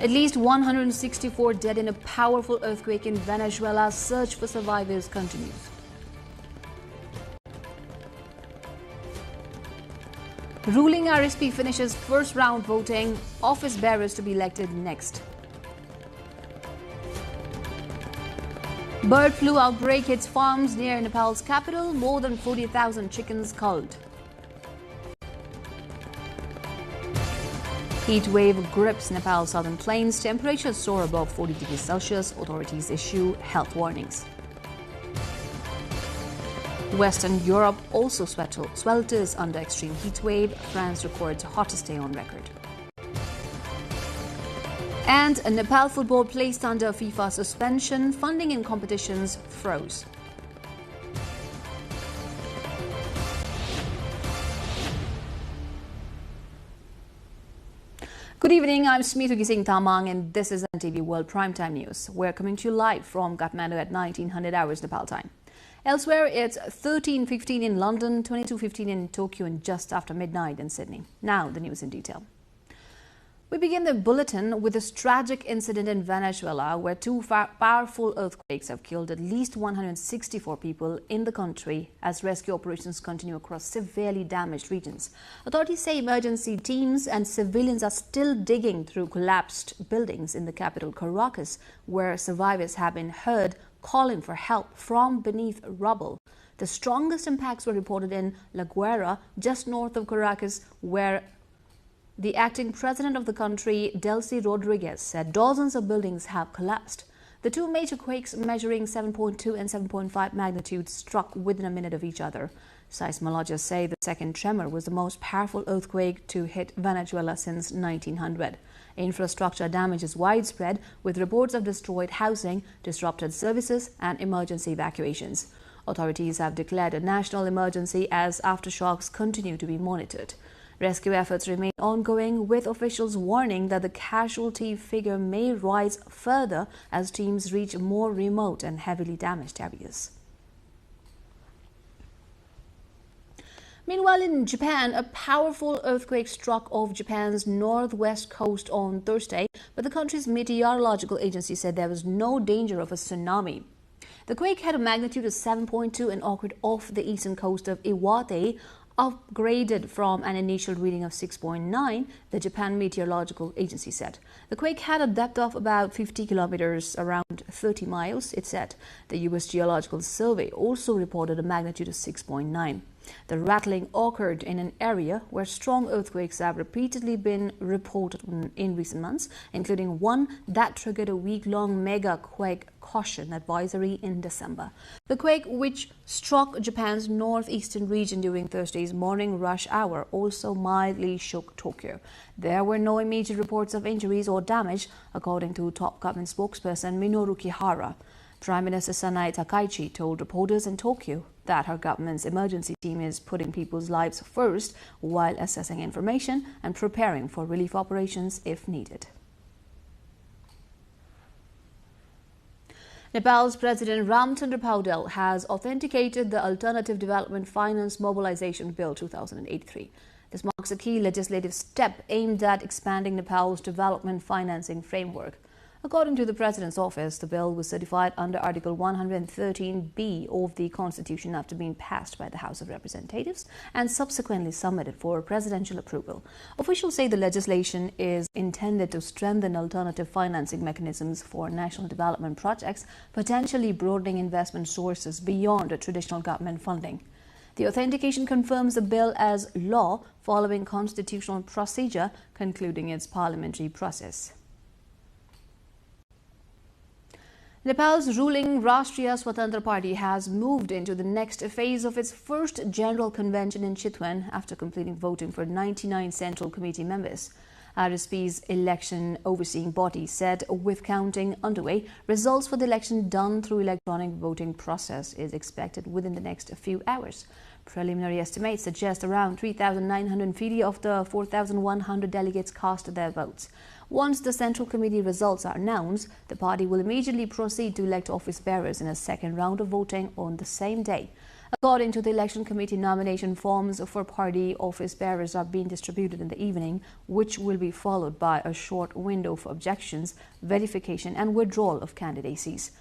At least 164 dead in a powerful earthquake in Venezuela. Search for survivors continues. Ruling RSP finishes first round voting. Office bearers to be elected next. Bird flu outbreak hits farms near Nepal's capital. More than 40,000 chickens culled. Heat wave grips Nepal's southern plains. Temperatures soar above 40 degrees Celsius. Authorities issue health warnings. Western Europe also swelters under extreme heat wave. France records hottest day on record. And Nepal football placed under FIFA suspension. Funding in competitions froze. Good evening, I'm Smita Singh Tamang and this is NTV World Primetime News. We're coming to you live from Kathmandu at 1900 hours Nepal time. Elsewhere, it's 13:15 in London, 22:15 in Tokyo and just after midnight in Sydney. Now, the news in detail. We begin the bulletin with this tragic incident in Venezuela where two powerful earthquakes have killed at least 164 people in the country as rescue operations continue across severely damaged regions. Authorities say emergency teams and civilians are still digging through collapsed buildings in the capital Caracas, where survivors have been heard calling for help from beneath rubble. The strongest impacts were reported in La Guaira, just north of Caracas, where the acting president of the country, Delcy Rodriguez, said dozens of buildings have collapsed. The two major quakes measuring 7.2 and 7.5 magnitude struck within a minute of each other. Seismologists say the second tremor was the most powerful earthquake to hit Venezuela since 1900. Infrastructure damage is widespread, with reports of destroyed housing, disrupted services and emergency evacuations. Authorities have declared a national emergency as aftershocks continue to be monitored. Rescue efforts remain ongoing, with officials warning that the casualty figure may rise further as teams reach more remote and heavily damaged areas. Meanwhile, in Japan, a powerful earthquake struck off Japan's northwest coast on Thursday, but the country's meteorological agency said there was no danger of a tsunami. The quake had a magnitude of 7.2 and occurred off the eastern coast of Iwate, upgraded from an initial reading of 6.9, the Japan Meteorological Agency said. The quake had a depth of about 50 kilometers, around 30 miles, it said. The U.S. Geological Survey also reported a magnitude of 6.9. The rattling occurred in an area where strong earthquakes have repeatedly been reported in recent months, including one that triggered a week-long mega quake caution advisory in December. The quake, which struck Japan's northeastern region during Thursday's morning rush hour, also mildly shook Tokyo. There were no immediate reports of injuries or damage, according to top government spokesperson Minoru Kihara. Prime Minister Sanae Takaichi told reporters in Tokyo that her government's emergency team is putting people's lives first while assessing information and preparing for relief operations if needed. Nepal's President Ramchandra Paudel has authenticated the Alternative Development Finance Mobilization Bill 2083. This marks a key legislative step aimed at expanding Nepal's development financing framework. According to the President's office, the bill was certified under Article 113B of the Constitution after being passed by the House of Representatives and subsequently submitted for presidential approval. Officials say the legislation is intended to strengthen alternative financing mechanisms for national development projects, potentially broadening investment sources beyond traditional government funding. The authentication confirms the bill as law following constitutional procedure, concluding its parliamentary process. Nepal's ruling Rashtriya Swatantra Party has moved into the next phase of its first general convention in Chitwan after completing voting for 99 Central Committee members. RSP's election overseeing body said with counting underway, results for the election done through electronic voting process is expected within the next few hours. Preliminary estimates suggest around 3,950 of the 4,100 delegates cast their votes. Once the Central Committee results are announced, the party will immediately proceed to elect office bearers in a second round of voting on the same day. According to the election committee, nomination forms for party office bearers are being distributed in the evening, which will be followed by a short window for objections, verification and withdrawal of candidacies.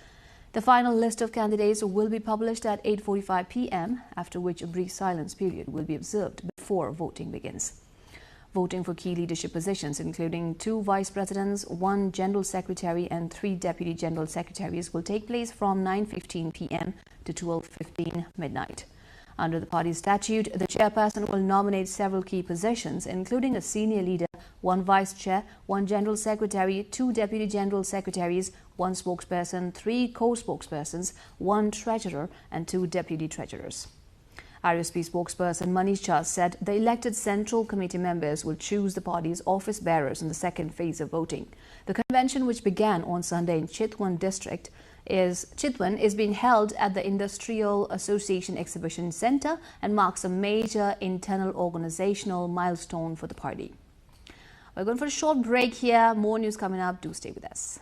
The final list of candidates will be published at 8:45 p.m., after which a brief silence period will be observed before voting begins. Voting for key leadership positions, including 2 vice presidents, 1 general secretary and 3 deputy general secretaries, will take place from 9:15 p.m. to 12:15 midnight. Under the party statute, the chairperson will nominate several key positions, including a senior leader, 1 vice chair, 1 general secretary, 2 deputy general secretaries, 1 spokesperson, 3 co-spokespersons, 1 treasurer and 2 deputy treasurers. RSP spokesperson Manish Jha said the elected Central Committee members will choose the party's office bearers in the second phase of voting. The convention, which began on Sunday in Chitwan district, is being held at the Industrial Association Exhibition Centre and marks a major internal organizational milestone for the party. We're going for a short break here. More news coming up. Do stay with us.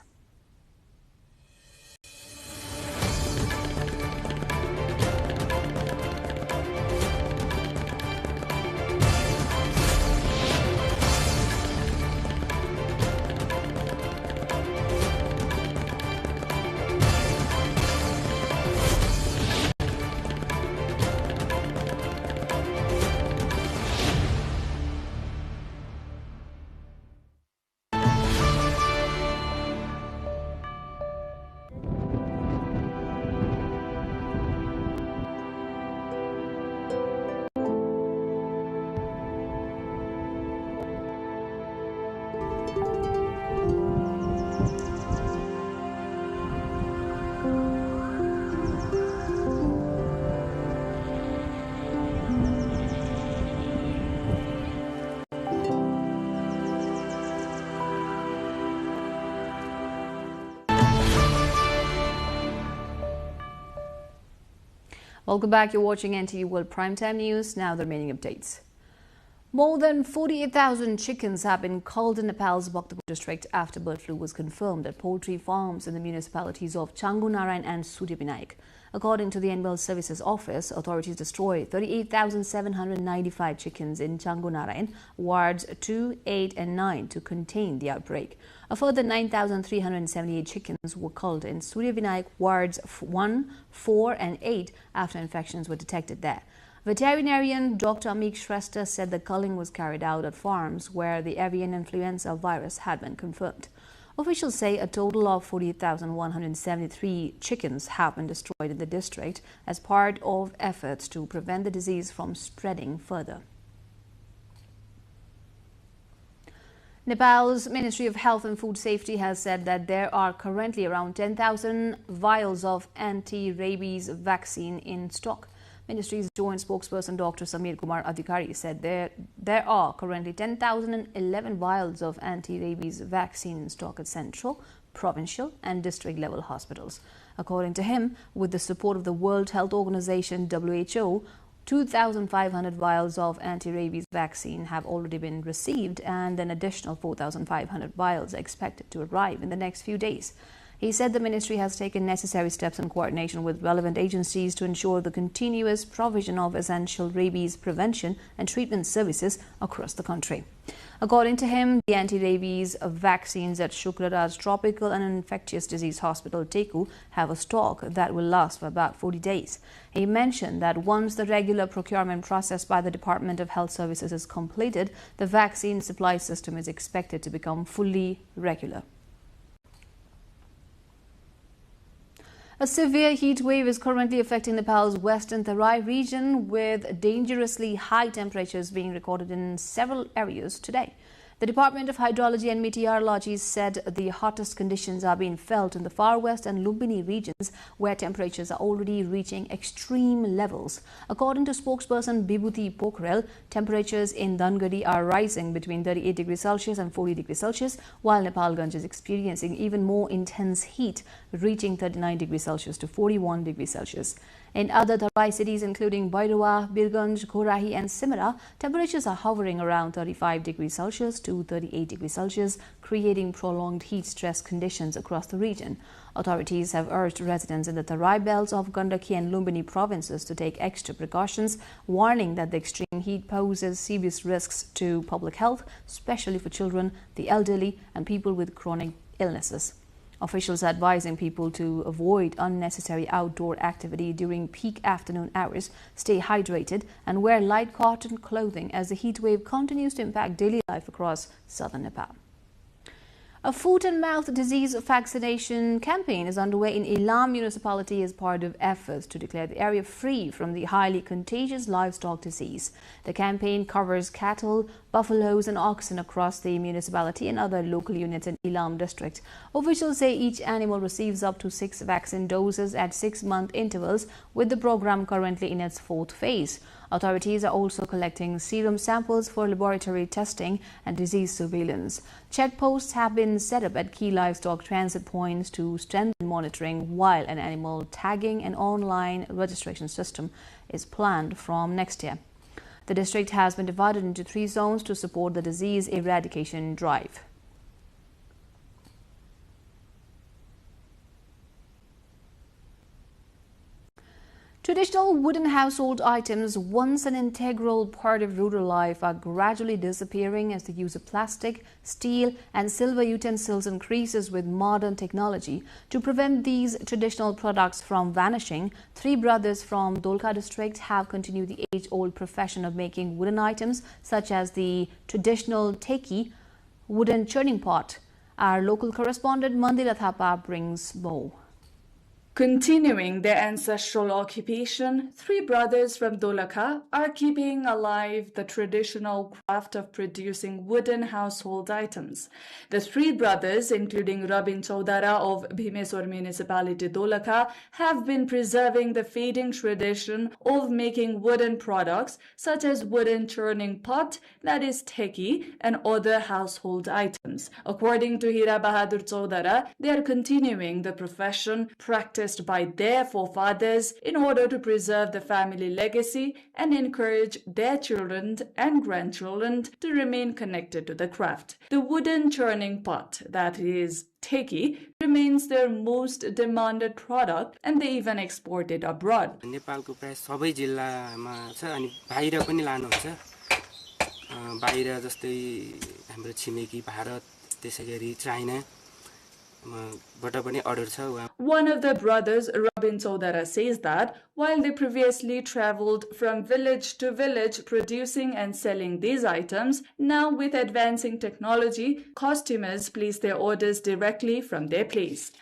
Welcome back. You're watching NTV World Primetime News. Now the remaining updates. More than 48,000 chickens have been culled in Nepal's Bhaktapur district after bird flu was confirmed at poultry farms in the municipalities of Changunarayan and Suryavinayak. According to the Animal Services Office, authorities destroyed 38,795 chickens in Changunarayan, wards 2, 8 and 9 to contain the outbreak. A further 9,378 chickens were culled in Suryavinayak, wards 1, 4 and 8 after infections were detected there. Veterinarian Dr. Amik Shrestha said the culling was carried out at farms where the avian influenza virus had been confirmed. Officials say a total of 48,173 chickens have been destroyed in the district as part of efforts to prevent the disease from spreading further. Nepal's Ministry of Health and Food Safety has said that there are currently around 10,000 vials of anti-rabies vaccine in stock. Ministry's joint spokesperson Dr. Samir Kumar Adhikari said there are currently 10,011 vials of anti-rabies vaccine in stock at central, provincial and district level hospitals. According to him, with the support of the World Health Organization WHO, 2,500 vials of anti-rabies vaccine have already been received and an additional 4,500 vials are expected to arrive in the next few days. He said the ministry has taken necessary steps in coordination with relevant agencies to ensure the continuous provision of essential rabies prevention and treatment services across the country. According to him, the anti-rabies vaccines at Shukraraj Tropical and Infectious Disease Hospital, Teku, have a stock that will last for about 40 days. He mentioned that once the regular procurement process by the Department of Health Services is completed, the vaccine supply system is expected to become fully regular. A severe heat wave is currently affecting Nepal's western Terai region, with dangerously high temperatures being recorded in several areas today. The Department of Hydrology and Meteorology said the hottest conditions are being felt in the far west and Lumbini regions, where temperatures are already reaching extreme levels. According to spokesperson Bibhuti Pokhrel, temperatures in Dangadi are rising between 38 degrees Celsius and 40 degrees Celsius, while Nepalganj is experiencing even more intense heat, reaching 39 degrees Celsius to 41 degrees Celsius. In other Tarai cities including Bhairawa, Birganj, Gorahi and Simra, temperatures are hovering around 35 degrees Celsius to 38 degrees Celsius, creating prolonged heat stress conditions across the region. Authorities have urged residents in the Tarai belts of Gandaki and Lumbini provinces to take extra precautions, warning that the extreme heat poses serious risks to public health, especially for children, the elderly and people with chronic illnesses. Officials are advising people to avoid unnecessary outdoor activity during peak afternoon hours, stay hydrated and wear light cotton clothing as the heat wave continues to impact daily life across southern Nepal. A foot and mouth disease vaccination campaign is underway in Ilam municipality as part of efforts to declare the area free from the highly contagious livestock disease. The campaign covers cattle, buffaloes and oxen across the municipality and other local units in Ilam district. Officials say each animal receives up to 6 vaccine doses at 6-month intervals, with the program currently in its 4th phase. Authorities are also collecting serum samples for laboratory testing and disease surveillance. Checkposts have been set up at key livestock transit points to strengthen monitoring, while an animal tagging and online registration system is planned from next year. The district has been divided into 3 zones to support the disease eradication drive. Traditional wooden household items, once an integral part of rural life, are gradually disappearing as the use of plastic, steel and silver utensils increases with modern technology. To prevent these traditional products from vanishing, 3 brothers from Dolka district have continued the age-old profession of making wooden items such as the traditional teki, wooden churning pot. Our local correspondent Mandira Thapa brings more. Continuing their ancestral occupation, 3 brothers from Dolaka are keeping alive the traditional craft of producing wooden household items. The 3 brothers, including Robin Chaudhara of Bhimeshwar municipality Dolaka, have been preserving the fading tradition of making wooden products such as wooden churning pot, that is teki, and other household items. According to Hira Bahadur Chaudhara, they are continuing the profession practiced by their forefathers in order to preserve the family legacy and encourage their children and grandchildren to remain connected to the craft. The wooden churning pot, that is teki, remains their most demanded product and they even export it abroad. नेपालको प्राय सबै जिल्लामा छ अनि बाहिर पनि लानुहुन्छ बाहिर जस्तै हाम्रो छिमेकी भारत त्यसैगरी China One of the brothers, Robin Chaudhara, says that while they previously traveled from village to village producing and selling these items, now with advancing technology, customers place their orders directly from their place.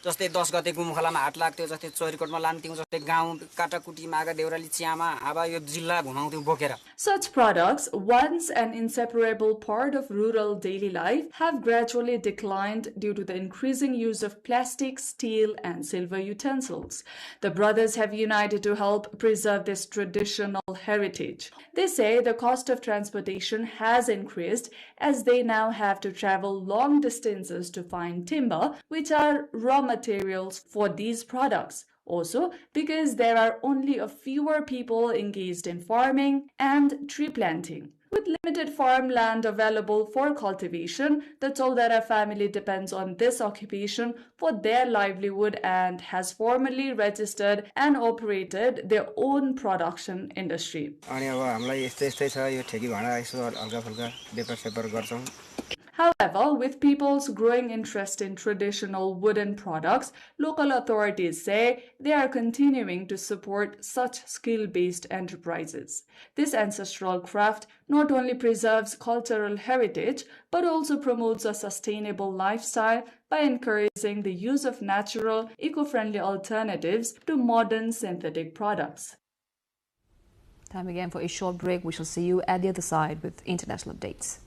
जस्तै 10 गते गुमखलामा हाट लाग्थ्यो जस्तै चोरीकोटमा लान्थ्यौ जस्तै गाउँ काटाकुटी मागा देउराली च्यामा अब यो जिल्ला घुमाउँथ्यौ बोकेर. Such products, once an inseparable part of rural daily life, have gradually declined due to the increasing use of plastic, steel and silver utensils. The brothers have united to help preserve this traditional heritage. They say the cost of transportation has increased as they now have to travel long distances to find timber, which are raw materials for these products. Also, because there are only a fewer people engaged in farming and tree planting. With limited farmland available for cultivation, the Chaudhara family depends on this occupation for their livelihood and has formally registered and operated their own production industry. However, with people's growing interest in traditional wooden products, local authorities say they are continuing to support such skill-based enterprises. This ancestral craft not only preserves cultural heritage, but also promotes a sustainable lifestyle by encouraging the use of natural, eco-friendly alternatives to modern synthetic products. Time again for a short break. We shall see you at the other side with international updates.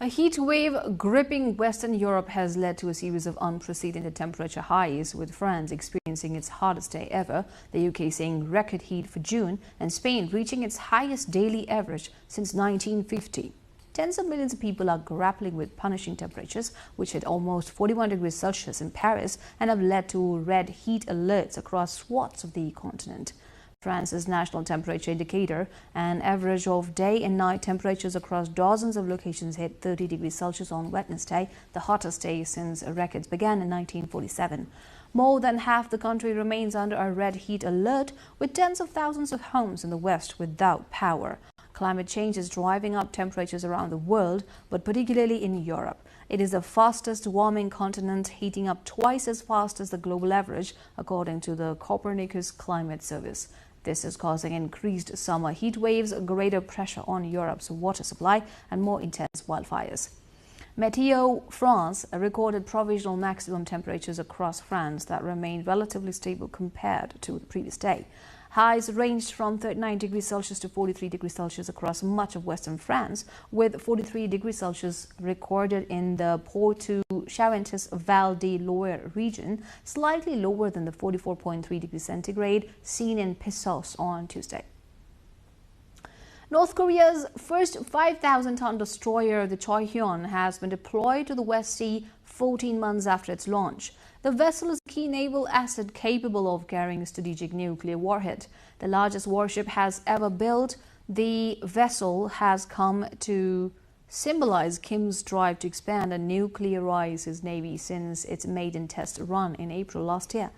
heat wave gripping Western Europe has led to a series of unprecedented temperature highs, with France experiencing its hottest day ever, the UK seeing record heat for June, and Spain reaching its highest daily average since 1950. Tens of millions of people are grappling with punishing temperatures, which hit almost 41 degrees Celsius in Paris and have led to red heat alerts across swaths of the continent. France's national temperature indicator, an average of day and night temperatures across dozens of locations, hit 30 degrees Celsius on Wednesday, the hottest day since records began in 1947. More than half the country remains under a red heat alert, with tens of thousands of homes in the west without power. Climate change is driving up temperatures around the world, but particularly in Europe. It is the fastest warming continent, heating up twice as fast as the global average, according to the Copernicus Climate Service. This is causing increased summer heat waves, greater pressure on Europe's water supply, and more intense wildfires. Météo France recorded provisional maximum temperatures across France that remained relatively stable compared to the previous day. Highs ranged from 39 degrees Celsius to 43 degrees Celsius across much of western France, with 43 degrees Celsius recorded in the Poitou-Charentes Val de Loire region, slightly lower than the 44.3 degrees centigrade seen in Pissos on Tuesday. North Korea's first 5,000-ton destroyer, the Choihyun, has been deployed to the West Sea 14 months after its launch. The vessel is a key naval asset capable of carrying a strategic nuclear warhead. The largest warship has ever built, the vessel has come to symbolize Kim's drive to expand and nuclearize his navy since its maiden test run in April last year.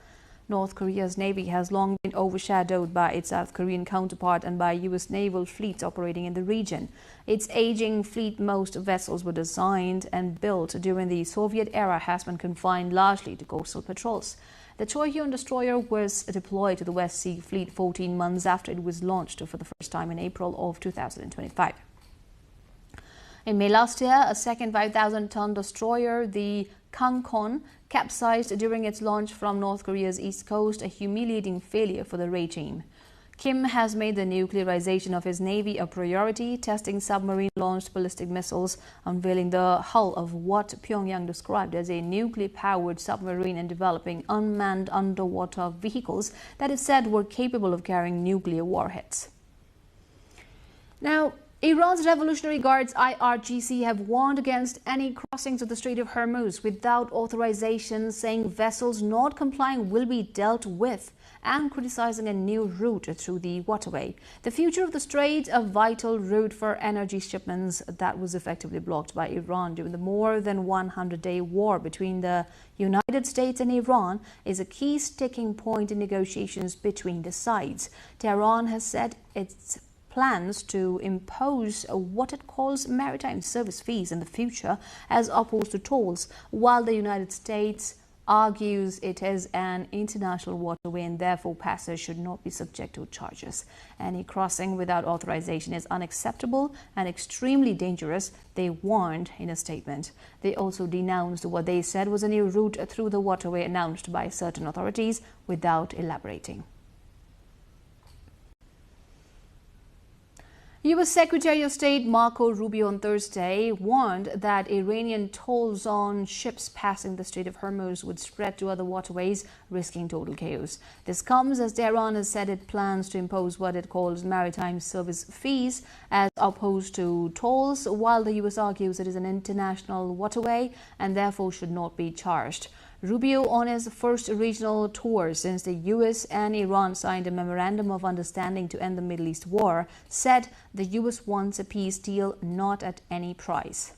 North Korea's navy has long been overshadowed by its South Korean counterpart and by U.S. naval fleets operating in the region. Its aging fleet, most vessels were designed and built during the Soviet era, has been confined largely to coastal patrols. The Choihyun destroyer was deployed to the West Sea Fleet 14 months after it was launched for the first time in April of 2025. In May last year, a second 5,000-ton destroyer, the Kangkon, capsized during its launch from North Korea's east coast, a humiliating failure for the regime. Kim has made the nuclearization of his navy a priority, testing submarine-launched ballistic missiles, unveiling the hull of what Pyongyang described as a nuclear-powered submarine, and developing unmanned underwater vehicles that it said were capable of carrying nuclear warheads. Now, Iran's Revolutionary Guards IRGC have warned against any crossings of the Strait of Hormuz without authorization, saying vessels not complying will be dealt with, and criticizing a new route through the waterway. The future of the strait, a vital route for energy shipments that was effectively blocked by Iran during the more than 100-day war between the United States and Iran, is a key sticking point in negotiations between the sides. Tehran has said its plans to impose what it calls maritime service fees in the future as opposed to tolls, while the United States argues it is an international waterway and therefore passage should not be subject to charges. Any crossing without authorization is unacceptable and extremely dangerous, they warned in a statement. They also denounced what they said was a new route through the waterway announced by certain authorities without elaborating. U.S. Secretary of State Marco Rubio on Thursday warned that Iranian tolls on ships passing the Strait of Hormuz would spread to other waterways, risking total chaos. This comes as Tehran has said it plans to impose what it calls maritime service fees as opposed to tolls, while the U.S. argues it is an international waterway and therefore should not be charged. Rubio, on his first regional tour since the U.S. and Iran signed a memorandum of understanding to end the Middle East war, said the U.S. wants a peace deal, not at any price.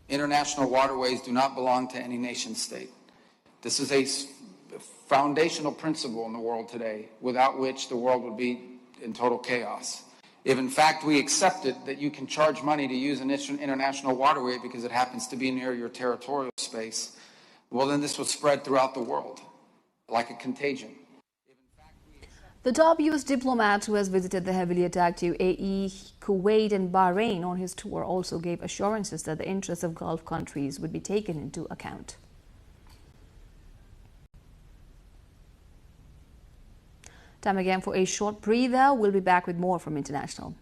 International waterways do not belong to any nation state. This is a foundational principle in the world today, without which the world would be in total chaos. If in fact we accepted that you can charge money to use an international waterway because it happens to be near your territorial space, well, then this will spread throughout the world like a contagion. The top U.S. diplomat who has visited the heavily attacked UAE, Kuwait and Bahrain on his tour also gave assurances that the interests of Gulf countries would be taken into account. Time again for a short breather. We'll be back with more from International.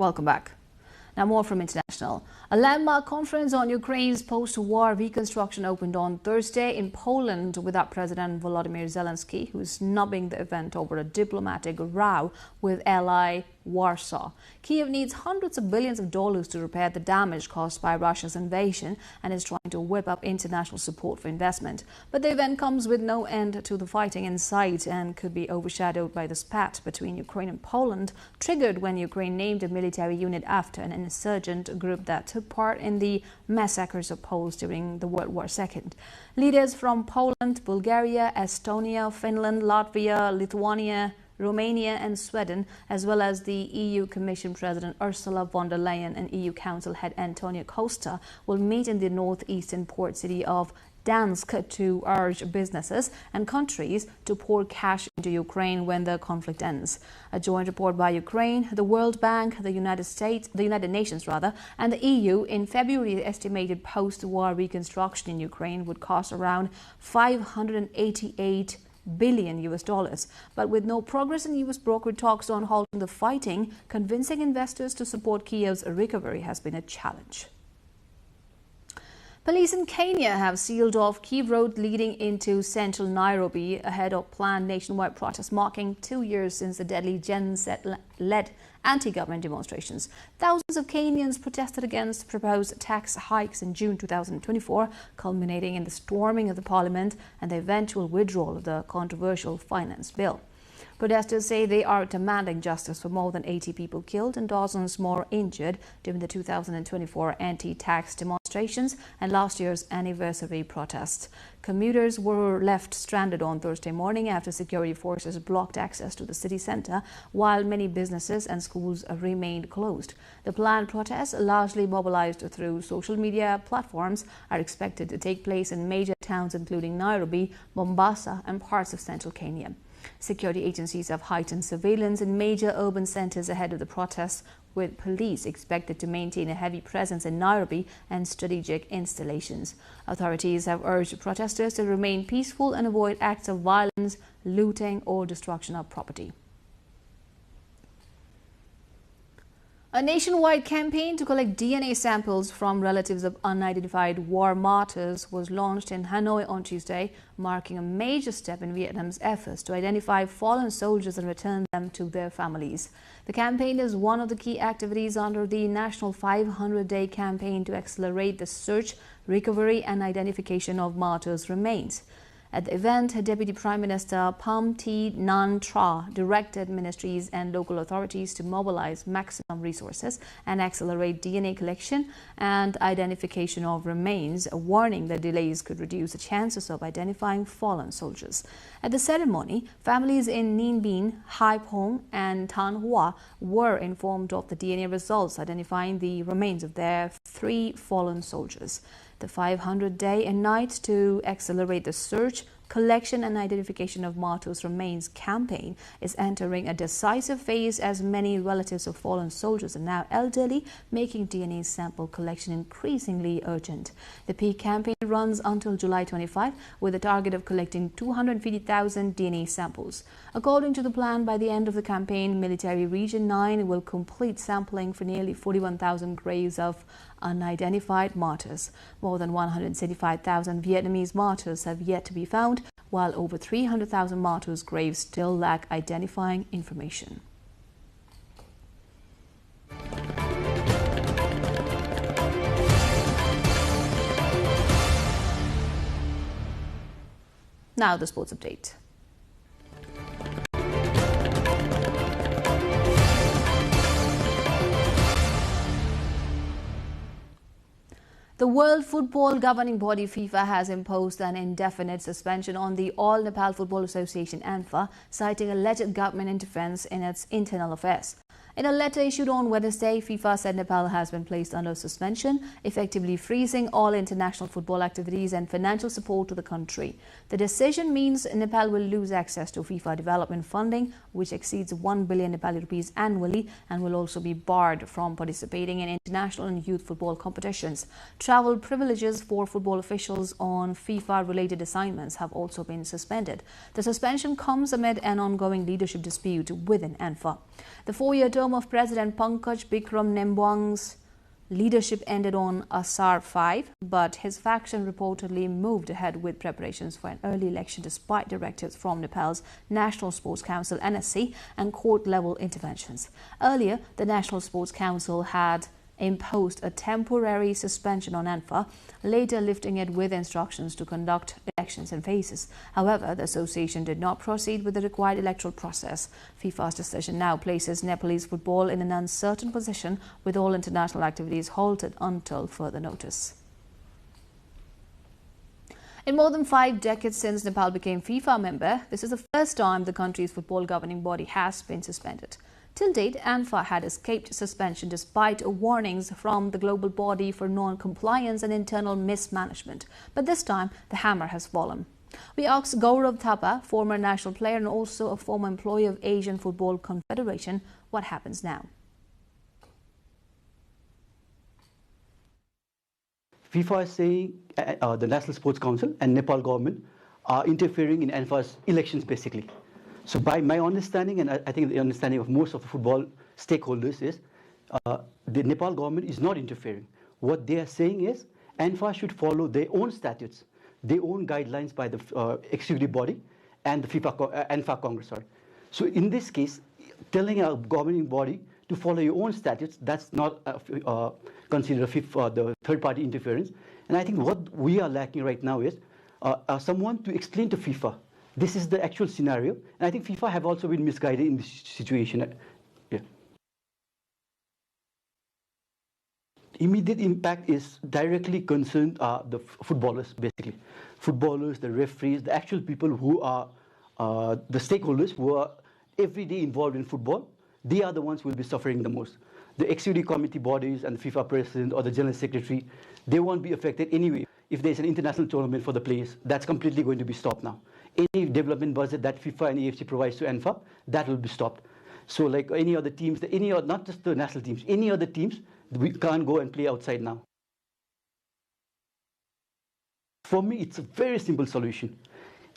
Welcome back. Now more from international. A landmark conference on Ukraine's post-war reconstruction opened on Thursday in Poland without President Volodymyr Zelensky, who is snubbing the event over a diplomatic row with ally Warsaw. Kiev needs hundreds of billions of dollars to repair the damage caused by Russia's invasion and is trying to whip up international support for investment. But the event comes with no end to the fighting in sight and could be overshadowed by the spat between Ukraine and Poland, triggered when Ukraine named a military unit after an insurgent group that took part in the massacres of Poles during the World War II. Leaders from Poland, Bulgaria, Estonia, Finland, Latvia, Lithuania, Romania and Sweden, as well as the EU Commission President Ursula von der Leyen and EU Council head Antonio Costa, will meet in the northeastern port city of Dansk to urge businesses and countries to pour cash into Ukraine when the conflict ends. A joint report by Ukraine, the World Bank, the United Nations, and the EU in February estimated post-war reconstruction in Ukraine would cost around $588 billion US. But with no progress in US brokered talks on halting the fighting, convincing investors to support Kiev's recovery has been a challenge. Police in Kenya have sealed off key road leading into central Nairobi ahead of planned nationwide protests marking 2 years since the deadly Gen Z-led anti-government demonstrations. Thousands of Kenyans protested against proposed tax hikes in June 2024, culminating in the storming of the parliament and the eventual withdrawal of the controversial finance bill. Protesters say they are demanding justice for more than 80 people killed and dozens more injured during the 2024 anti-tax demonstrations and last year's anniversary protests. Commuters were left stranded on Thursday morning after security forces blocked access to the city centre, while many businesses and schools remained closed. The planned protests, largely mobilized through social media platforms, are expected to take place in major towns including Nairobi, Mombasa and parts of central Kenya. Security agencies have heightened surveillance in major urban centres ahead of the protests, with police expected to maintain a heavy presence in Nairobi and strategic installations. Authorities have urged protesters to remain peaceful and avoid acts of violence, looting or destruction of property. A nationwide campaign to collect DNA samples from relatives of unidentified war martyrs was launched in Hanoi on Tuesday, marking a major step in Vietnam's efforts to identify fallen soldiers and return them to their families. The campaign is one of the key activities under the National 500-Day Campaign to accelerate the search, recovery and identification of martyrs' remains. At the event, Deputy Prime Minister Pham Thi Nhan Tra directed ministries and local authorities to mobilize maximum resources and accelerate DNA collection and identification of remains, warning that delays could reduce the chances of identifying fallen soldiers. At the ceremony, families in Ninh Binh, Hai Phong and Thanh Hoa were informed of the DNA results identifying the remains of their 3 fallen soldiers. The 500 Day and Night to Accelerate the Search, Collection and Identification of Martyrs' Remains campaign is entering a decisive phase as many relatives of fallen soldiers are now elderly, making DNA sample collection increasingly urgent. The peak campaign runs until July 25 with a target of collecting 250,000 DNA samples. According to the plan, by the end of the campaign, Military Region 9 will complete sampling for nearly 41,000 graves of unidentified martyrs. More than 175,000 Vietnamese martyrs have yet to be found, while over 300,000 martyrs' graves still lack identifying information. Now the sports update. The World Football Governing Body FIFA has imposed an indefinite suspension on the All Nepal Football Association (ANFA), citing alleged government interference in its internal affairs. In a letter issued on Wednesday, FIFA said Nepal has been placed under suspension, effectively freezing all international football activities and financial support to the country. The decision means Nepal will lose access to FIFA development funding, which exceeds 1 billion Nepali rupees annually, and will also be barred from participating in international and youth football competitions. Travel privileges for football officials on FIFA-related assignments have also been suspended. The suspension comes amid an ongoing leadership dispute within ANFA. The 4-year term term of President Pankaj Bikram Nembuang's leadership ended on Asar 5, but his faction reportedly moved ahead with preparations for an early election despite directives from Nepal's National Sports Council (NSC) and court-level interventions. Earlier, the National Sports Council had imposed a temporary suspension on ANFA, later lifting it with instructions to conduct elections in phases. However, the association did not proceed with the required electoral process. FIFA's decision now places Nepalese football in an uncertain position, with all international activities halted until further notice. In more than 5 decades since Nepal became FIFA member, this is the first time the country's football governing body has been suspended. Till date, ANFA had escaped suspension despite warnings from the global body for non-compliance and internal mismanagement. But this time, the hammer has fallen. We asked Gaurav Thapa, former national player and also a former employee of Asian Football Confederation, what happens now. FIFA is saying the National Sports Council and Nepal government are interfering in ANFA's elections, basically. So by my understanding, and I think the understanding of most of the football stakeholders is, the Nepal government is not interfering. What they are saying is, ANFA should follow their own statutes, their own guidelines by the executive body and the ANFA Congress. Sorry. So in this case, telling a governing body to follow your own statutes, that's not considered the third-party interference. And I think what we are lacking right now is someone to explain to FIFA, this is the actual scenario, and I think FIFA have also been misguided in this situation. Yeah. Immediate impact is directly concerned the footballers, basically. Footballers, the referees, the actual people who are the stakeholders who are every day involved in football. They are the ones who will be suffering the most. The executive committee bodies and the FIFA president or the general secretary, they won't be affected anyway. If there's an international tournament for the players, that's completely going to be stopped now. Any development budget that FIFA and AFC provides to ANFA, that will be stopped. So like any other teams, not just the national teams, any other teams, we can't go and play outside now. For me, it's a very simple solution.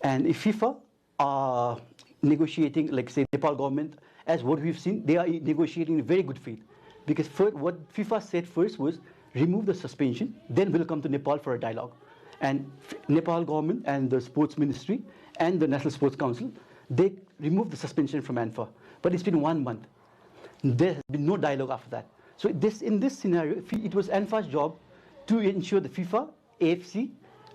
And if FIFA are negotiating, like say Nepal government, as what we've seen, they are negotiating in very good faith. Because what FIFA said first was, remove the suspension, then we'll come to Nepal for a dialogue. And Nepal government and the sports ministry and the National Sports Council, they removed the suspension from ANFA. But it's been 1 month. There has been no dialogue after that. So in this scenario, it was ANFA's job to ensure the FIFA, AFC,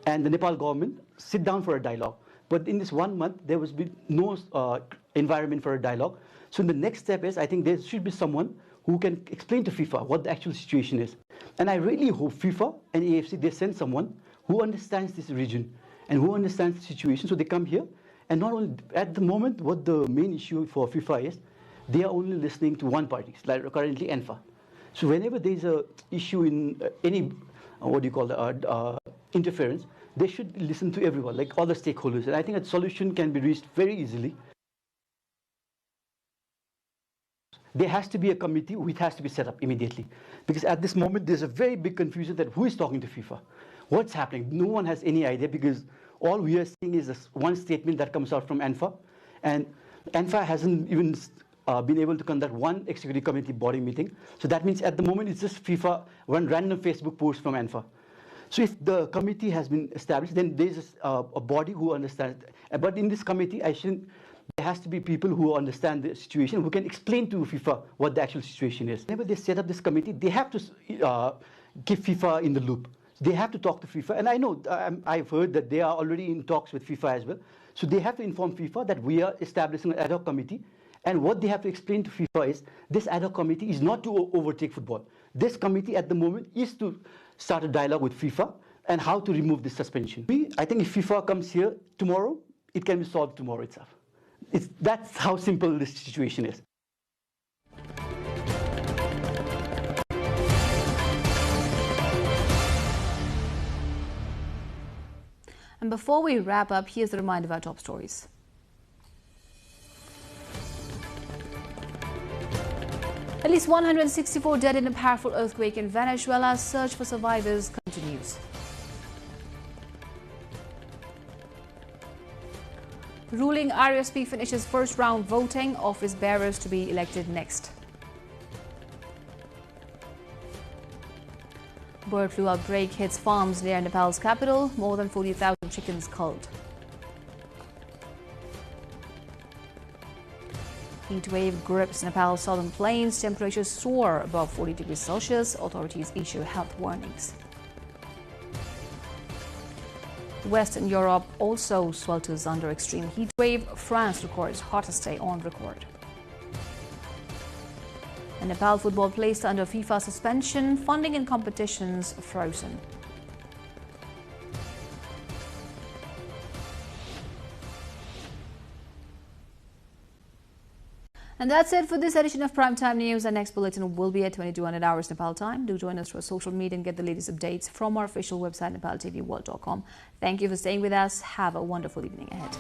and the Nepal government sit down for a dialogue. But in this 1 month, there was been no environment for a dialogue. So the next step is, I think there should be someone who can explain to FIFA what the actual situation is. And I really hope FIFA and AFC, they send someone who understands this region and who understands the situation. So they come here, and not only at the moment, what the main issue for FIFA is, they are only listening to one party, like currently ANFA. So whenever there's a issue in any, interference, they should listen to everyone, like all the stakeholders. And I think a solution can be reached very easily. There has to be a committee which has to be set up immediately. Because at this moment, there's a very big confusion that who is talking to FIFA? What's happening? No one has any idea, because all we are seeing is this one statement that comes out from ANFA. And ANFA hasn't even been able to conduct one executive committee body meeting. So that means at the moment, it's just FIFA, one random Facebook post from ANFA. So if the committee has been established, then there's a body who understands. But in this committee, there has to be people who understand the situation, who can explain to FIFA what the actual situation is. Whenever they set up this committee, they have to keep FIFA in the loop. They have to talk to FIFA. And I know, I've heard that they are already in talks with FIFA as well. So they have to inform FIFA that we are establishing an ad hoc committee. And what they have to explain to FIFA is, this ad hoc committee is not to overtake football. This committee at the moment is to start a dialogue with FIFA and how to remove this suspension. I think if FIFA comes here tomorrow, it can be solved tomorrow itself. That's how simple this situation is. And before we wrap up, here's a reminder of our top stories. At least 164 dead in a powerful earthquake in Venezuela. Search for survivors continues. Ruling RSP finishes first round voting. Office bearers to be elected next. Bird flu outbreak hits farms near Nepal's capital. More than 40,000 chickens culled. Heat wave grips Nepal's southern plains. Temperatures soar above 40 degrees Celsius. Authorities issue health warnings. Western Europe also swelters under extreme heat wave. France records hottest day on record. And Nepal football placed under FIFA suspension. Funding and competitions frozen. And that's it for this edition of Primetime News. Our next bulletin will be at 2200 hours Nepal time. Do join us for social media and get the latest updates from our official website, nepaltelevision.com. Thank you for staying with us. Have a wonderful evening ahead.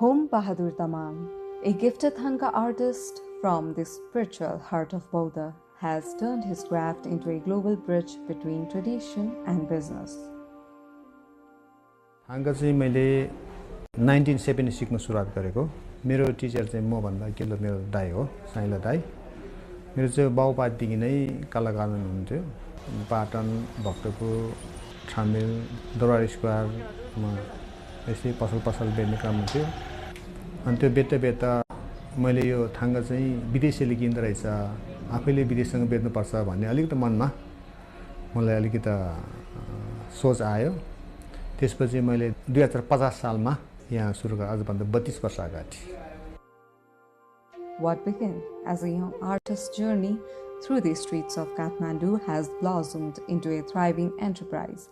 Home Bahadur Tamang, a gifted Thanga artist from the spiritual heart of Buddha, has turned his craft into a global bridge between tradition and business. Thanga चाहिँ मैले 1976 मा सुरुवात गरेको मेरो Stitcher चाहिँ म भन्दा केलो मेरो दाइ हो साइला दाइ मेरो चाहिँ बाउपादेखि नै कलाकार हुनुहुन्थ्यो पाटन भक्तपुर छामेल दरबार स्क्वायरमा यसै पसल बेच्ने काम हुन्थ्यो अनि त्यो बेच्दा मैले यो थाङ्गा चाहिँ विदेशीले किन्दै रहेछ आफैले विदेशसँग बेच्नुपर्छ भन्ने अलिकति मनमा मलाई अलिकति सोच आयो त्यसपछि मैले 2050 सालमा यहाँ सुरु गरेँ आजभन्दा 32 वर्ष अगाडि What began as a young artist's journey through the streets of Kathmandu has blossomed into a thriving enterprise.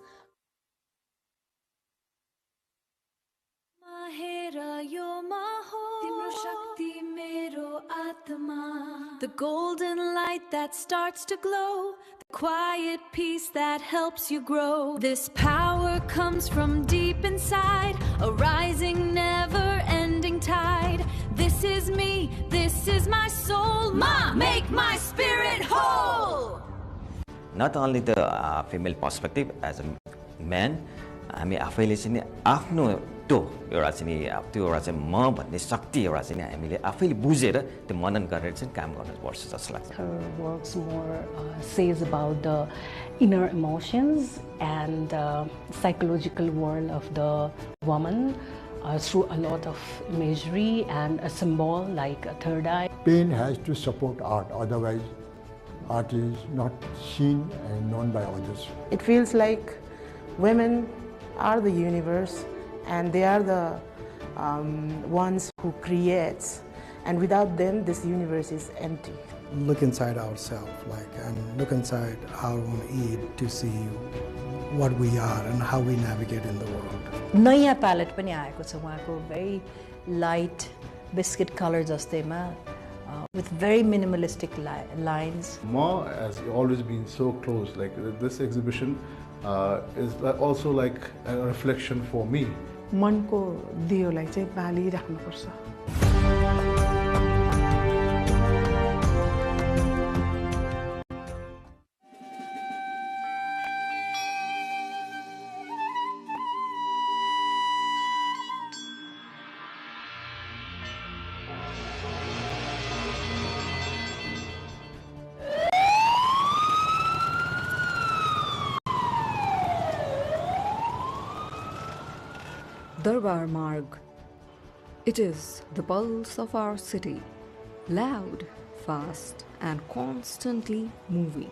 The golden light that starts to glow, the quiet peace that helps you grow. This power comes from deep inside, a rising, never-ending tide. This is me, this is my soul. Ma, make my spirit whole. Not only the female perspective as a man, हामी आफैले चाहिँ आफ्नो त्यो एउटा चाहिँ त्यो एउटा चाहिँ म भन्ने शक्ति एउटा चाहिँ हामीले आफैले बुझेर त्यो मनन गरेर चाहिँ काम गर्नुपर्छ जस्तो लाग्छ. Her works more says about the inner emotions and psychological world of the woman through a lot of imagery and a symbol like a third eye. Pain has to support art, otherwise art is not seen and known by others. It feels like women are the universe and they are the ones who creates, and without them this universe is empty. Look inside ourselves, and look inside our own id to see what we are and how we navigate in the world. नयाँ palette पनि आएको छ उहाँको very light biscuit color जस्तैमा with very minimalistic lines. Ma has always been so close. Like this exhibition is also like a reflection for me. मनको दियोलाई चाहिँ बालिराख्नुपर्छ. Darbar Marg. It is the pulse of our city, loud, fast, and constantly moving.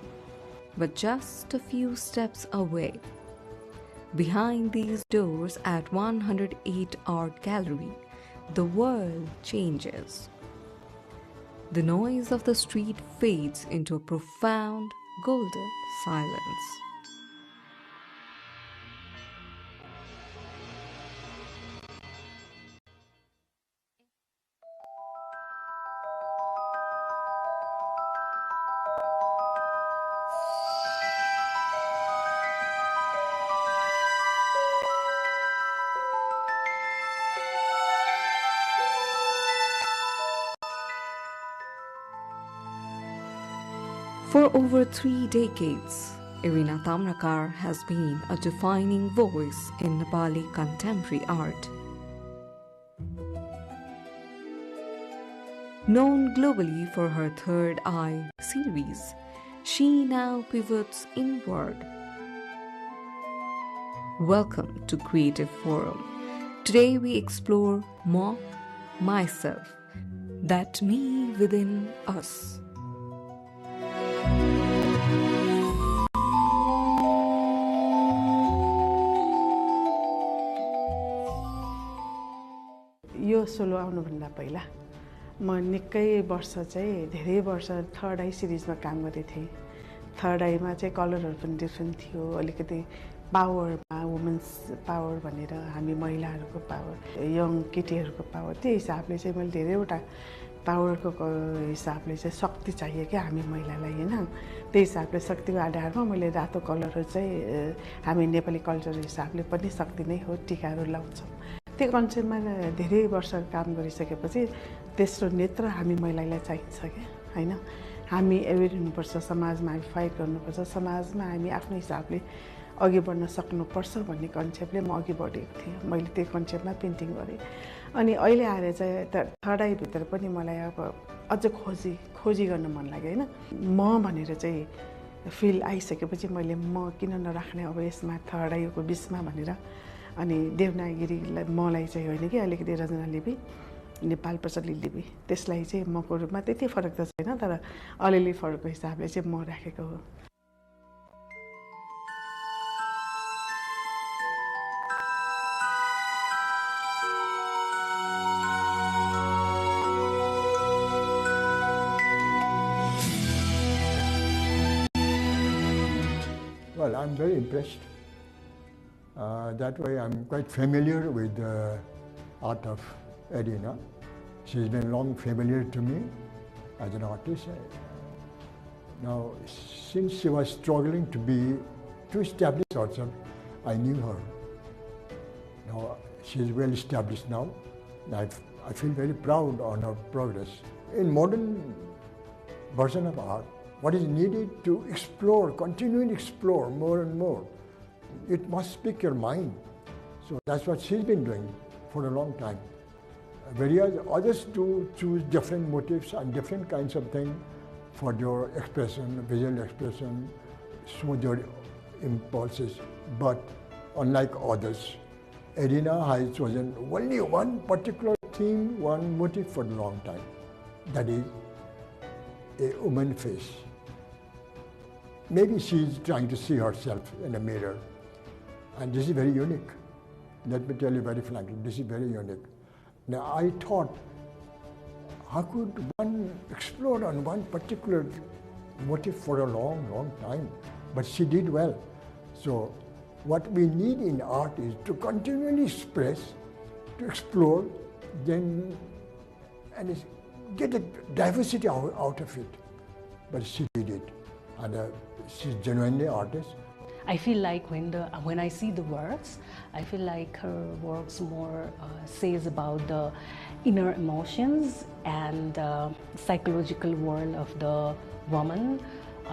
But just a few steps away, behind these doors at 108 Art Gallery, the world changes. The noise of the street fades into a profound golden silence. For over 3 decades, Irina Tamrakar has been a defining voice in Nepali contemporary art. Known globally for her Third Eye series, she now pivots inward. Welcome to Creative Forum. Today we explore Ma, myself, that me within us. Yo solo आउनुभन्दा पहिला म निकै वर्ष चाहिँ धेरै वर्ष third आई सिरिजमा काम गरेको थिएँ। थर्ड आईमा चाहिँ कलरहरू पनि डिफ्रेन्ट थियो, अलिकति पावरमा वुमेन्स पावर भनेर हामी महिलाहरूको पावर, यङ केटीहरूको पावर, त्यो हिसाबले चाहिँ मैले धेरैवटा पावरको हिसाबले चाहिँ शक्ति चाहियो क्या हामी महिलालाई, होइन? त्यही हिसाबले शक्तिको आधारमा मैले रातो कलरहरू चाहिँ हामी नेपाली कल्चर हिसाबले पनि शक्ति नै हो, टिकाहरू लाउँछौँ। त्यो कन्सेप्टमा धेरै वर्ष काम गरिसकेपछि तेस्रो नेत्र हामी महिलालाई चाहिन्छ क्या, होइन? हामी एवेर हुनुपर्छ, समाजमा हामी फाइट गर्नुपर्छ, समाजमा हामी आफ्नो हिसाबले अघि बढ्न सक्नुपर्छ भन्ने कन्सेप्टले म अघि बढेको थिएँ। मैले त्यो कन्सेप्टमा पेन्टिङ गरेँ। अनि अहिले आएर चाहिँ थर्ड आईभित्र पनि मलाई अब अझ खोजी गर्न मन लाग्यो, होइन? म भनेर चाहिँ फिल आइसकेपछि मैले म किन नराख्ने अब यसमा थर्ड आईको बिचमा भनेर। अनि देवनागरीलाई मलाई चाहिँ होइन कि अलिकति रचना लिपि, नेपाल प्रचलित लिपि, त्यसलाई चाहिँ मको रूपमा त्यति फरक त छैन, तर अलिअलि फरकको हिसाबले चाहिँ म राखेको हो। Well, I'm very impressed. That way I'm quite familiar with the art of Irina. She's been long familiar to me as an artist. Now, since she was struggling to establish herself, I knew her. Now, she's well established now. I feel very proud on her progress. In modern version of art, what is needed to explore, continually explore more and more. It must speak your mind. So that's what she's been doing for a long time. Whereas others do choose different motives and different kinds of things for your expression, visual expression, smooth your impulses. But unlike others, Irina has chosen only one particular theme, one motive for a long time. That is a woman face. Maybe she's trying to see herself in a mirror. And this is very unique. Let me tell you very frankly, this is very unique. Now I thought, how could one explore on one particular motive for a long, long time? But she did well. So what we need in art is to continually express, to explore, then and get a diversity out of it. But she did it. And she's genuinely an artist. I feel like when I see the works, I feel like her works more says about the inner emotions and psychological world of the woman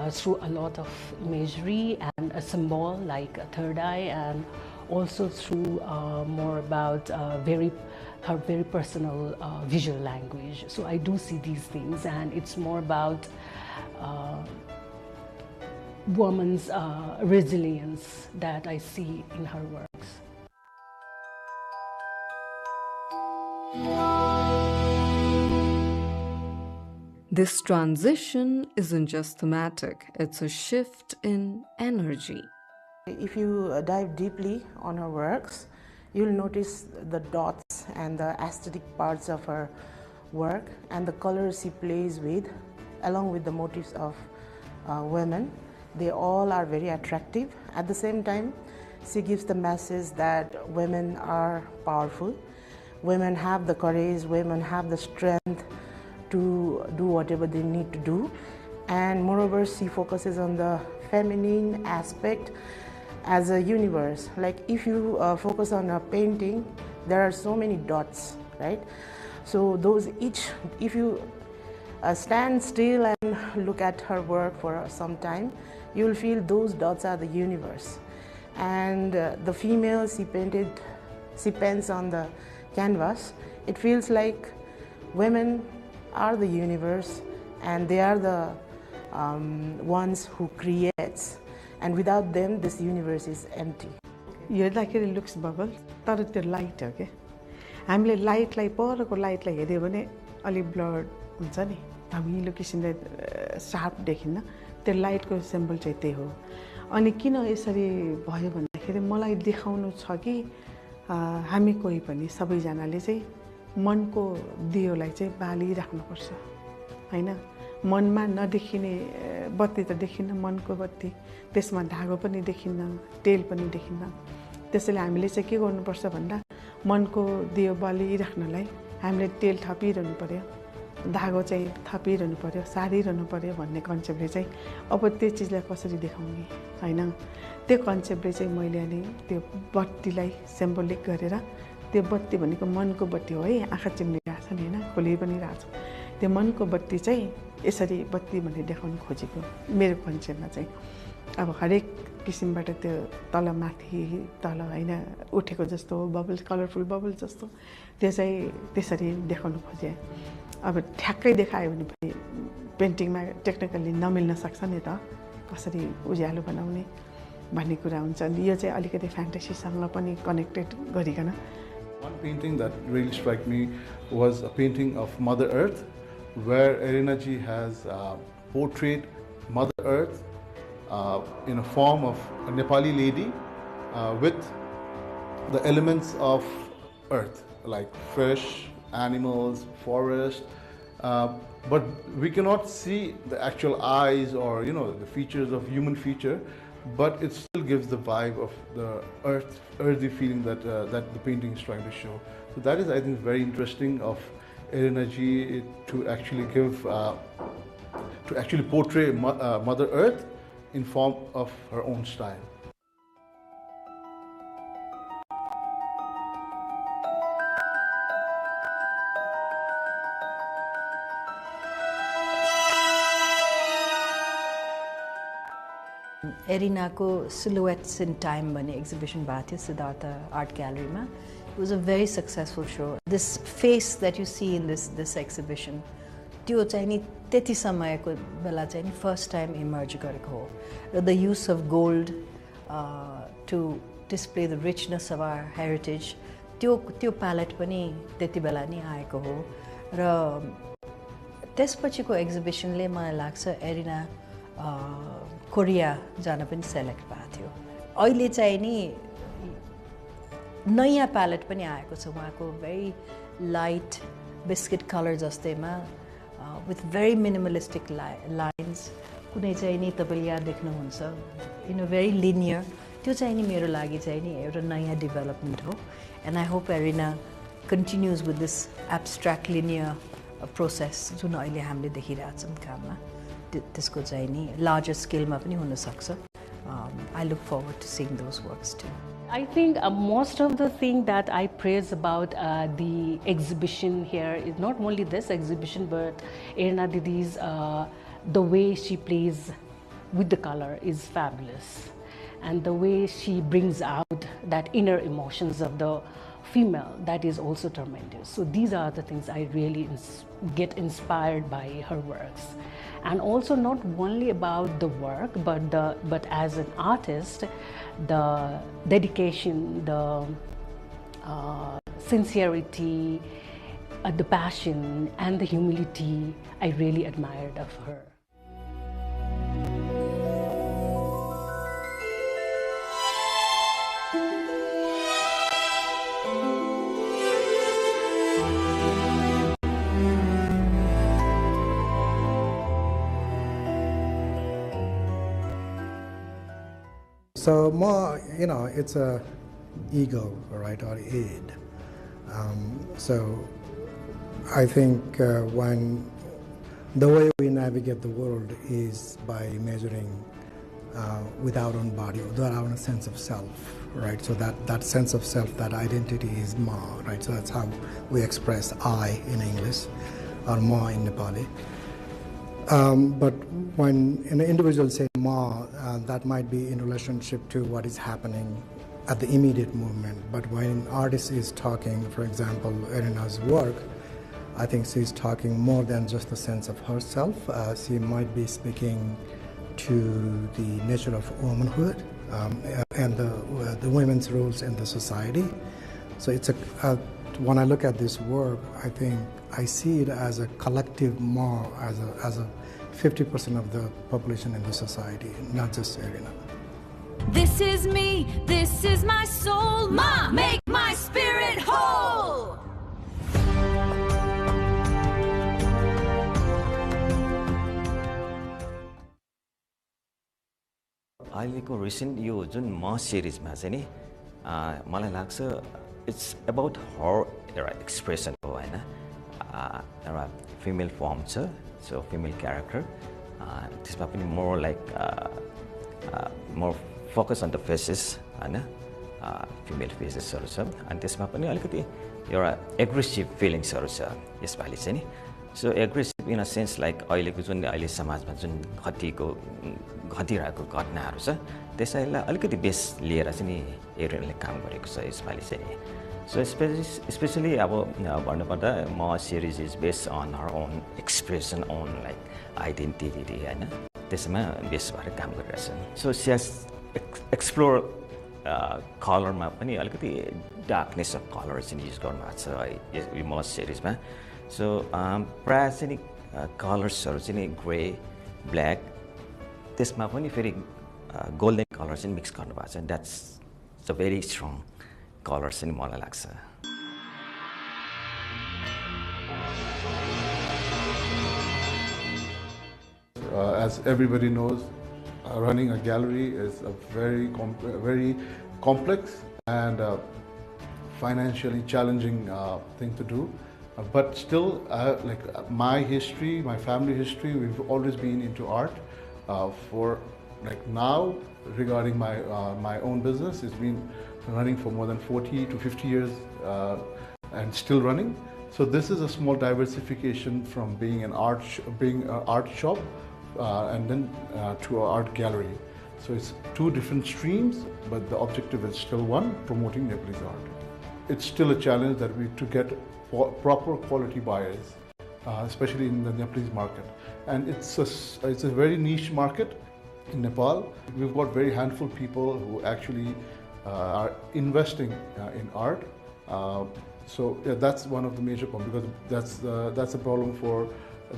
through a lot of imagery and a symbol like a third eye, and also through more about her very personal visual language. So I do see these things, and it's more about woman's resilience that I see in her works. This transition isn't just thematic, it's a shift in energy. If you dive deeply on her works, you'll notice the dots and the aesthetic parts of her work and the colors she plays with, along with the motifs of women. They all are very attractive. At the same time, she gives the message that women are powerful, women have the courage, women have the strength to do whatever they need to do. And moreover, she focuses on the feminine aspect as a universe. Like if you focus on a painting, there are so many dots, right? So those each, if you stand still and look at her work for some time, you will feel those dots are the universe. And the female she paints on the canvas, it feels like women are the universe and they are the ones who creates, and without them this universe is empty. हेर्दाखेरि looks bubble तर त्यो light हो के हामीले लाइटलाई परको लाइटलाई हेर्यो भने अलि blood हुन्छ नि धमिलो किसिमले शार्प देखिन्न त्यो लाइटको सिम्बल चाहिँ त्यही हो अनि किन यसरी भयो भन्दाखेरि मलाई देखाउनु छ कि हामी कोही पनि सबैजनाले चाहिँ मनको दियोलाई चाहिँ बालिराख्नुपर्छ हैन मनमा नदेखिने बत्ती त देखिन्न मनको बत्ती त्यसमा धागो पनि देखिन्न तेल पनि देखिन्न त्यसैले हामीले चाहिँ के गर्नुपर्छ भन्दा मनको दियो बालिराख्नलाई हामीले तेल थपिरहनु पर्यो धागो चाहिँ थपिरहनु पर्यो सारिरहनु पर्यो भन्ने कन्सेप्टले चाहिँ अब त्यो चिजलाई कसरी देखाउने हैन त्यो कन्सेप्टले चाहिँ मैले अनि त्यो बत्तीलाई सिम्बोलिक गरेर त्यो बत्ती भनेको मनको बत्ती हो है आँखा चिम्लिरहेछ नि हैन खोलि पनि रहेछ त्यो मनको बत्ती चाहिँ यसरी बत्ती भनेर देखाउन खोजेको मेरो कन्सेप्टमा चाहिँ अब हरेक किसिमबाट त्यो तल माथि तल हैन उठेको जस्तो बबल्स कलरफुल बबल्स जस्तो त्यो चाहिँ त्यसरी देखाउन खोजे अब ठ्याक्कै देखायो भने पनि पेन्टिङमा टेक्निकली नमिल्न सक्छ नि त कसरी उज्यालो बनाउने भन्ने कुरा हुन्छ अनि यो चाहिँ अलिकति फ्यान्टेसीसँग पनि कनेक्टेड गरिकन One painting that really struck me was a painting of Mother Earth, where Erina ji has portrayed Mother Earth in a form of a Nepali lady with the elements of earth, like fish, animals, forest, but we cannot see the actual eyes or the features of human feature, but it still gives the vibe of the earthy feeling that that the painting is trying to show. So that is, I think, very interesting of Erina ji to actually give to actually portray Mother Earth in form of her own style. एरिनाको silhouettes in time भन्ने exhibition भएको थियो Siddhartha art ग्यालरीमा it was a very successful so this face that you see in this exhibition त्यो चाहिँ नि त्यति समयको बेला चाहिँ नि फर्स्ट टाइम इमर्ज गरेको हो र the use of gold to display the richness of our heritage त्यो प्यालेट पनि त्यति बेला नि आएको हो र त्यसपछिको एक्जिबिसनले मलाई लाग्छ एरिना कोरिया जान पनि सेलेक्ट भएको थियो अहिले चाहिँ नि नयाँ प्यालेट पनि आएको छ उहाँको भेरी लाइट बिस्किट कलर जस्तैमा विथ भेरी मिनिमलिस्टिक लाइन्स कुनै चाहिँ नि तपाईँले यहाँ देख्नुहुन्छ इन अ भेरी लिनियर त्यो चाहिँ नि मेरो लागि चाहिँ नि एउटा नयाँ डेभलपमेन्ट हो and I hope Erina continues with this abstract linear process जुन अहिले हामीले देखिरहेछौँ काममा त्यसको चाहिँ नि लार्जर स्केलमा पनि हुनसक्छ I look forward to seeing those works to I think most of the thing that I praise about the exhibition here is not only this exhibition, but Erina Didi's the way she plays with the color is fabulous, and the way she brings out that inner emotions of the female, that is also tremendous. So these are the things I really get inspired by her works, and also not only about the work, but as an artist, the dedication, the sincerity, the passion and the humility I really admired of her. So more, it's a ego, right, or id. So I think when the way we navigate the world is by measuring with our own body, with our own sense of self, right? So that sense of self, that identity is ma, right? So that's how we express I in English, or ma in Nepali. But when an individual says ma, that might be in relationship to what is happening at the immediate movement. But when an artist is talking, for example, Irina's work, I think she's talking more than just the sense of herself. She might be speaking to the nature of womanhood and the women's roles in the society. So it's when I look at this work, I think I see it as a collective more, as a 50% of the population in the society, not just Irina. This is me, this is my soul. Ma, make my spirit whole. अहिलेको recent यो जुन म सिरिजमा चाहिँ नि मलाई लाग्छ it's about her एउटा expression हो होइन एउटा फिमेल फर्म छ सो फिमेल क्यारेक्टर त्यसमा पनि more like more focus on the faces होइन फिमेल फेसेसहरू छ अनि त्यसमा पनि अलिकति एउटा एग्रेसिभ फिलिङ्सहरू छ यसपालि चाहिँ नि so aggressive in a sense like अहिलेको जुन अहिले समाजमा जुन घटिरहेको घटनाहरू छ त्यसैलाई अलिकति बेस लिएर चाहिँ नि एरियनले काम गरेको छ यसपालि चाहिँ नि सो स्पेसली अब भन्नुपर्दा म series is based on her own expression own like identity होइन त्यसमा बेस भएर काम गरिरहेछ सो सियास एक्सप्लोर कलरमा पनि अलिकति डार्कनेस अफ कलर चाहिँ युज गर्नुभएको छ यो म सिरिजमा सो प्रायः चाहिँ नि कलर्सहरू चाहिँ नि ग्रे ब्ल्याक त्यसमा पनि फेरि गोल्डन कलर चाहिँ मिक्स गर्नुभएको छ that's a very strong colour चाहिँ मलाई लाग्छ As everybody knows, running a gallery is a very complex and financially challenging thing to do. But still, like my history, my family history, we've always been into art. For like now, regarding my own business, it's been running for more than 40 to 50 years and still running. So this is a small diversification from being an art shop and then to an art gallery. So it's two different streams, but the objective is still one: promoting Nepalese art. It's still a challenge that to get proper quality buyers, especially in the Nepalese market. And it's a very niche market in Nepal. We've got very handful people who actually are investing in art. So yeah, that's one of the major problems, because that's a problem for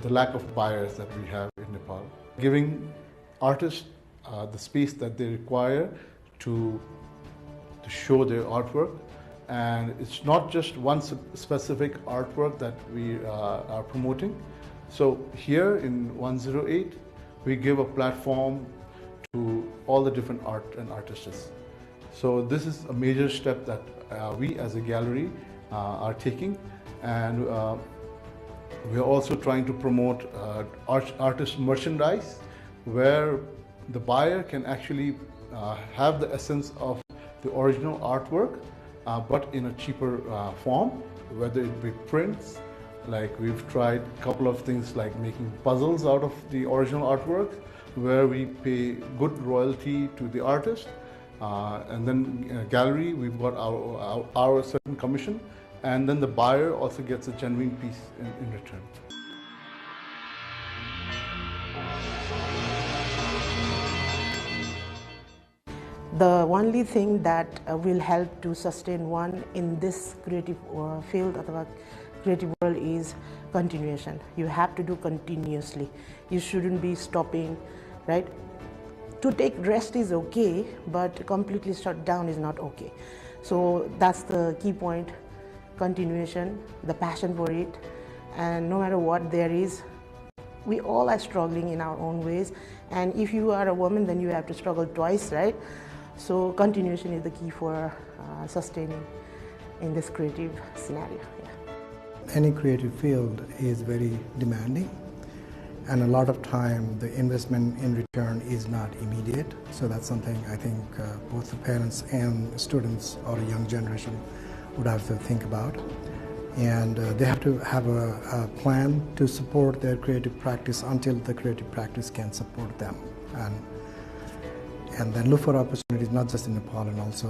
the lack of buyers that we have in Nepal. Giving artists the space that they require to show their artwork. And it's not just one specific artwork that we are promoting. So here in 108, we give a platform to all the different art and artists. So this is a major step that we as a gallery are taking. And we are also trying to promote artist merchandise, where the buyer can actually have the essence of the original artwork, but in a cheaper form, whether it be prints. Like we've tried a couple of things like making puzzles out of the original artwork, where we pay good royalty to the artist. And then gallery, we've got our certain commission, and then the buyer also gets a genuine piece in return. The only thing that will help to sustain one in this creative field, or creative world is continuation. You have to do continuously. You shouldn't be stopping, right? To take rest is okay, but completely shut down is not okay. So that's the key point: continuation, the passion for it, and no matter what there is, we all are struggling in our own ways. And if you are a woman, then you have to struggle twice, right? So continuation is the key for sustaining in this creative scenario. Yeah. Any creative field is very demanding, and a lot of time the investment in return is not immediate. So that's something I think both the parents and students or a young generation would have to think about. And they have to have a plan to support their creative practice until the creative practice can support them. And then look for opportunities not just in Nepal and also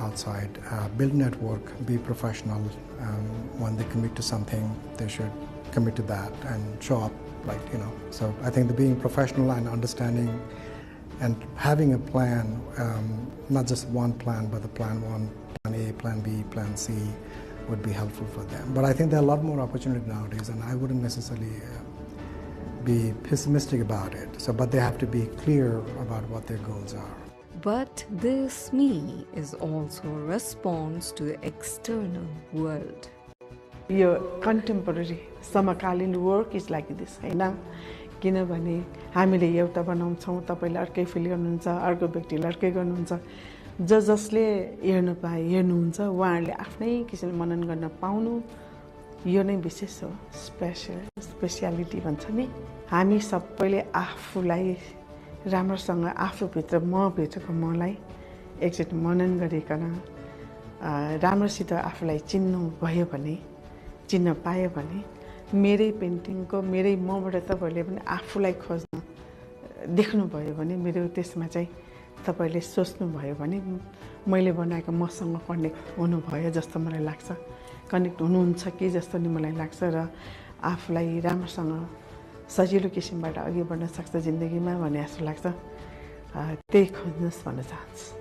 outside. Build network, be professional. When they commit to something, they should commit to that and show up, like, you know. So I think the being professional and understanding and having a plan, not just one plan, but the plan one, plan A, plan B, plan C, would be helpful for them. But I think there are a lot more opportunity nowadays, and I wouldn't necessarily be pessimistic about it. So, but they have to be clear about what their goals are. But this me is also a response to the external world. Your contemporary समकालीन work is like this हैन, किनभने हामीले एउटा बनाउँछौँ, तपाईले अर्कै fill गर्नुहुन्छ, अर्को व्यक्तिले अर्कै गर्नुहुन्छ। जसले हेर्नुहुन्छ उहाँहरूले आफ्नै किसिमले मनन गर्न पाउनु, यो नै विशेष हो, स्पेसियालिटी भन्छ नि। हामी सबैले आफूलाई राम्रोसँग आफूभित्र मभित्रको मलाई एकचोटि मनन गरिकन राम्रोसित आफूलाई चिन्नुभयो भने, चिन्न पायो भने, मेरै पेन्टिङको मेरै मबाट तपाईले पनि आफूलाई खोज्न देख्नुभयो भने, मेरो त्यसमा चाहिँ तपाईले सोच्नुभयो भने मैले बनाएको मसँग कनेक्ट हुनुभयो जस्तो मलाई लाग्छ, कनेक्ट हुनुहुन्छ कि जस्तो नि मलाई लाग्छ, र आफूलाई राम्रोसँग सजिलो किसिमबाट अघि बढ्न सक्छ जिन्दगीमा भन्ने जस्तो लाग्छ। त्यही खोज्नुहोस् भन्न चाहन्छु।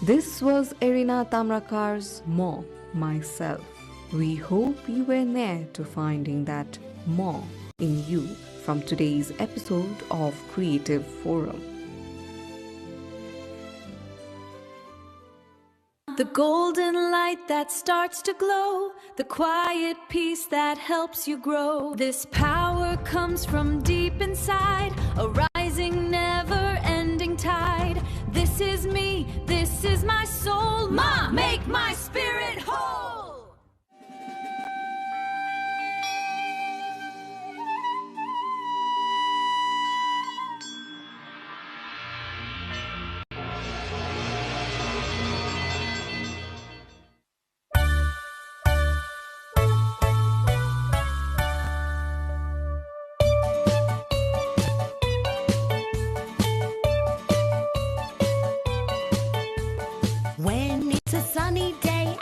This was Erina Tamrakar's More Myself. We hope you were near to finding that more in you from today's episode of Creative Forum. The golden light that starts to glow, the quiet peace that helps you grow. This power comes from deep inside, a rising, never-ending tide. This is me, this is my soul. Ma, make my spirit whole. When it's a sunny day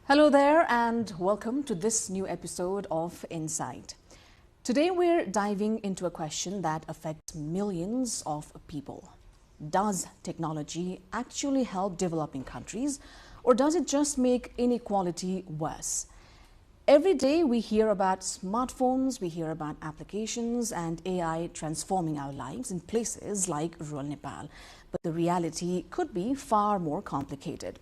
Hello there and welcome to this new episode of Insight. Today we're diving into a question that affects millions of people. Does technology actually help developing countries, or does it just make inequality worse? Every day we hear about smartphones, we hear about applications and AI transforming our lives in places like rural Nepal. But the reality could be far more complicated.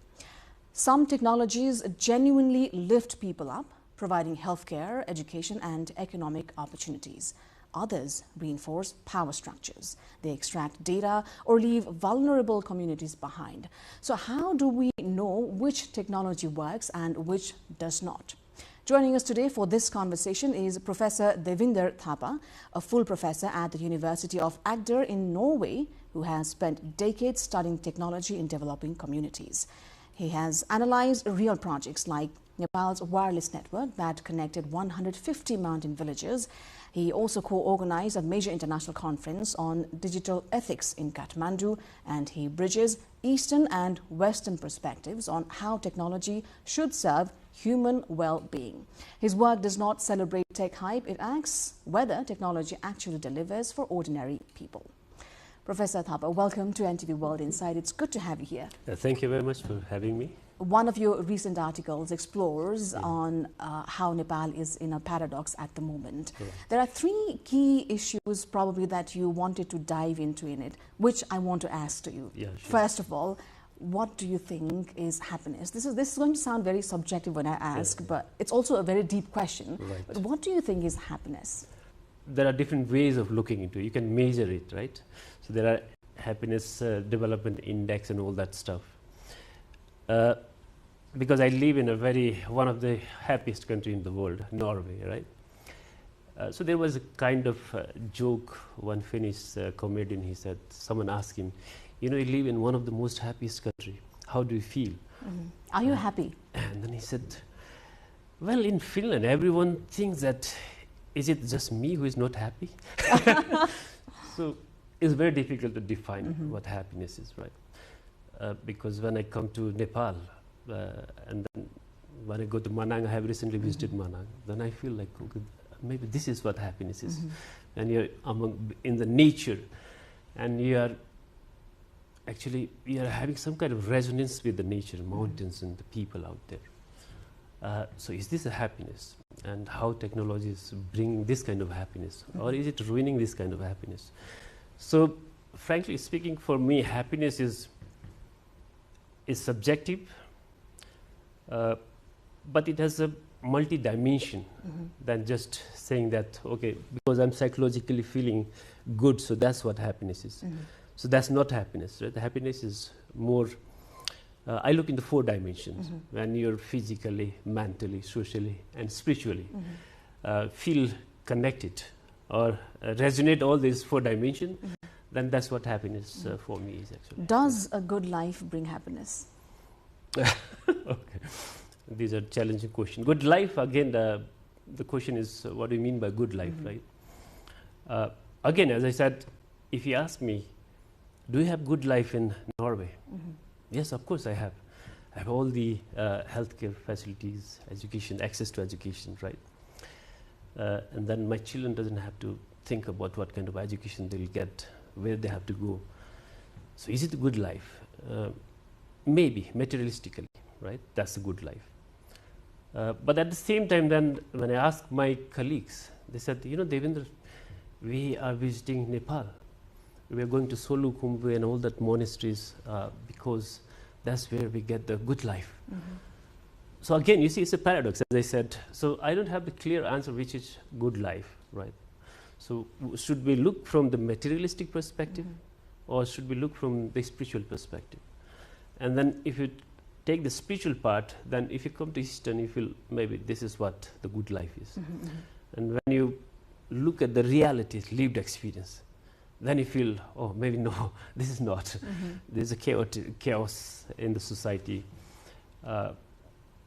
Some technologies genuinely lift people up, providing healthcare, education and economic opportunities. Others reinforce power structures. They extract data or leave vulnerable communities behind. So how do we know which technology works and which does not? Joining us today for this conversation is Professor Devinder Thapa, a full professor at the University of Agder in Norway, who has spent decades studying technology in developing communities. He has analyzed real projects like Nepal's wireless network that connected 150 mountain villages. He also co-organized a major international conference on digital ethics in Kathmandu, and he bridges Eastern and Western perspectives on how technology should serve human well-being. His work does not celebrate tech hype, it asks whether technology actually delivers for ordinary people. Professor Thapa, welcome to NTV World Insight. It's good to have you here. Thank you very much for having me. One of your recent articles explores on how Nepal is in a paradox at the moment. Yeah. There are three key issues probably that you wanted to dive into in it, which I want to ask to you. Yeah, sure. First of all, what do you think is happiness? This is going to sound very subjective when I ask, but it's also a very deep question. Right. But what do you think is happiness? There are different ways of looking into it. You can measure it, right? So there are happiness development index and all that stuff. Because I live in one of the happiest country in the world, Norway, right? So there was a kind of joke, one Finnish comedian, he said, someone asked him, you know, you live in one of the most happiest country. How do you feel? Are you happy? And then he said, well, in Finland, everyone thinks that, is it just me who is not happy? So it's very difficult to define what happiness is, right? Because when I come to Nepal, and then when I go to Manang, I have recently visited Manang, then I feel like, okay, maybe this is what happiness is. And you're in the nature, and you are having some kind of resonance with the nature, mountains and the people out there. So is this a happiness? And how technology is bringing this kind of happiness? Or is it ruining this kind of happiness? So frankly speaking, for me, happiness is subjective, but it has a multi-dimension than just saying that, okay, because I'm psychologically feeling good, so that's what happiness is. So that's not happiness, right? The happiness is more, I look into 4 dimensions. When you're physically, mentally, socially, and spiritually feel connected or resonate all these 4 dimensions, then that's what happiness for me is actually. Does a good life bring happiness? Okay, these are challenging questions. Good life, again, the question is, what do you mean by good life, right? Again, as I said, if you ask me, do you have good life in Norway? Yes, of course I have. I have all the healthcare facilities, education, access to education, right? And then my children doesn't have to think about what kind of education they'll get, where they have to go. So is it a good life? Maybe, materialistically, right? That's a good life. But at the same time, then, when I ask my colleagues, they said, you know, Devendra, we are visiting Nepal. We are going to Solukhumbu and all that monasteries because that's where we get the good life. So again, you see, it's a paradox, as I said. So I don't have the clear answer which is good life, right? So should we look from the materialistic perspective or should we look from the spiritual perspective? And then if you take the spiritual part, then if you come to Eastern, you feel maybe this is what the good life is. And when you look at the reality, lived experience, then you feel, oh, maybe no, this is not. There's a chaos in the society.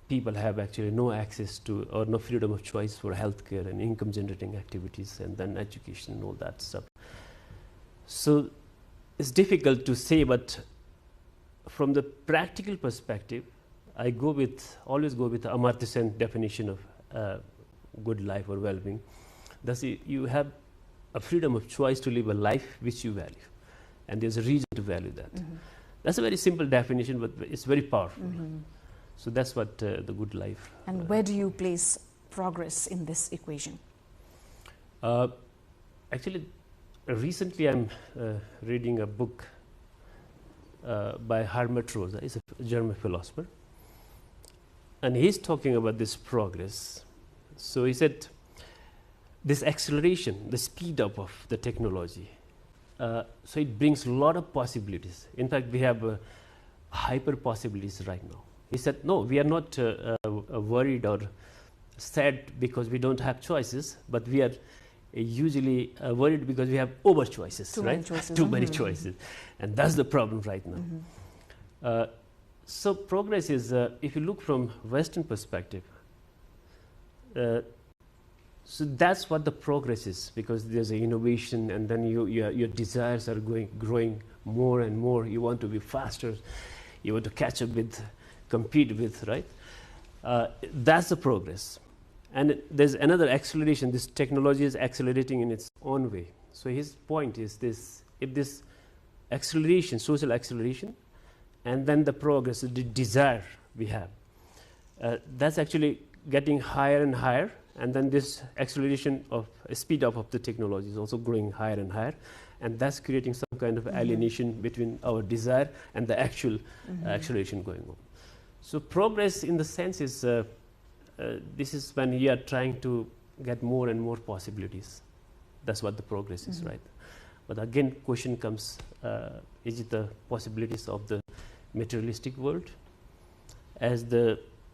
People have actually no access to or no freedom of choice for healthcare and income generating activities and then education and all that stuff. So it's difficult to say, but from the practical perspective, I always go with the Amartya Sen definition of good life or well-being. Thus, you have a freedom of choice to live a life which you value, and there's a reason to value that. That's a very simple definition, but it's very powerful. So that's what the good life. And where do you place progress in this equation? Actually, recently I'm reading a book by Hermann Rosa. He's a German philosopher, and he's talking about this progress. So he said, this acceleration, the speed up of the technology, so it brings a lot of possibilities. In fact, we have hyper possibilities right now. He said, no, we are not worried or sad because we don't have choices, but we are usually worried because we have over choices, Too right? many choices. Too many choices. And that's the problem right now. So progress is, if you look from Western perspective, so that's what the progress is, because there's an innovation, and then your desires are growing more and more. You want to be faster, you want to catch up with, compete with, right? That's the progress. And there's another acceleration. This technology is accelerating in its own way. So his point is this: if this acceleration, social acceleration, and then the progress, the desire we have, that's actually getting higher and higher, and then this acceleration of speed up of the technology is also growing higher and higher, and that's creating some kind of alienation between our desire and the actual acceleration going on. So progress in the sense is, this is when you are trying to get more and more possibilities. That's what the progress is, right? But again, question comes, is it the possibilities of the materialistic world? As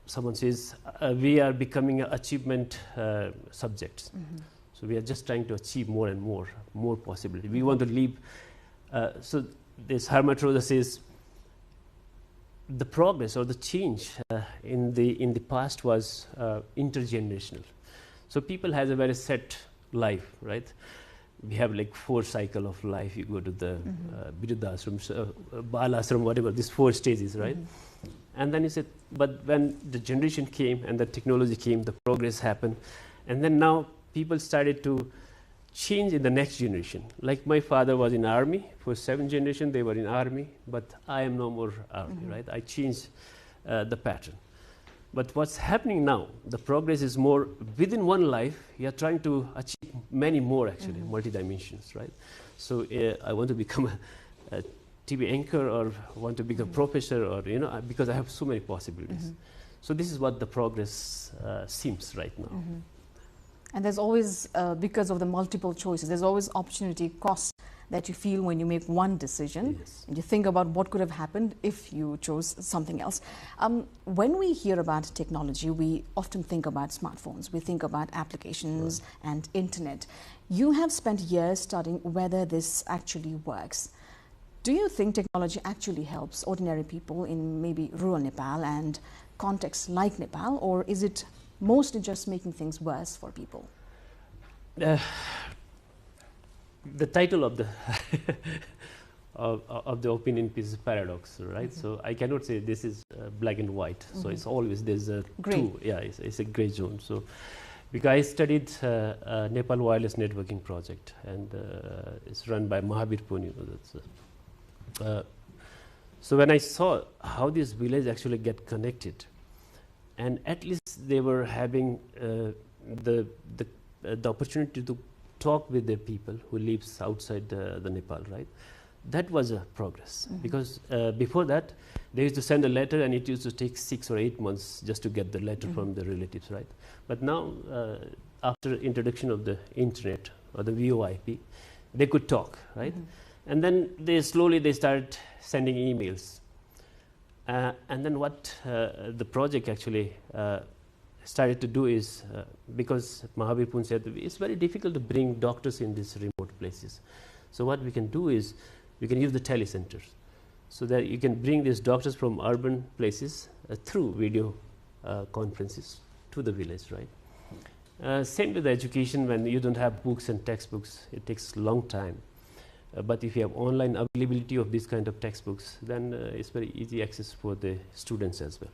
someone says, we are becoming achievement subjects. So we are just trying to achieve more and more possibility. We want to live. So this Hermann Rosa says, the progress or the change in the past was intergenerational. So people has a very set life, right? We have like 4 cycle of life. You go to the Viruddhashram, Balashram, whatever, these 4 stages, right? And then he said, but when the generation came and the technology came, the progress happened, and then now people started to change in the next generation. Like my father was in army, for 7 generations they were in army, but I am no more army, right? I changed the pattern. But what's happening now, the progress is more within one life, you are trying to achieve many more actually, multi-dimensions, right? So I want to become a TV anchor, or want to become a professor, or, you know, because I have so many possibilities. So this is what the progress seems right now. And there's always, because of the multiple choices, there's always opportunity cost that you feel when you make one decision. And you think about what could have happened if you chose something else. When we hear about technology, we often think about smartphones, we think about applications and internet. You have spent years studying whether this actually works. Do you think technology actually helps ordinary people in maybe rural Nepal and contexts like Nepal, or is it mostly just making things worse for people? The title of the of the opinion piece is paradox, right? So I cannot say this is black and white. So it's always there's a two. Yeah, it's a gray zone. So because I studied Nepal Wireless Networking Project, and it's run by Mahavir Puni. So when I saw how this village actually get connected, and at least they were having the opportunity to talk with their people who lives outside the Nepal, right? That was a progress, because before that they used to send a letter, and it used to take 6 or 8 months just to get the letter from the relatives, right? But now after introduction of the internet or the VoIP, they could talk, right? And then they slowly started sending emails, and then what the project actually started to do is, because Mahavir Pun said it's very difficult to bring doctors in these remote places. So what we can do is we can use the telecenters, so that you can bring these doctors from urban places through video conferences to the village, right? Same with the education. When you don't have books and textbooks, it takes a long time. But if you have online availability of this kind of textbooks, then it's very easy access for the students as well.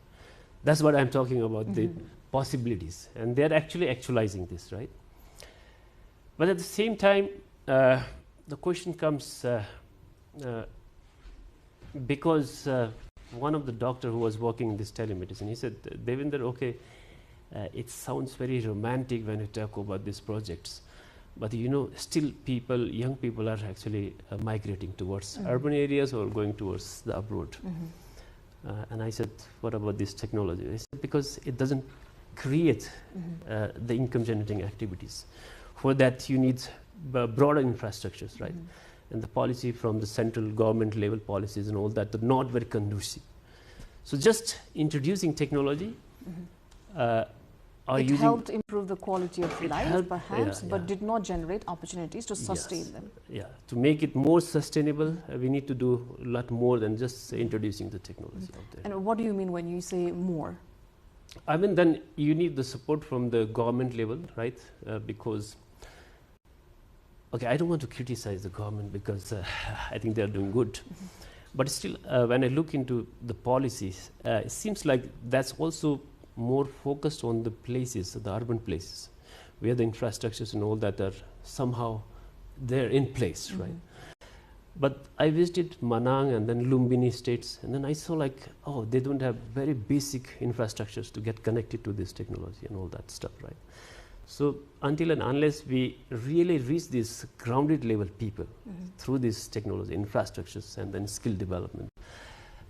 That's what I'm talking about, the possibilities. And they're actually actualizing this, right? But at the same time, the question comes because one of the doctor who was working in this telemedicine, he said, Devinder, okay, it sounds very romantic when you talk about these projects, but you know, still people, young people are actually migrating towards urban areas or going towards the abroad. And I said, what about this technology? He said, because it doesn't create the income generating activities. For that you need broader infrastructures, right? And the policy from the central government level policies and all that are not very conducive. So just introducing technology it helped improve the quality of life, perhaps, but did not generate opportunities to sustain them. Yeah, to make it more sustainable, we need to do a lot more than just introducing the technology out there. And what do you mean when you say more? I mean, then you need the support from the government level, right? Because, okay, I don't want to criticize the government because I think they are doing good. But still, when I look into the policies, it seems like that's also more focused on the places, the urban places, where the infrastructures and all that are somehow there in place, right? But I visited Manang and then Lumbini states, and then I saw like, oh, they don't have very basic infrastructures to get connected to this technology and all that stuff, right? So until and unless we really reach this grounded level people through this technology, infrastructures and then skill development,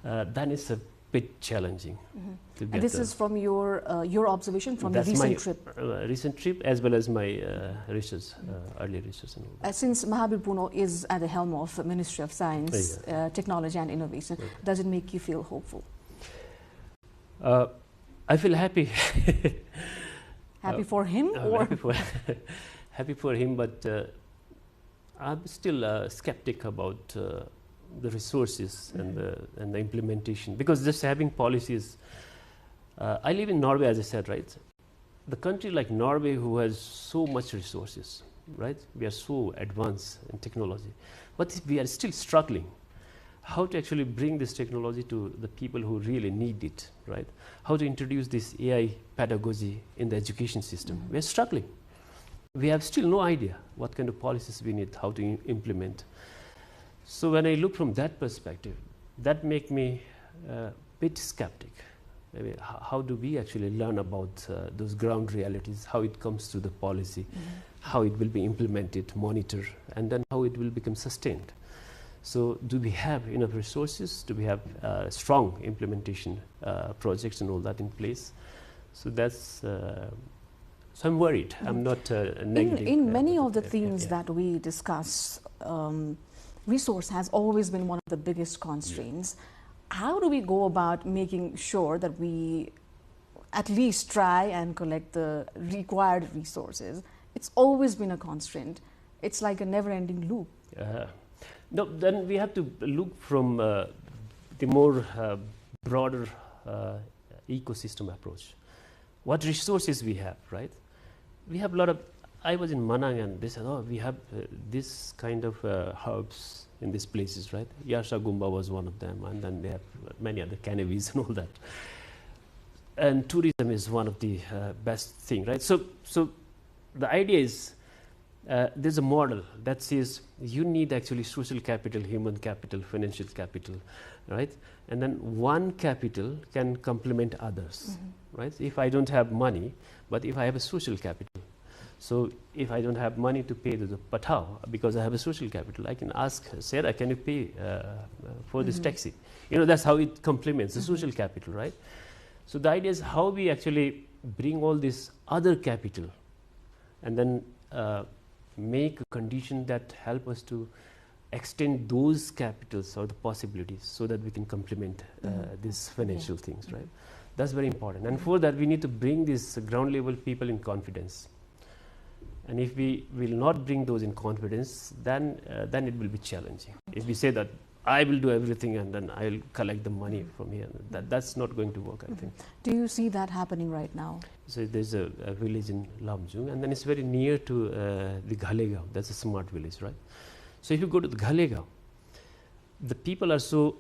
then it's a bit challenging to get. And this is from your observation from the recent trip? Recent trip as well as my research, early research. And all that. Since Mahabir Puno is at the helm of the Ministry of Science, Technology and Innovation, does it make you feel hopeful? I feel happy. Happy for him? Or happy for him, but I'm still skeptic about the resources and the implementation, because just having policies. I live in Norway, as I said, right? The country like Norway, who has so much resources, right? We are so advanced in technology, but we are still struggling how to actually bring this technology to the people who really need it, right? How to introduce this AI pedagogy in the education system. We are struggling. We have still no idea what kind of policies we need, how to implement. So when I look from that perspective, that makes me a bit skeptic. I mean, how do we actually learn about those ground realities, how it comes to the policy, how it will be implemented, monitored, and then how it will become sustained. So do we have enough resources? Do we have strong implementation projects and all that in place? So that's, so I'm worried. I'm not negative. In many of the themes that we discuss, resource has always been one of the biggest constraints. How do we go about making sure that we at least try and collect the required resources? It's always been a constraint. It's like a never-ending loop. No, then we have to look from the more broader ecosystem approach. What resources we have, right? We have a lot of, I was in Manang and they said, oh, we have this kind of herbs in these places, right? Yasha Gumba was one of them, and then they have many other cannabis and all that. And tourism is one of the best thing, right? So the idea is, there's a model that says you need actually social capital, human capital, financial capital, right? And then one capital can complement others, right? If I don't have money, but if I have a social capital, so if I don't have money to pay the patao because I have a social capital, I can ask Sarah, can you pay for this taxi? You know, that's how it complements the social capital, right? So the idea is how we actually bring all this other capital and then make a condition that help us to extend those capitals or the possibilities so that we can complement these financial things, right? That's very important. And for that, we need to bring these ground level people in confidence. And if we will not bring those in confidence, then it will be challenging. If we say that I will do everything and then I will collect the money from here, that's not going to work, I think. Do you see that happening right now? So there's a village in Lamjung, and then it's very near to the Ghalegao. That's a smart village, right? So if you go to the Ghalegao, the people are so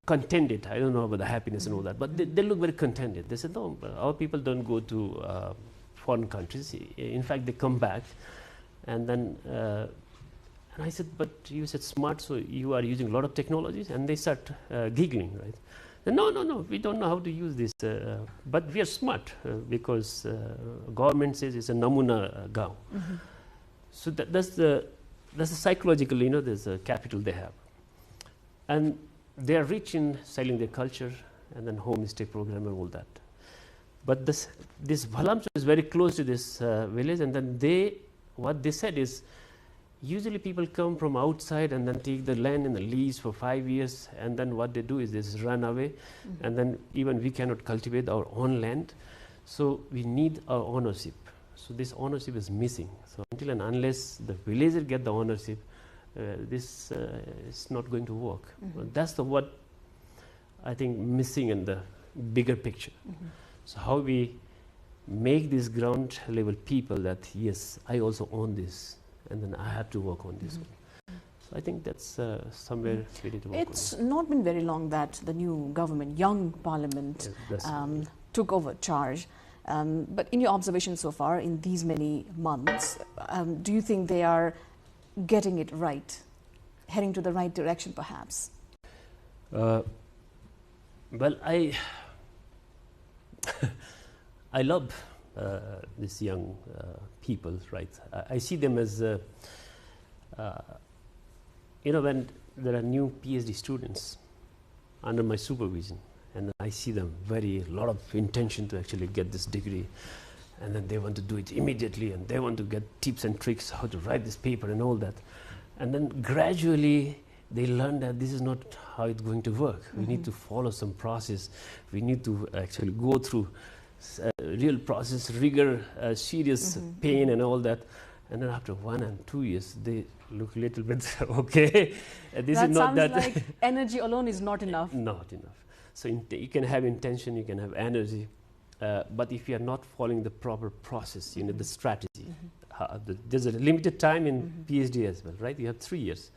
contented. I don't know about the happiness and all that, but they look very contented. They said, no, our people don't go to foreign countries. In fact, they come back, and then and I said, but you said smart, so you are using a lot of technologies, and they start giggling, right? And no, we don't know how to use this, but we are smart because government says it's a namuna gaon. So that's the psychological, there's a capital they have, and they are rich in selling their culture and then homestay program and all that. But this Bhalamchor is very close to this village, and then what they said is, usually people come from outside and then take the land in the lease for 5 years, and then what they do is they just run away, and then even we cannot cultivate our own land, so we need our ownership. So this ownership is missing. So until and unless the villager get the ownership, this is not going to work. That's what I think missing in the bigger picture. So how we make these ground level people that yes, I also own this, and then I have to work on this one. So I think that's somewhere we need to work on. It's not been very long that the new government, young parliament, took over charge. But in your observation so far, in these many months, do you think they are getting it right, heading to the right direction perhaps? Well, I love these young people, right? I see them as, when there are new PhD students under my supervision, and I see them a lot of intention to actually get this degree, and then they want to do it immediately, and they want to get tips and tricks how to write this paper and all that. And then gradually they learn that this is not how it's going to work. We need to follow some process. We need to actually go through real process, rigor, serious pain and all that. And then after 1 and 2 years, they look a little bit, okay, this is not that. Sounds like energy alone is not enough. Not enough. So you can have intention, you can have energy, but if you are not following the proper process, the strategy, there's a limited time in PhD as well, right? You have 3 years.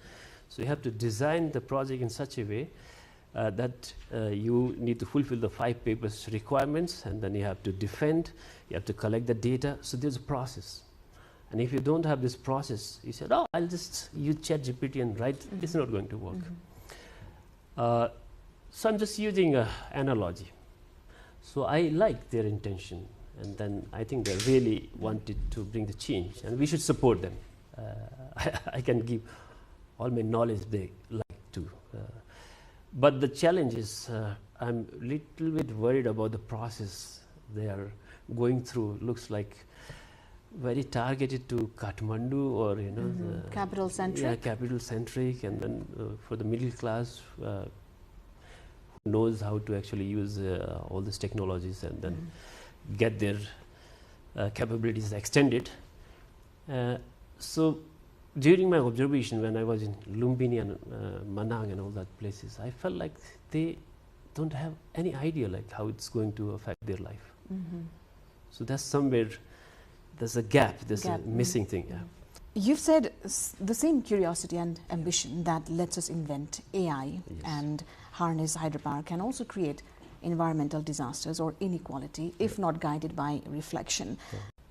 So you have to design the project in such a way that you need to fulfill the 5 papers requirements, and then you have to defend, you have to collect the data. So there's a process. And if you don't have this process, you said, oh, I'll just use ChatGPT and write, it's not going to work. So I'm just using an analogy. So I like their intention, and then I think they really wanted to bring the change, and we should support them. I can give all my knowledge they like to. But the challenge is, I'm a little bit worried about the process they are going through. Looks like very targeted to Kathmandu or, capital centric. Yeah, capital centric, and then for the middle class, who knows how to actually use all these technologies and then get their capabilities extended. So during my observation, when I was in Lumbini and Manang and all that places, I felt like they don't have any idea like how it's going to affect their life. So that's somewhere, there's a gap, there's a missing thing. Yeah. You've said the same curiosity and ambition that lets us invent AI and harness hydropower can also create environmental disasters or inequality if not guided by reflection.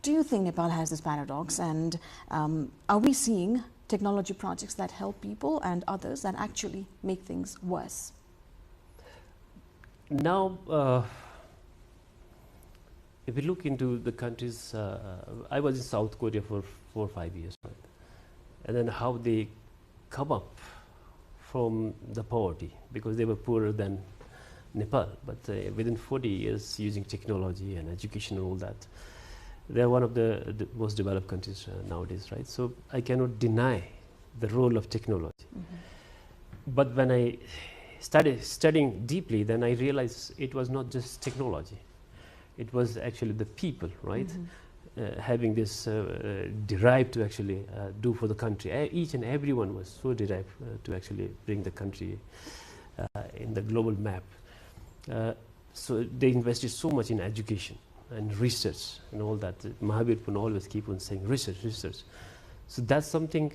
Do you think Nepal has this paradox, and are we seeing technology projects that help people and others that actually make things worse? Now, if we look into the countries, I was in South Korea for 4 or 5 years, right? And then how they come up from the poverty, because they were poorer than Nepal, but within 40 years using technology and education and all that, they are one of the most developed countries nowadays, right? So I cannot deny the role of technology. But when I started studying deeply, then I realized it was not just technology. It was actually the people, right? Having this drive to actually do for the country. Each and everyone was so derived to actually bring the country in the global map. So they invested so much in education and research and all that. Mahavir Pun always keep on saying research. So that's something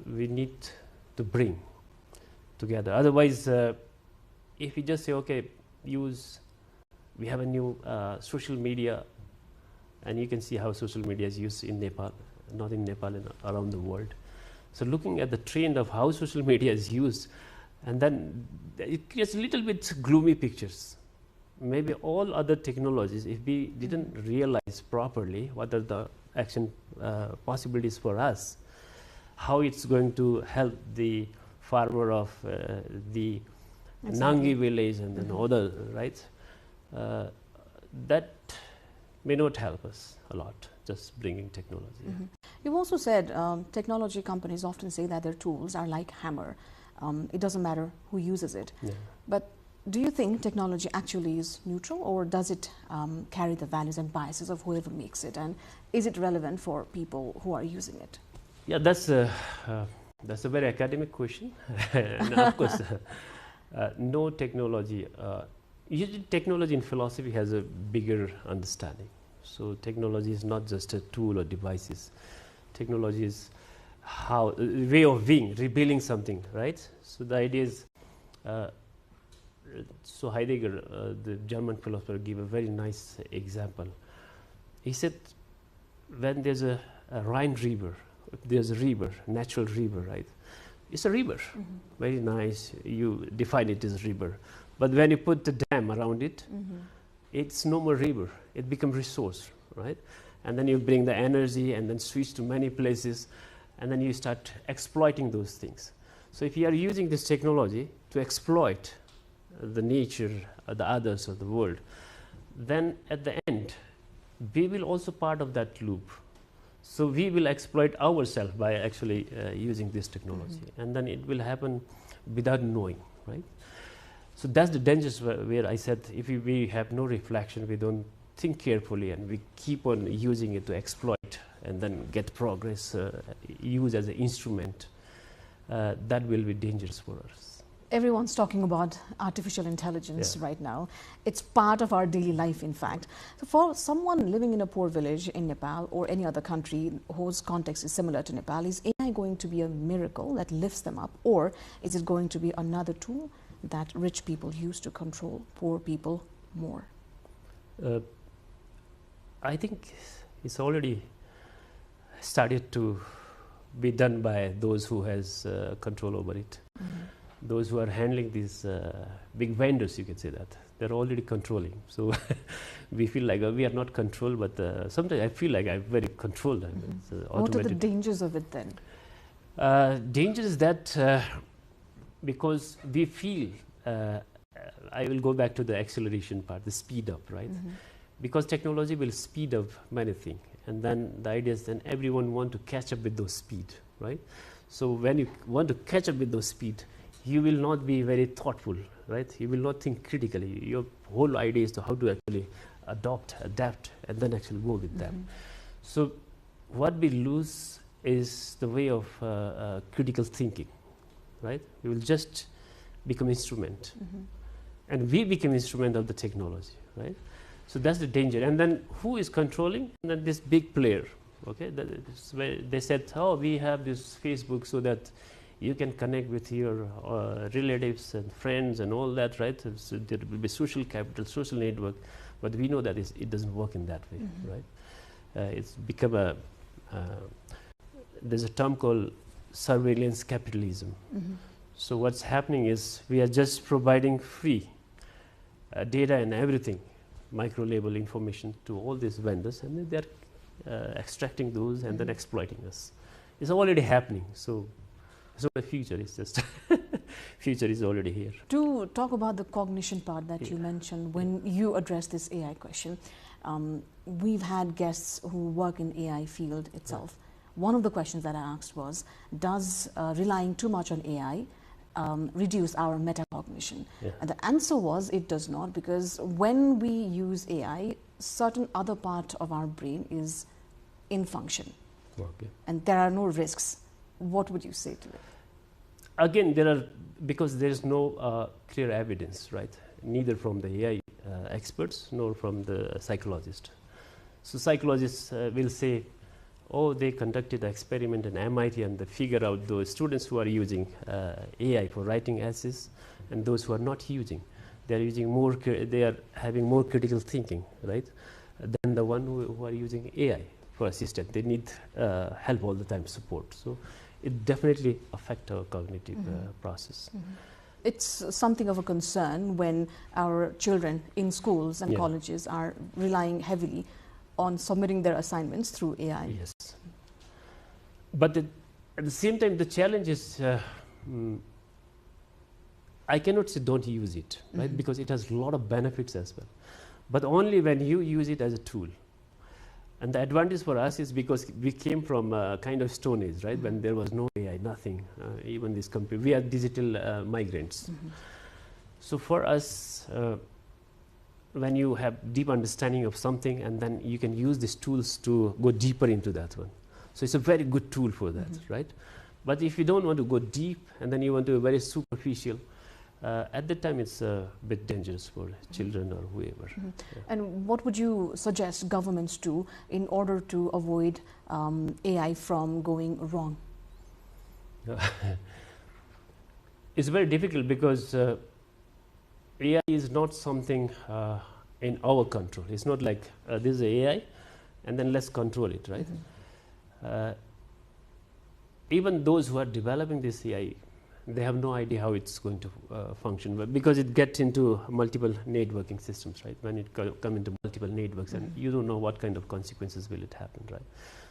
we need to bring together. Otherwise, if you just say, okay, we have a new social media, and you can see how social media is used in Nepal, not in Nepal and around the world. So looking at the trend of how social media is used, and then it creates a little bit gloomy pictures. Maybe all other technologies, if we didn't realize properly what are the action possibilities for us, how it's going to help the farmer of the Nangi village and then other, right? That may not help us a lot, just bringing technology. You've also said technology companies often say that their tools are like hammer. It doesn't matter who uses it. But do you think technology actually is neutral, or does it carry the values and biases of whoever makes it? And is it relevant for people who are using it? Yeah, that's a very academic question. And of course, no technology. Usually technology in philosophy has a bigger understanding. So technology is not just a tool or devices. Technology is how a way of being, rebuilding something, right? So the idea is, so Heidegger, the German philosopher, gave a very nice example. He said, when there's a Rhine river, there's a river, natural river, right? It's a river, very nice. You define it as river, but when you put the dam around it, it's no more river. It becomes resource, right? And then you bring the energy and then switch to many places, and then you start exploiting those things. So if you are using this technology to exploit the nature, the others of the world, then at the end, we will also part of that loop. So we will exploit ourselves by actually using this technology, and then it will happen without knowing, right? So that's the dangers where I said, if we have no reflection, we don't think carefully, and we keep on using it to exploit and then get progress, use as an instrument, that will be dangerous for us. Everyone's talking about artificial intelligence right now. It's part of our daily life, in fact. So for someone living in a poor village in Nepal or any other country whose context is similar to Nepal, is AI going to be a miracle that lifts them up, or is it going to be another tool that rich people use to control poor people more? I think it's already started to be done by those who has control over it. Those who are handling these big vendors, you can say that, they're already controlling. So we feel like we are not controlled, but sometimes I feel like I'm very controlled. What are the dangers of it then? Danger is that because we feel, I will go back to the acceleration part, the speed up, right? Because technology will speed up many things, and then the idea is then everyone want to catch up with those speed, right? So when you want to catch up with those speed, you will not be very thoughtful, right? You will not think critically. Your whole idea is to how to actually adapt, and then actually go with them. So what we lose is the way of critical thinking, right? We will just become instrument, and we become instrument of the technology, right? So that's the danger. And then who is controlling? And then this big player, okay? They said, oh, we have this Facebook so that you can connect with your relatives and friends and all that, right? So there will be social capital, social network, but we know that it doesn't work in that way, right? It's become there's a term called surveillance capitalism. So what's happening is we are just providing free data and everything, micro-label information to all these vendors, and then they're extracting those and then exploiting us. It's already happening. So the future is just future is already here. To talk about the cognition part that you mentioned when you address this AI question, we've had guests who work in AI field itself. One of the questions that I asked was, does relying too much on AI reduce our metacognition? And the answer was, it does not, because when we use AI, certain other part of our brain is in function, and there are no risks. What would you say to it? Again, because there is no clear evidence, right? Neither from the AI experts nor from the psychologists. So psychologists will say, oh, they conducted an experiment in MIT and they figure out those students who are using AI for writing essays and those who are not using. They are using more, they are having more critical thinking, right, than the one who are using AI for assistance. They need help all the time, support. So it definitely affects our cognitive process. It's something of a concern when our children in schools and colleges are relying heavily on submitting their assignments through AI. Yes. But at the same time, the challenge is, I cannot say don't use it, right? Because it has a lot of benefits as well. But only when you use it as a tool. And the advantage for us is because we came from a kind of Stone Age, right? When there was no AI, nothing, even this computer. We are digital migrants. So for us, when you have deep understanding of something and then you can use these tools to go deeper into that one. So it's a very good tool for that, right? But if you don't want to go deep and then you want to be very superficial, at that time it's a bit dangerous for children or whoever. And what would you suggest governments do in order to avoid AI from going wrong? It's very difficult because AI is not something in our control. It's not like this is AI and then let's control it, right? Even those who are developing this AI, they have no idea how it's going to function, but because it gets into multiple networking systems, right? When it come into multiple networks, and you don't know what kind of consequences will it happen, right?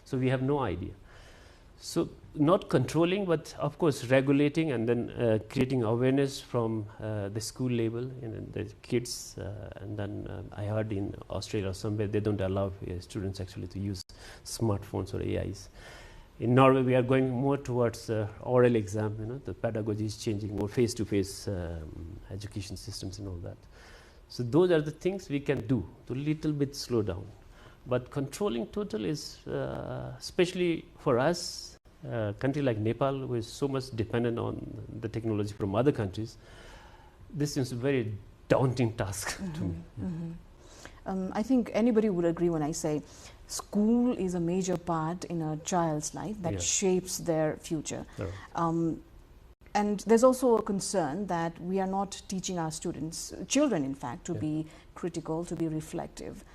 So we have no idea. So not controlling, but of course regulating and then creating awareness from the school level and the kids. And then I heard in Australia or somewhere they don't allow students actually to use smartphones or AIs. In Norway, we are going more towards oral exam. You know, the pedagogy is changing, more face-to-face education systems and all that. So those are the things we can do to little bit slow down. But controlling total is, especially for us, a country like Nepal, who is so much dependent on the technology from other countries, this is a very daunting task to me. I think anybody would agree when I say school is a major part in a child's life that shapes their future. And there's also a concern that we are not teaching our students, children in fact, to be critical, to be reflective.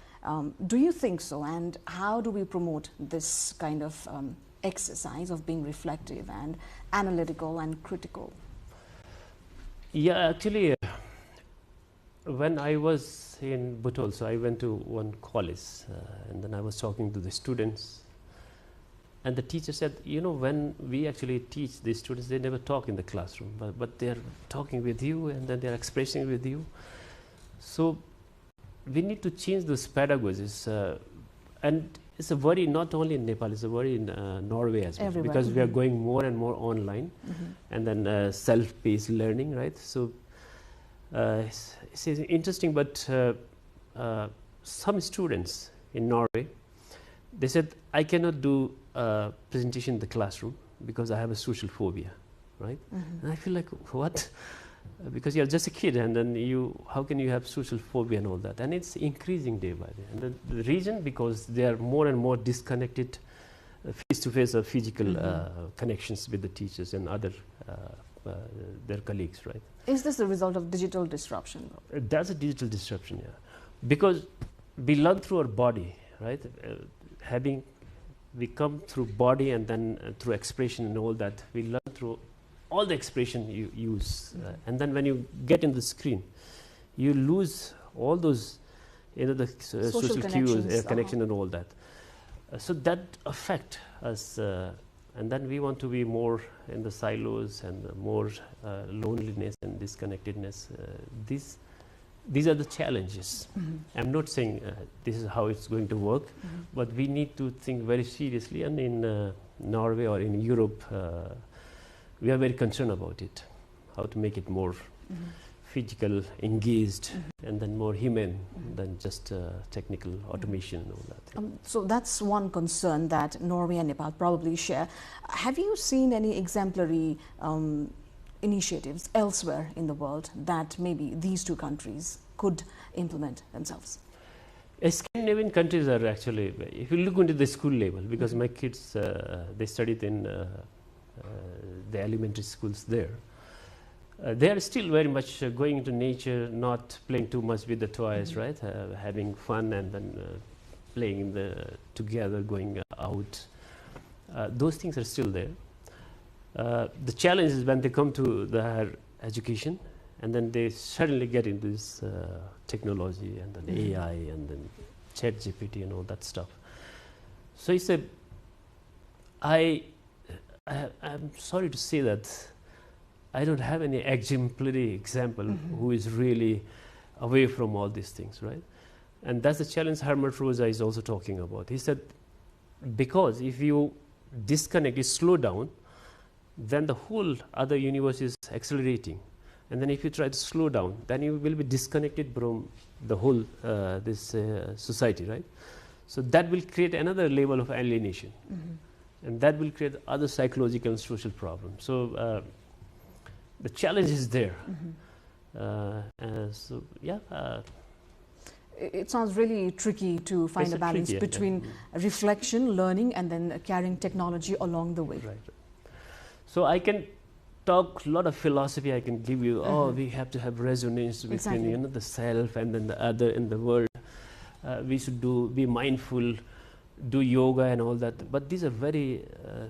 Do you think so? And how do we promote this kind of exercise of being reflective and analytical and critical? Yeah, actually, when I was in Bhutol, so I went to one college and then I was talking to the students, and the teacher said, you know, when we actually teach the students, they never talk in the classroom, but they are talking with you and then they are expressing with you. So we need to change those pedagogies, and it's a worry not only in Nepal, it's a worry in Norway as well, because we are going more and more online and then self-paced learning, right? So it's interesting, but some students in Norway, they said, I cannot do a presentation in the classroom because I have a social phobia, right? And I feel like, what? Because you're just a kid, and then how can you have social phobia and all that? And it's increasing day by day. And the reason, because they are more and more disconnected face-to-face or physical connections with the teachers and other their colleagues, right? Is this the result of digital disruption? That's a digital disruption, yeah. Because we learn through our body, right? We come through body and then through expression and all that. We learn through all the expression you use. And then when you get in the screen, you lose all those, you know, the social cues, connection and all that. So that affect us. And then we want to be more in the silos and more loneliness and disconnectedness. These are the challenges. I'm not saying this is how it's going to work, but we need to think very seriously. And in Norway or in Europe, we are very concerned about it, how to make it more physical, engaged, and then more human than just technical automation and all that. So that's one concern that Norway and Nepal probably share. Have you seen any exemplary initiatives elsewhere in the world that maybe these two countries could implement themselves? Scandinavian countries are actually, if you look into the school level, because my kids, they studied in the elementary schools there. They are still very much going into nature, not playing too much with the toys, right? Having fun and then playing together, going out. Those things are still there. The challenge is when they come to the higher education, and then they suddenly get into this technology and then AI and then ChatGPT and all that stuff. So he said, I'm sorry to say that I don't have any exemplary example who is really away from all these things, right? And that's the challenge Hermann Rosa is also talking about. He said, because if you disconnect, you slow down, then the whole other universe is accelerating. And then if you try to slow down, then you will be disconnected from the whole this society, right? So that will create another level of alienation. And that will create other psychological and social problems. So the challenge is there. So yeah. It sounds really tricky to find a balance between reflection, learning, and then carrying technology along the way. Right. So I can talk a lot of philosophy. I can give you, we have to have resonance between the self and then the other in the world. We should be mindful, do yoga and all that. But these are very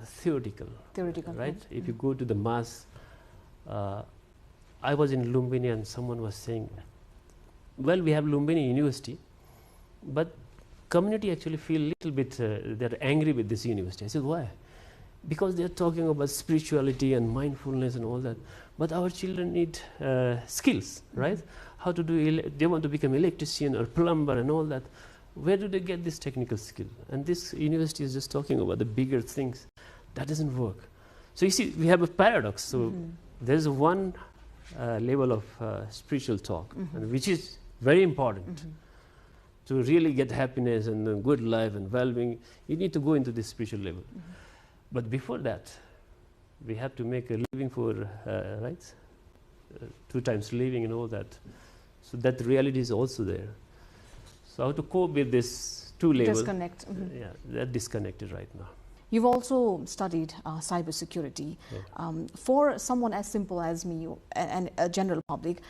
theoretical. Theoretical, right? If you go to the mass, I was in Lumbini and someone was saying, well, we have Lumbini University, but community actually feel a little bit, they're angry with this university. I said, why? Because they're talking about spirituality and mindfulness and all that. But our children need skills, right? How to do, they want to become electrician or plumber and all that. Where do they get this technical skill? And this university is just talking about the bigger things. That doesn't work. So you see, we have a paradox. So there's one level of spiritual talk, and which is very important. To really get happiness and a good life and well-being, you need to go into this spiritual level. But before that, we have to make a living for, right? 2 times living and all that. So that reality is also there. So how to cope with this 2 levels? Disconnect. Yeah, they're disconnected right now. You've also studied cybersecurity. For someone as simple as me and a general public,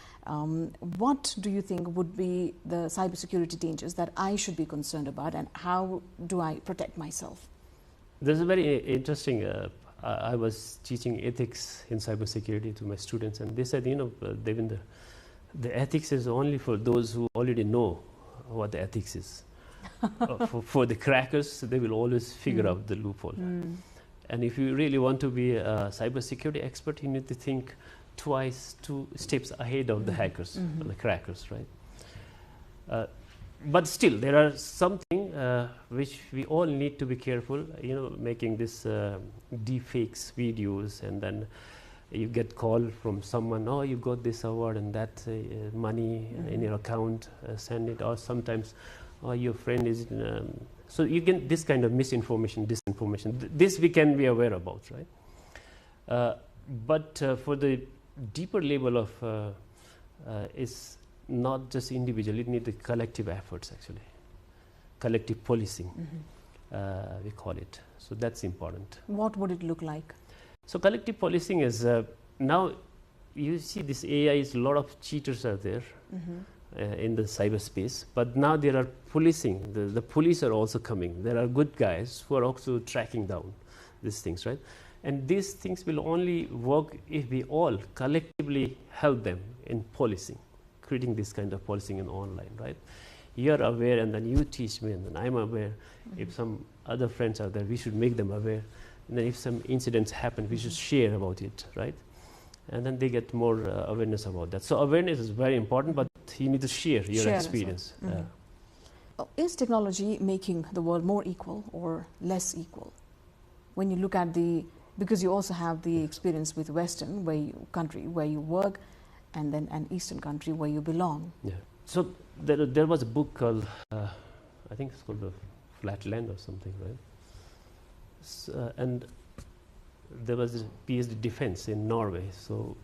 what do you think would be the cybersecurity dangers that I should be concerned about, and how do I protect myself? There's a very interesting, I was teaching ethics in cybersecurity to my students, and they said, Devinder, the ethics is only for those who already know what the ethics is. For the crackers, they will always figure out the loophole. And if you really want to be a cybersecurity expert, you need to think twice, 2 steps ahead of the hackers, or the crackers, right? But still, there are something which we all need to be careful, making this deepfakes videos, and then you get call from someone, oh, you got this award and that money in your account, send it, or sometimes, oh, your friend is, so you get this kind of misinformation, disinformation. This we can be aware about, right? But for the deeper level of, it's not just individual, it needs the collective efforts actually. Collective policing, we call it. So that's important. What would it look like? So collective policing is, now you see this AI is a lot of cheaters are there. In the cyberspace, but now there are policing. The police are also coming. There are good guys who are also tracking down these things, right? And these things will only work if we all collectively help them in policing, creating this kind of policing in online, right? You're aware, and then you teach me, and then I'm aware. If some other friends are there, we should make them aware. And then if some incidents happen, we should share about it, right? And then they get more awareness about that. So awareness is very important, but you need to share your experience. Is technology making the world more equal or less equal? When you look at because you also have the experience with Western country where you work, and then an Eastern country where you belong. Yeah. So there was a book called, I think it's called The Flatland or something, right? So, and there was a PhD defense in Norway. So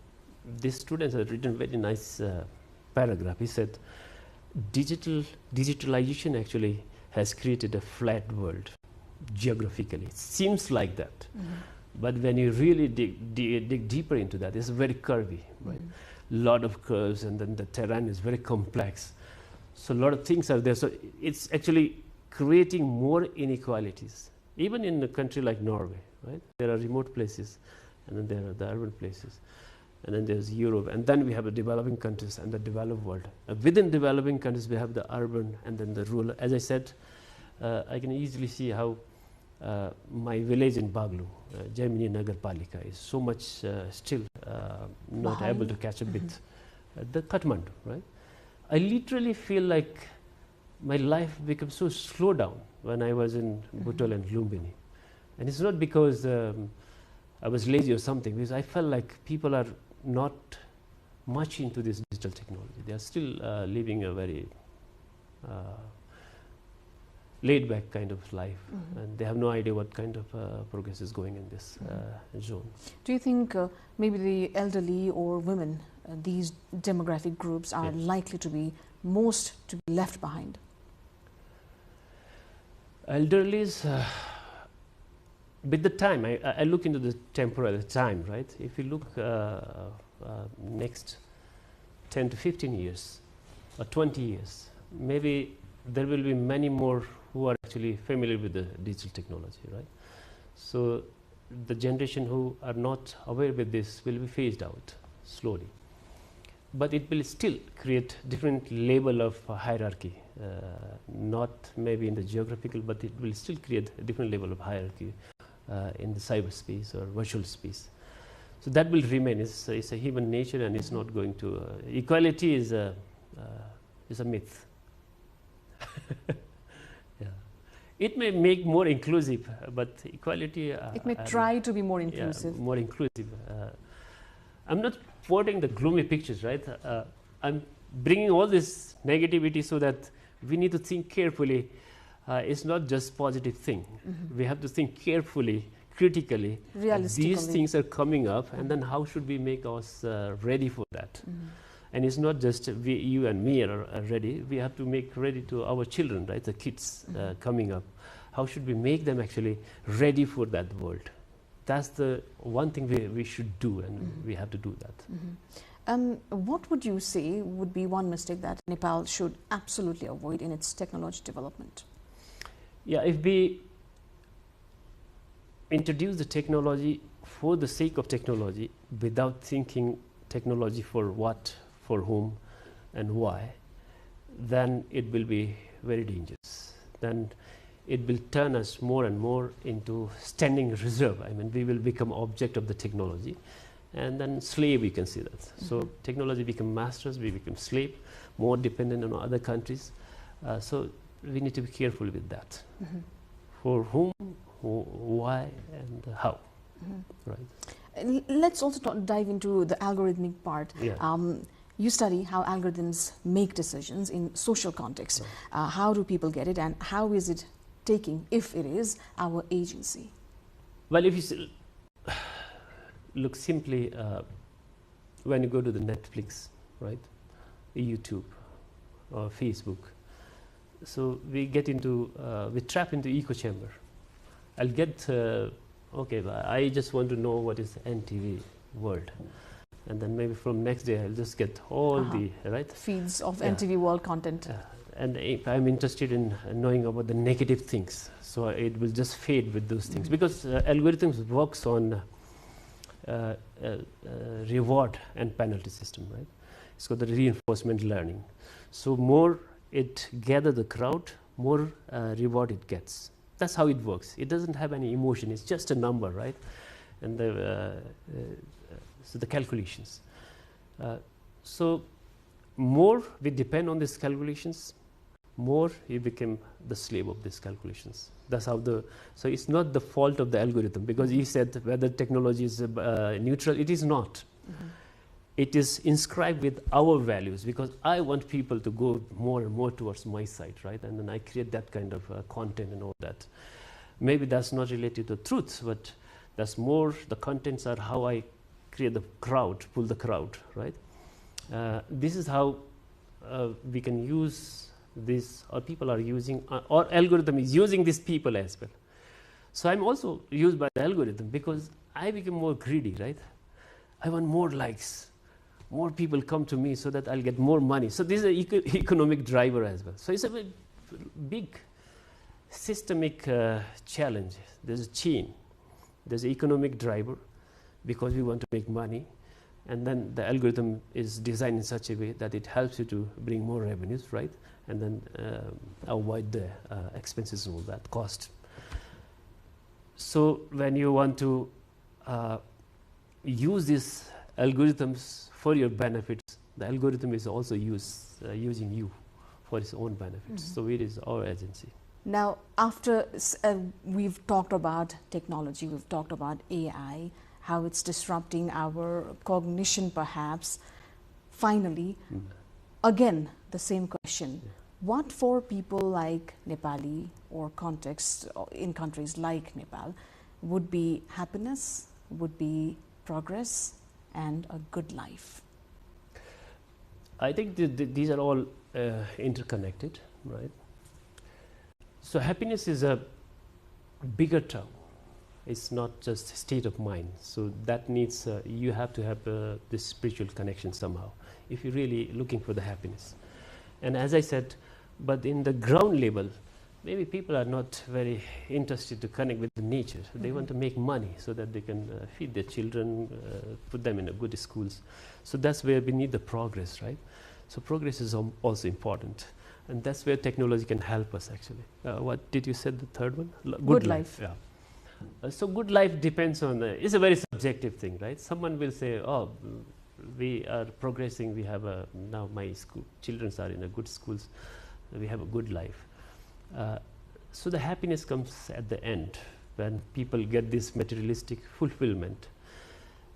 these students had written very nice paragraph. He said, digitalization actually has created a flat world geographically. It seems like that. But when you really dig deeper into that, it's very curvy, right? Lot of curves, and then the terrain is very complex. So a lot of things are there. So it's actually creating more inequalities. Even in a country like Norway, right? There are remote places, and then there are the urban places. And then there's Europe, and then we have the developing countries and the developed world. Within developing countries, we have the urban and then the rural. As I said, I can easily see how my village in Baglu, Jaimini Nagarpalika, is so much still not able to catch up with the Kathmandu, right? I literally feel like my life became so slow down when I was in Butol and Lumbini. And it's not because I was lazy or something, because I felt like people are not much into this digital technology. They are still living a very laid back kind of life, and they have no idea what kind of progress is going in this zone. Do you think maybe the elderly or women, these demographic groups are likely to be most to be left behind? Elderlies, with the time, I look into the temporal time, right? If you look next 10 to 15 years or 20 years, maybe there will be many more who are actually familiar with the digital technology, right? So the generation who are not aware with this will be phased out slowly. But it will still create different level of hierarchy, not maybe in the geographical, but it will still create a different level of hierarchy in the cyberspace or virtual space. So that will remain. It's a human nature, and it's not going to. Equality is a myth. Yeah, it may make more inclusive, but equality. It may try to be more inclusive. Yeah, more inclusive. I'm not porting the gloomy pictures, right? I'm bringing all this negativity so that we need to think carefully. It's not just positive thing. We have to think carefully, critically. These things are coming up, and then how should we make us ready for that? And it's not just you and me are ready. We have to make ready to our children, right? The kids coming up. How should we make them actually ready for that world? That's the one thing we should do, and we have to do that. What would you say would be one mistake that Nepal should absolutely avoid in its technology development? Yeah, if we introduce the technology for the sake of technology without thinking technology for what, for whom, and why, then it will be very dangerous. Then it will turn us more and more into standing reserve. I mean, we will become object of the technology, and then slave, we can see that. So technology become masters, we become slave, more dependent on other countries. So we need to be careful with that. For whom, why, and how. Right. Let's also dive into the algorithmic part. You study how algorithms make decisions in social context. How do people get it, and how is it taking, if it is, our agency? Well, if you look simply, when you go to the Netflix, right, YouTube, or Facebook, so we get into, we trap into echo chamber. I'll get, okay, I just want to know what is NTV World. And then maybe from next day, I'll just get all the, right? Feeds of NTV World content. And if I'm interested in knowing about the negative things, so it will just fade with those things. Because algorithms works on reward and penalty system, right? It's called the reinforcement learning. So more it gathers the crowd, more reward it gets. That's how it works. It doesn't have any emotion. It's just a number, right? And so the calculations. So more we depend on these calculations, more you become the slave of these calculations. That's how so it's not the fault of the algorithm, because you said whether technology is neutral. It is not. It is inscribed with our values, because I want people to go more and more towards my side, right? And then I create that kind of content and all that. Maybe that's not related to truth, but that's more, the contents are how I create the crowd, pull the crowd, right? This is how we can use this, or people are using, or algorithm is using these people as well. So I'm also used by the algorithm because I become more greedy, right? I want more likes, more people come to me so that I'll get more money. So this is an economic driver as well. So it's a big systemic challenge. There's a chain. There's an economic driver because we want to make money. And then the algorithm is designed in such a way that it helps you to bring more revenues, right? And then avoid the expenses and all that cost. So when you want to use these algorithms for your benefits, the algorithm is also using you for its own benefits. Mm-hmm. So it is our agency. Now, after we've talked about technology, we've talked about AI, how it's disrupting our cognition perhaps, finally, again, the same question. Yeah. What for people like Nepali or context in countries like Nepal would be happiness, would be progress and a good life? I think these are all interconnected, right? So happiness is a bigger term. It's not just a state of mind. So that needs, you have to have this spiritual connection somehow if you're really looking for the happiness. And as I said, but in the ground level, maybe people are not very interested to connect with the nature. So they want to make money so that they can feed their children, put them in a good schools. So that's where we need the progress, right? So progress is also important. And that's where technology can help us actually. What did you say the third one? Good life. Yeah. So good life depends on, it's a very subjective thing, right? Someone will say, oh, we are progressing, we have now my children are in a good schools, we have a good life. So the happiness comes at the end when people get this materialistic fulfillment.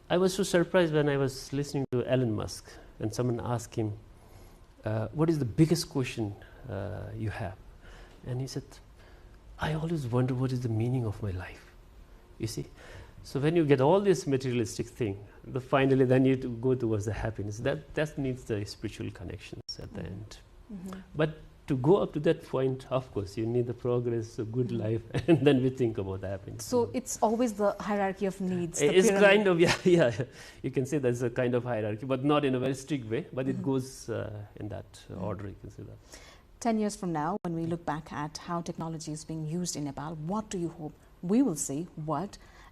I was so surprised when I was listening to Elon Musk and someone asked him, what is the biggest question you have? And he said, I always wonder what is the meaning of my life. You see? So when you get all this materialistic thing, finally then you go towards the happiness. That needs the spiritual connections at the end. Mm-hmm. But to go up to that point, of course, you need the progress, a good life, and then we think about happiness. So it's always the hierarchy of needs. It's kind of, yeah. You can say there's a kind of hierarchy, but not in a very strict way, but it goes in that order, you can say that. 10 years from now, when we look back at how technology is being used in Nepal, what do you hope we will say,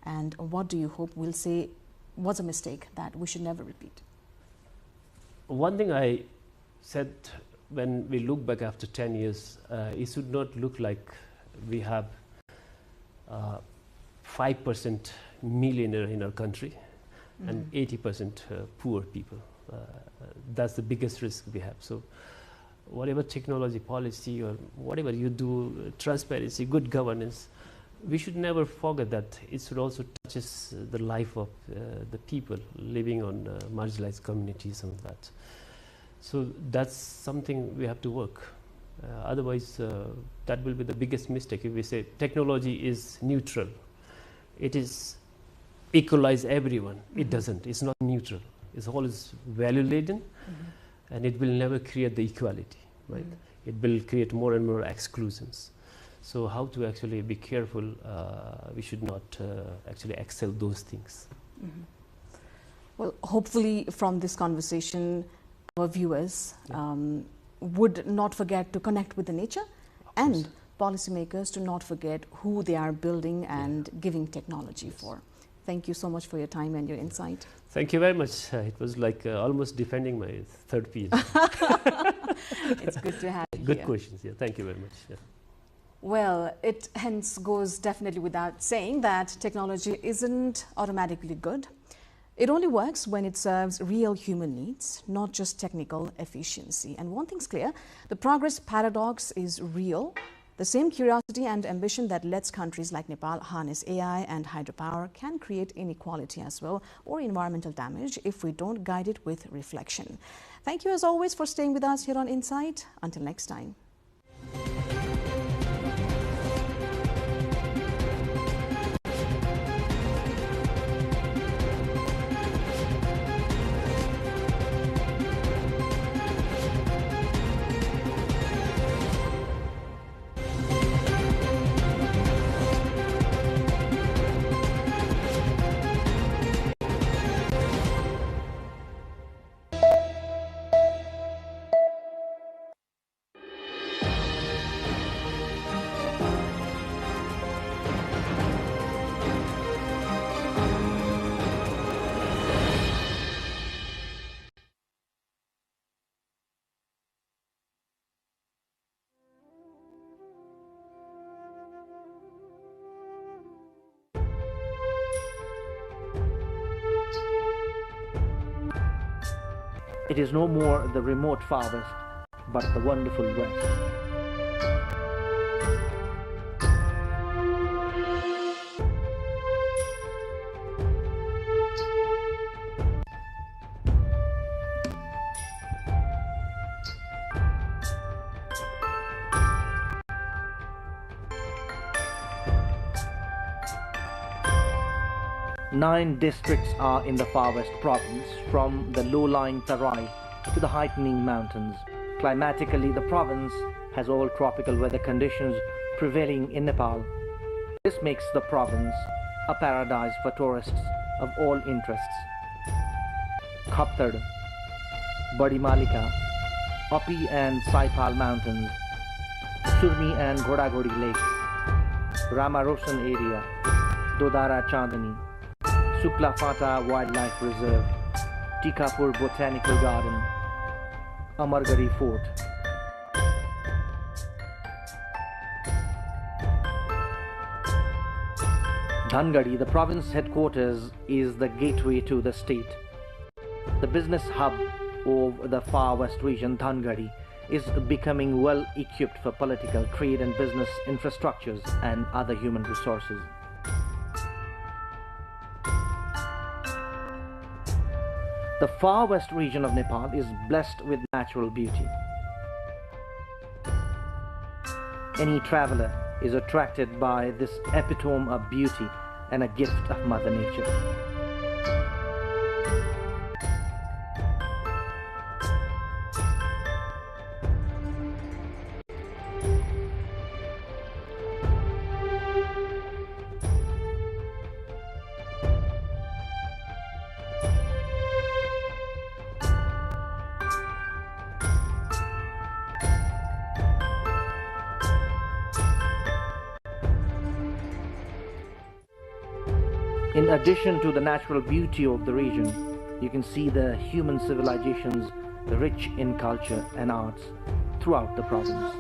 and what do you hope we'll say was a mistake that we should never repeat? One thing I said when we look back after 10 years, it should not look like we have 5% millionaire in our country and 80% poor people. That's the biggest risk we have. So whatever technology policy or whatever you do, transparency, good governance, we should never forget that it should also touches the life of the people living on marginalized communities and that. So that's something we have to work. Otherwise, that will be the biggest mistake if we say technology is neutral. It is equalize everyone. It doesn't. It's not neutral. It's always value-laden, and it will never create the equality, right? It will create more and more exclusions. So how to actually be careful, we should not actually excel those things. Well, hopefully from this conversation, our viewers would not forget to connect with the nature, and policymakers to not forget who they are building and giving technology for. Thank you so much for your time and your insight. Thank you very much. It was like almost defending my third PhD. It's good to have you Good here. questions. Yeah, thank you very much. Yeah. Well, it hence goes definitely without saying that technology isn't automatically good. It only works when it serves real human needs, not just technical efficiency. And one thing's clear, the progress paradox is real. The same curiosity and ambition that lets countries like Nepal harness AI and hydropower can create inequality as well, or environmental damage if we don't guide it with reflection. Thank you as always for staying with us here on Insight. Until next time. It is no more the remote far west, but the wonderful west. Nine districts are in the far west province, from the low-lying Tarai to the heightening mountains. Climatically, the province has all tropical weather conditions prevailing in Nepal. This makes the province a paradise for tourists of all interests. Khaptad, Badimalika, Api and Saipal mountains, Surmi and Ghodagodi lakes, Ramarosan area, Dodara Chandani, Sukla Fata Wildlife Reserve, Tikapur Botanical Garden, Amargari Fort. Dhangadi, the province headquarters, is the gateway to the state. The business hub of the far west region, Dhangadi, is becoming well equipped for political, trade and business infrastructures and other human resources. The far west region of Nepal is blessed with natural beauty. Any traveler is attracted by this epitome of beauty and a gift of Mother Nature. In addition to the natural beauty of the region, you can see the human civilizations rich in culture and arts throughout the province.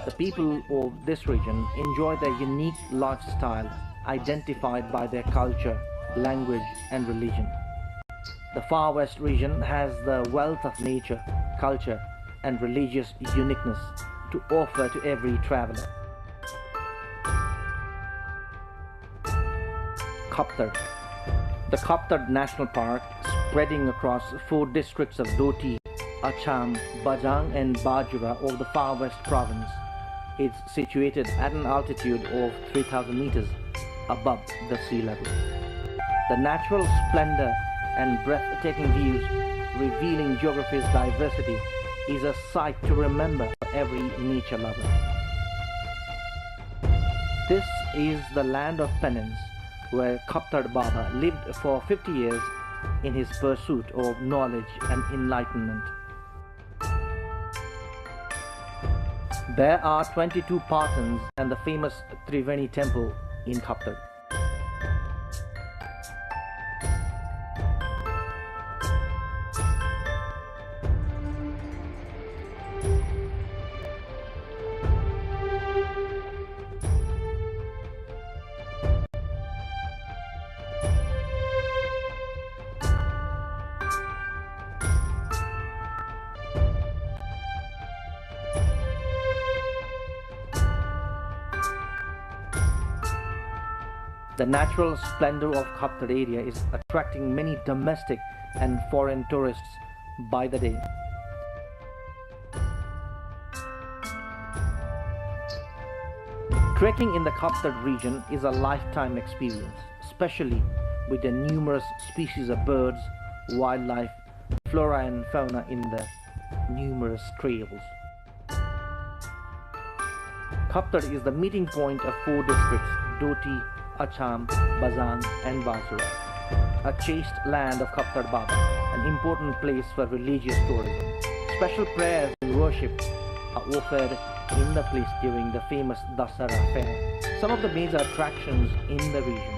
The people of this region enjoy their unique lifestyle identified by their culture, language and religion. The far west region has the wealth of nature, culture and religious uniqueness to offer to every traveler. Khaptad. The Khaptad National Park, spreading across 4 districts of Doti, Acham, Bajang and Bajura of the far west province, is situated at an altitude of 3,000 meters above the sea level. The natural splendor and breathtaking views revealing geography's diversity is a sight to remember for every nature lover. This is the land of penance, where Khaptad Baba lived for 50 years in his pursuit of knowledge and enlightenment. There are 22 Patans and the famous Triveni temple in Khaptad. The natural splendor of Khaptad area is attracting many domestic and foreign tourists by the day. Trekking in the Khaptad region is a lifetime experience, especially with the numerous species of birds, wildlife, flora and fauna in the numerous trails. Khaptad is the meeting point of 4 districts, Doti, Acham, Bazang and Basura, a chaste land of Khaptad Baba, an important place for religious tourism. Special prayers and worship are offered in the place during the famous Dasara fair, some of the major attractions in the region.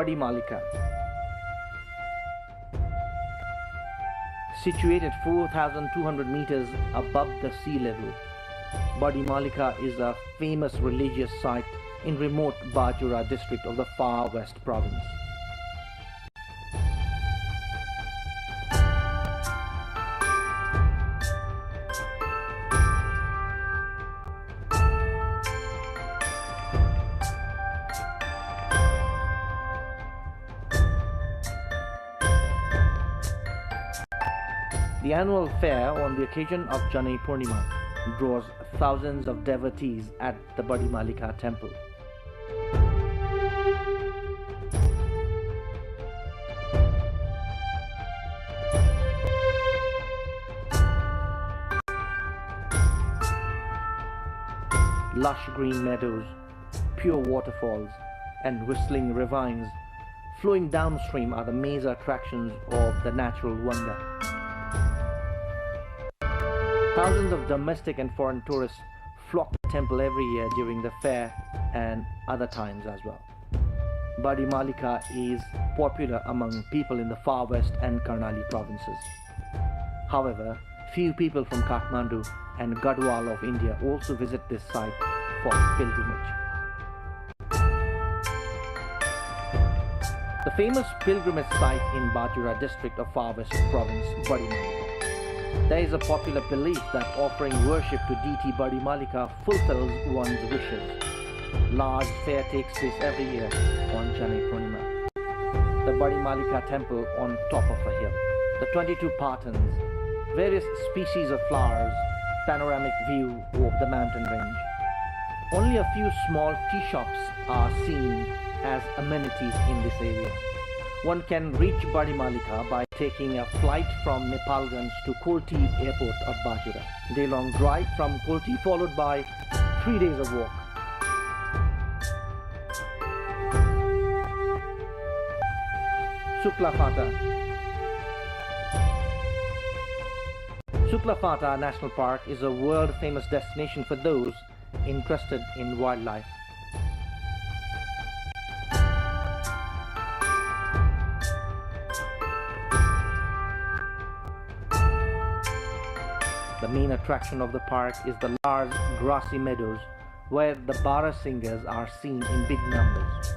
Badi Malika. Situated 4,200 meters above the sea level, Badi Malika is a famous religious site in remote Bajura district of the far west province. The annual fair on the occasion of Janai Purnima draws thousands of devotees at the Badi Malika temple. Lush green meadows, pure waterfalls, and whistling ravines flowing downstream are the major attractions of the natural wonder. Thousands of domestic and foreign tourists flock to the temple every year during the fair and other times as well. Badi Malika is popular among people in the far west and Karnali provinces. However, few people from Kathmandu and Gadwal of India also visit this site for pilgrimage. The famous pilgrimage site in Bajura district of far west province, Badi Malika. There is a popular belief that offering worship to deity Badi Malika fulfills one's wishes. Large fair takes place every year on Janai Purnima. The Badi Malika temple on top of a hill. The 22 patans, various species of flowers, panoramic view of the mountain range. Only a few small tea shops are seen as amenities in this area. One can reach Badi Malika by taking a flight from Nepalganj to Kolti airport of Bajura. Day-long drive from Kolti followed by 3 days of walk. Suklafata. Suklafata National Park is a world-famous destination for those interested in wildlife. The main attraction of the park is the large grassy meadows where the Barasingas are seen in big numbers.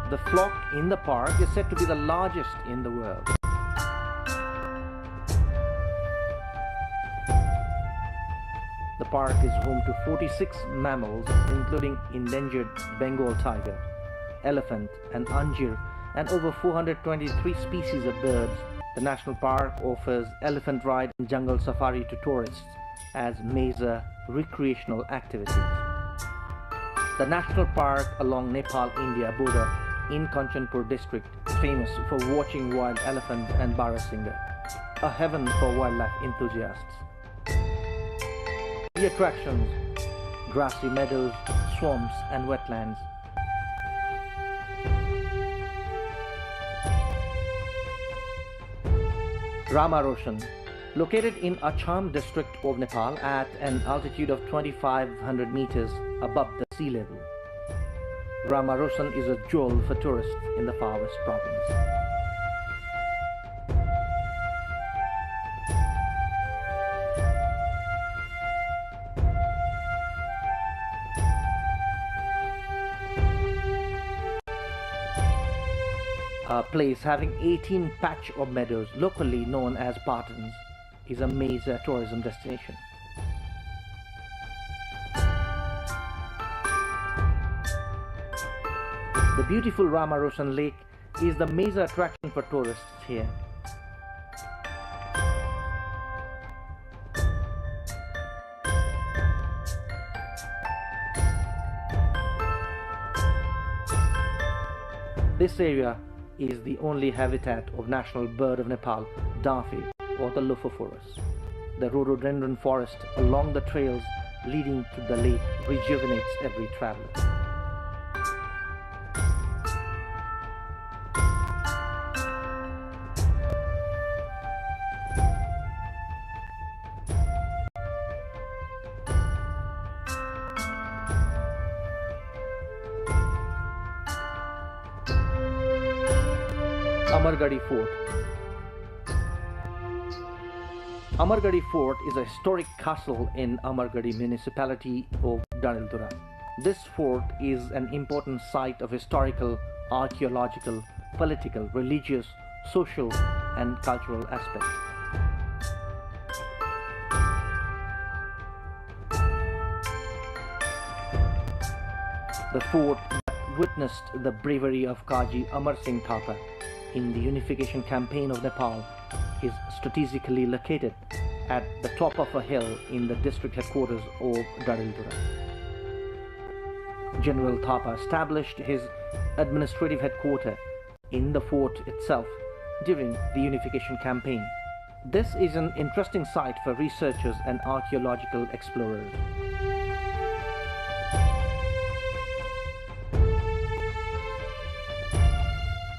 The flock in the park is said to be the largest in the world. The park is home to 46 mammals, including endangered Bengal tiger, elephant, and anjir, and over 423 species of birds. The national park offers elephant ride and jungle safari to tourists as major recreational activities. The national park along Nepal-India border in Kanchanpur district is famous for watching wild elephants and Barasinga, a heaven for wildlife enthusiasts. The attractions: grassy meadows, swamps and wetlands. Ramaroshan, located in Acham district of Nepal at an altitude of 2,500 meters above the sea level. Ramaroshan is a jewel for tourists in the far west province. A place having 18 patch of meadows, locally known as Patans, is a major tourism destination. The beautiful Ramaroshan Lake is the major attraction for tourists here. This area is the only habitat of national bird of Nepal, Daffy, or the Lophophorus. The rhododendron forest along the trails leading to the lake rejuvenates every traveler. Amargadi Fort. Amargadi Fort is a historic castle in Amargadi municipality of Dalildura. This fort is an important site of historical, archaeological, political, religious, social and cultural aspect. The fort witnessed the bravery of Kaji Amar Singh Thapa in the unification campaign of Nepal is strategically located at the top of a hill in the district headquarters of Dalildura. General Thapa established his administrative headquarters in the fort itself during the unification campaign. This is an interesting site for researchers and archaeological explorers.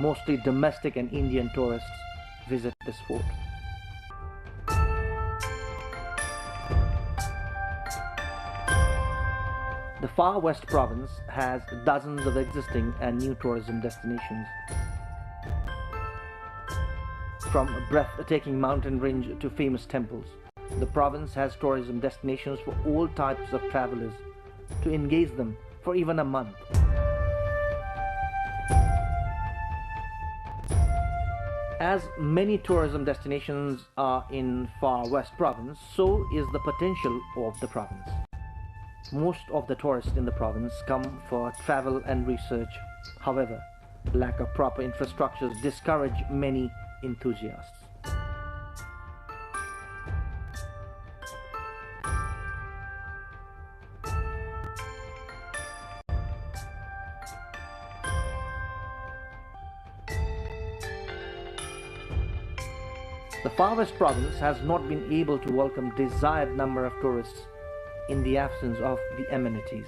Mostly domestic and Indian tourists visit this fort. The Far West province has dozens of existing and new tourism destinations. From a breathtaking mountain range to famous temples, the province has tourism destinations for all types of travelers to engage them for even a month. As many tourism destinations are in Far West province, so is the potential of the province. Most of the tourists in the province come for travel and research. However, lack of proper infrastructures discourage many enthusiasts. The Far West province has not been able to welcome desired number of tourists in the absence of the amenities.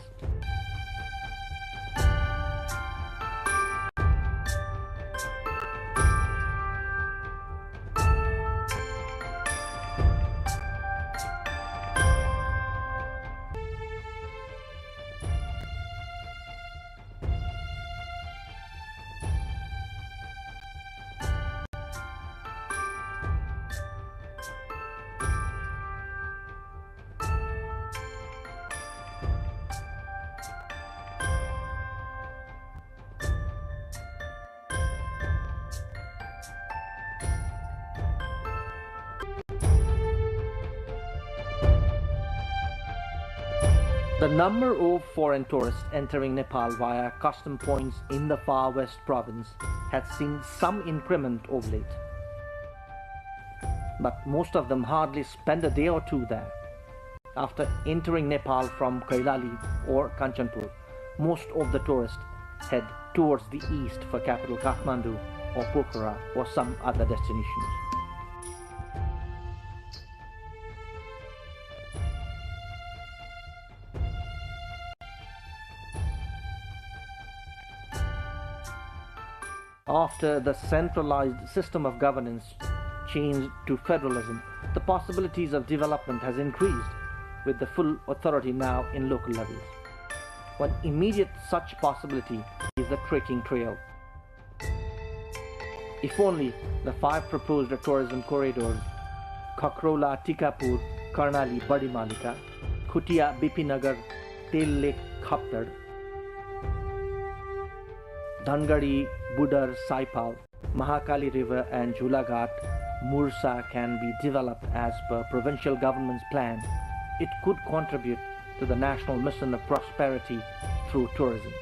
The number of foreign tourists entering Nepal via custom points in the Far West province has seen some increment of late. But most of them hardly spend a day or two there. After entering Nepal from Kailali or Kanchanpur, most of the tourists head towards the east for capital Kathmandu or Pokhara or some other destinations. After the centralized system of governance changed to federalism, the possibilities of development has increased with the full authority now in local levels. One immediate such possibility is the trekking trail. If only the 5 proposed tourism corridors, Khakrola, Tikapur, Karnali, Badimalika, Khutia, Bipinagar, Tel Lake, Khaptad, Dhangadi, Budar, Saipal, Mahakali River and Jhulaghat, Mursa can be developed as per provincial government's plan. It could contribute to the national mission of prosperity through tourism.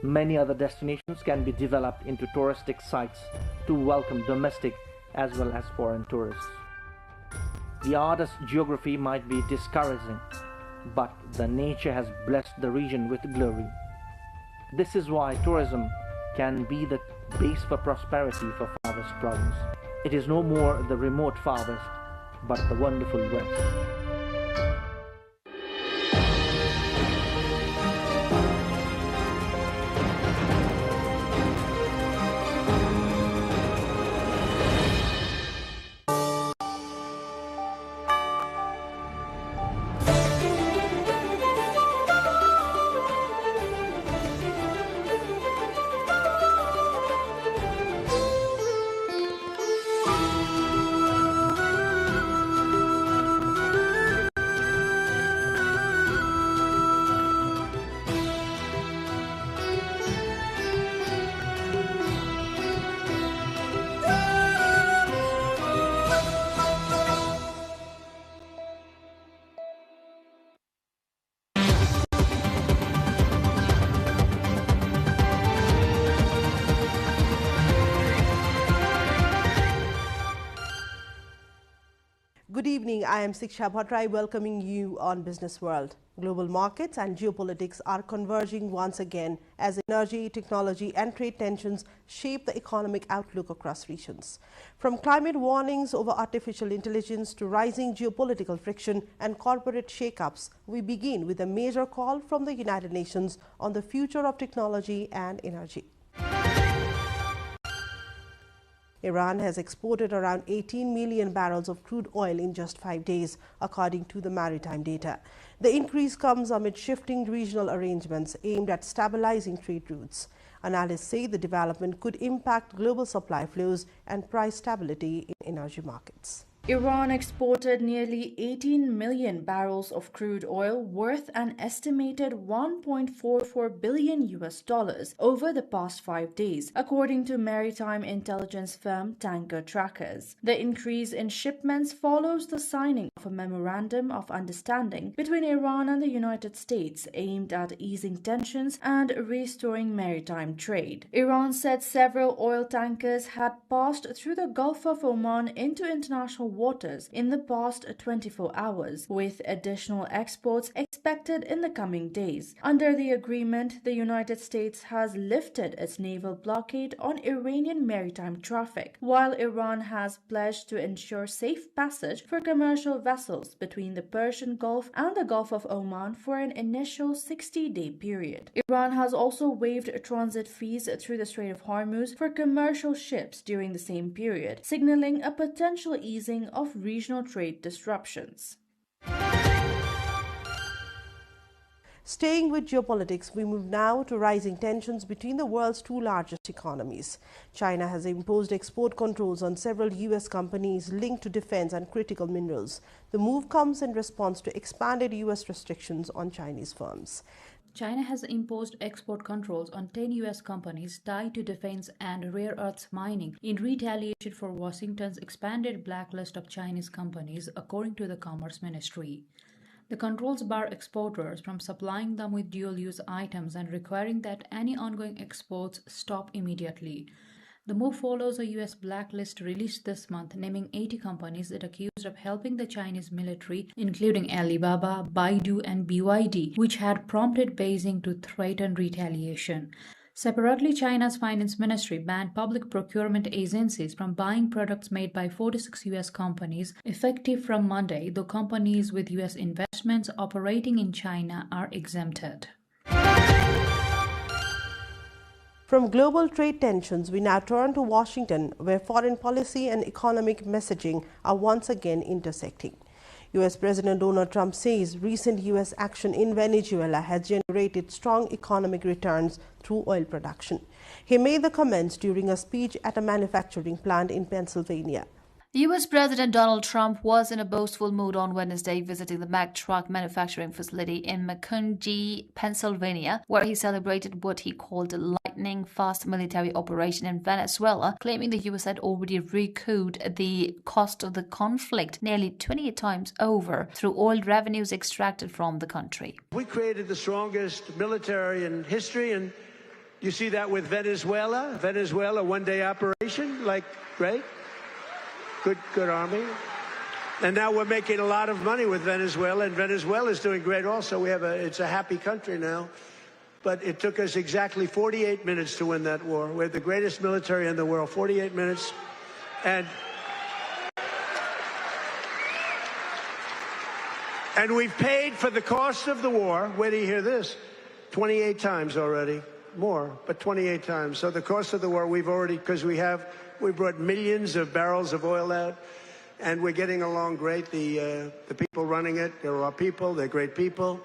Many other destinations can be developed into touristic sites to welcome domestic as well as foreign tourists. The hardest geography might be discouraging, but the nature has blessed the region with glory. This is why tourism can be the base for prosperity for Far West province. It is no more the remote Far West, but the wonderful West. Good evening. I am Siksha Bhattrai welcoming you on Business World. Global markets and geopolitics are converging once again as energy, technology and trade tensions shape the economic outlook across regions. From climate warnings over artificial intelligence to rising geopolitical friction and corporate shakeups, we begin with a major call from the United Nations on the future of technology and energy. Iran has exported around 18 million barrels of crude oil in just 5 days, according to the maritime data. The increase comes amid shifting regional arrangements aimed at stabilizing trade routes. Analysts say the development could impact global supply flows and price stability in energy markets. Iran exported nearly 18 million barrels of crude oil worth an estimated $1.44 billion over the past 5 days, according to maritime intelligence firm Tanker Trackers. The increase in shipments follows the signing of a memorandum of understanding between Iran and the United States aimed at easing tensions and restoring maritime trade. Iran said several oil tankers had passed through the Gulf of Oman into international waters in the past 24 hours, with additional exports expected in the coming days. Under the agreement, the United States has lifted its naval blockade on Iranian maritime traffic, while Iran has pledged to ensure safe passage for commercial vessels between the Persian Gulf and the Gulf of Oman for an initial 60-day period. Iran has also waived transit fees through the Strait of Hormuz for commercial ships during the same period, signaling a potential easing of regional trade disruptions. Staying with geopolitics, we move now to rising tensions between the world's two largest economies. China has imposed export controls on several U.S. companies linked to defense and critical minerals. The move comes in response to expanded U.S. restrictions on Chinese firms. China has imposed export controls on 10 U.S. companies tied to defense and rare earths mining in retaliation for Washington's expanded blacklist of Chinese companies, according to the Commerce Ministry. The controls bar exporters from supplying them with dual-use items and requiring that any ongoing exports stop immediately. The move follows a U.S. blacklist released this month, naming 80 companies that are accused of helping the Chinese military, including Alibaba, Baidu, and BYD, which had prompted Beijing to threaten retaliation. Separately, China's finance ministry banned public procurement agencies from buying products made by 46 U.S. companies, effective from Monday, though companies with U.S. investments operating in China are exempted. From global trade tensions, we now turn to Washington, where foreign policy and economic messaging are once again intersecting. U.S. President Donald Trump says recent U.S. action in Venezuela has generated strong economic returns through oil production. He made the comments during a speech at a manufacturing plant in Pennsylvania. U.S. President Donald Trump was in a boastful mood on Wednesday, visiting the Mack truck manufacturing facility in Macungie, Pennsylvania, where he celebrated what he called a lightning-fast military operation in Venezuela, claiming the U.S. had already recouped the cost of the conflict nearly 28 times over through oil revenues extracted from the country. We created the strongest military in history, and you see that with Venezuela. Venezuela, one-day operation, great. Good army. And now we're making a lot of money with Venezuela, and Venezuela is doing great also. It's a happy country now. But it took us exactly 48 minutes to win that war. We're the greatest military in the world, 48 minutes. And we've paid for the cost of the war, wait till you hear this, 28 times already. More, but 28 times. So the cost of the war, we've already, because we brought millions of barrels of oil out, and we're getting along great. The people running it, they're our people, they're great people.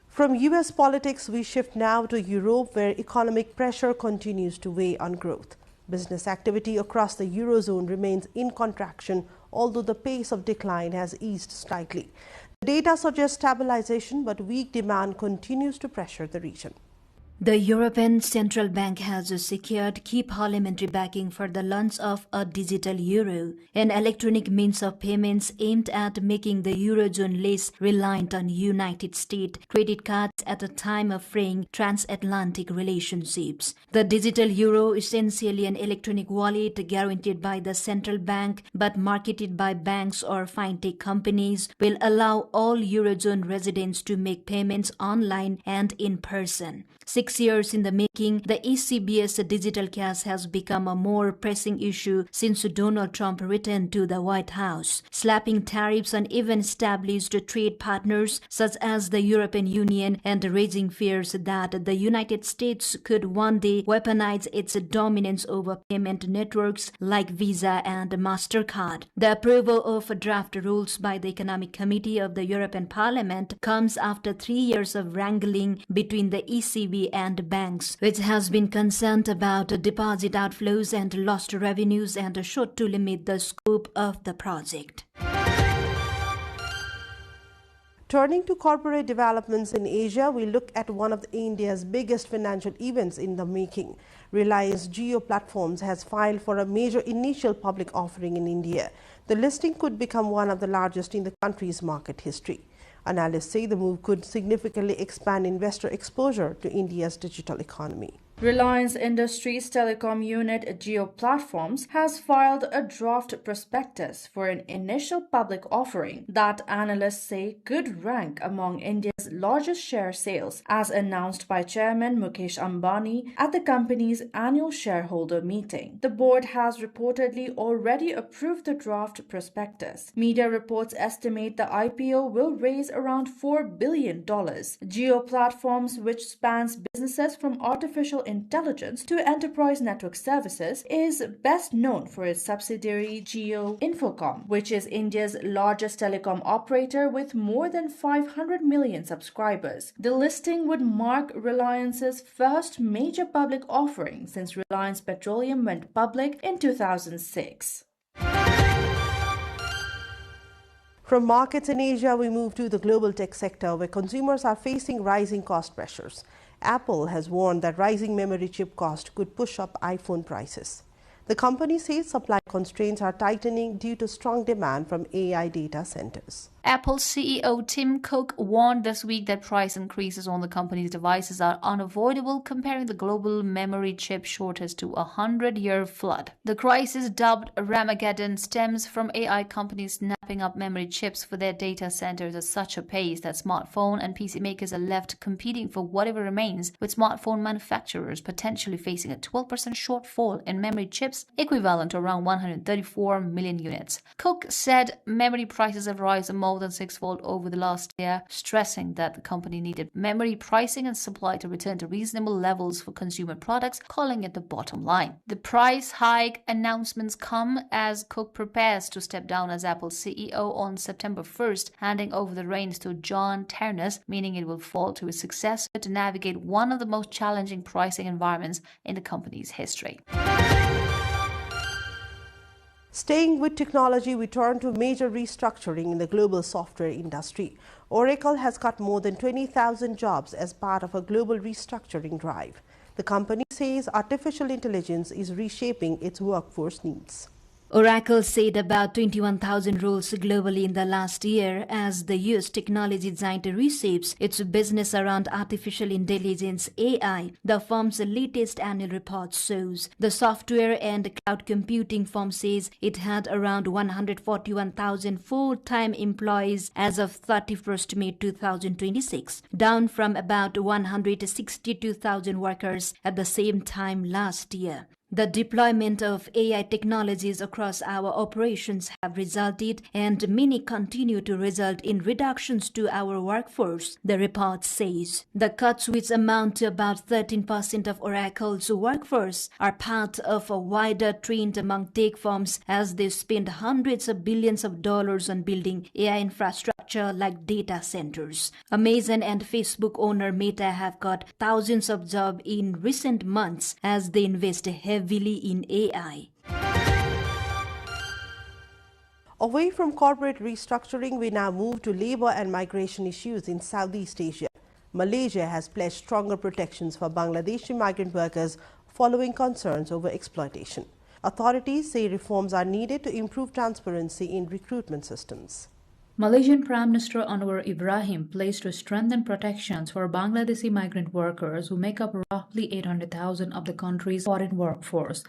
From U.S. politics, we shift now to Europe, where economic pressure continues to weigh on growth. Business activity across the Eurozone remains in contraction, although the pace of decline has eased slightly. The data suggests stabilization, but weak demand continues to pressure the region. The European Central Bank has secured key parliamentary backing for the launch of a digital euro, an electronic means of payments aimed at making the Eurozone less reliant on United States credit cards at a time of fraying transatlantic relationships. The digital euro, essentially an electronic wallet guaranteed by the central bank but marketed by banks or fintech companies, will allow all Eurozone residents to make payments online and in person. 6 years in the making, the ECB's digital cash has become a more pressing issue since Donald Trump returned to the White House, slapping tariffs on even established trade partners such as the European Union and raising fears that the United States could one day weaponize its dominance over payment networks like Visa and MasterCard. The approval of draft rules by the Economic Committee of the European Parliament comes after 3 years of wrangling between the ECB and banks, which has been concerned about deposit outflows and lost revenues and sought to limit the scope of the project. Turning to corporate developments in Asia, we look at one of India's biggest financial events in the making. Reliance Jio Platforms has filed for a major initial public offering in India. The listing could become one of the largest in the country's market history. Analysts say the move could significantly expand investor exposure to India's digital economy. Reliance Industries Telecom Unit Jio Platforms has filed a draft prospectus for an initial public offering that analysts say could rank among India's largest share sales, as announced by Chairman Mukesh Ambani at the company's annual shareholder meeting. The board has reportedly already approved the draft prospectus. Media reports estimate the IPO will raise around $4 billion. Jio Platforms, which spans businesses from artificial intelligence to enterprise network services, is best known for its subsidiary Jio Infocom, which is India's largest telecom operator with more than 500 million subscribers. The listing would mark Reliance's first major public offering since Reliance Petroleum went public in 2006. From markets in Asia, we move to the global tech sector, where consumers are facing rising cost pressures. Apple has warned that rising memory chip cost could push up iPhone prices. The company says supply constraints are tightening due to strong demand from AI data centers. Apple CEO Tim Cook warned this week that price increases on the company's devices are unavoidable, comparing the global memory chip shortage to a 100-year flood. The crisis, dubbed Ramageddon, stems from AI companies snapping up memory chips for their data centers at such a pace that smartphone and PC makers are left competing for whatever remains, with smartphone manufacturers potentially facing a 12% shortfall in memory chips, equivalent to around 134 million units. Cook said memory prices have risen more than sixfold over the last year, stressing that the company needed memory pricing and supply to return to reasonable levels for consumer products, calling it the bottom line. The price hike announcements come as Cook prepares to step down as Apple CEO on September 1st, handing over the reins to John Ternus, meaning it will fall to his successor to navigate one of the most challenging pricing environments in the company's history. Staying with technology, we turn to major restructuring in the global software industry. Oracle has cut more than 20,000 jobs as part of a global restructuring drive. The company says artificial intelligence is reshaping its workforce needs. Oracle said about 21,000 roles globally in the last year as the US technology giant reshapes its business around artificial intelligence (AI). The firm's latest annual report shows the software and cloud computing firm says it had around 141,000 full-time employees as of 31st May 2026, down from about 162,000 workers at the same time last year. The deployment of AI technologies across our operations have resulted, and many continue to result, in reductions to our workforce, the report says. The cuts, which amount to about 13% of Oracle's workforce, are part of a wider trend among tech firms as they spend hundreds of billions of dollars on building AI infrastructure like data centers. Amazon and Facebook owner Meta have got thousands of jobs in recent months as they invest heavily in AI. Away from corporate restructuring, we now move to labor and migration issues in Southeast Asia. Malaysia has pledged stronger protections for Bangladeshi migrant workers following concerns over exploitation. Authorities say reforms are needed to improve transparency in recruitment systems. Malaysian Prime Minister Anwar Ibrahim pledged to strengthen protections for Bangladeshi migrant workers who make up roughly 800,000 of the country's foreign workforce.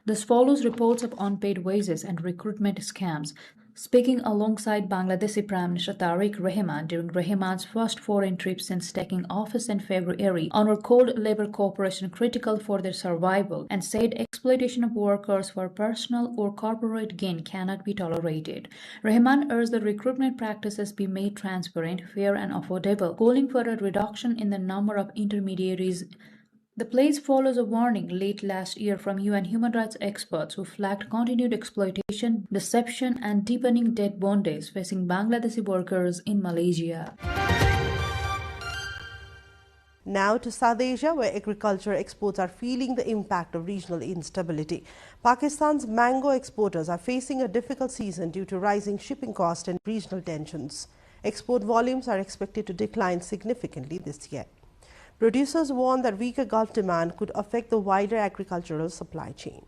This follows reports of unpaid wages and recruitment scams. Speaking alongside Bangladeshi Prime Minister Tariq Rahman during Rahman's first foreign trip since taking office in February, Anwar called labor cooperation critical for their survival and said exploitation of workers for personal or corporate gain cannot be tolerated. Rahman urged that recruitment practices be made transparent, fair and affordable, calling for a reduction in the number of intermediaries. The pledge follows a warning late last year from UN human rights experts who flagged continued exploitation, deception and deepening debt bondage facing Bangladeshi workers in Malaysia. Now to South Asia, where agriculture exports are feeling the impact of regional instability. Pakistan's mango exporters are facing a difficult season due to rising shipping costs and regional tensions. Export volumes are expected to decline significantly this year. Producers warn that weaker Gulf demand could affect the wider agricultural supply chain.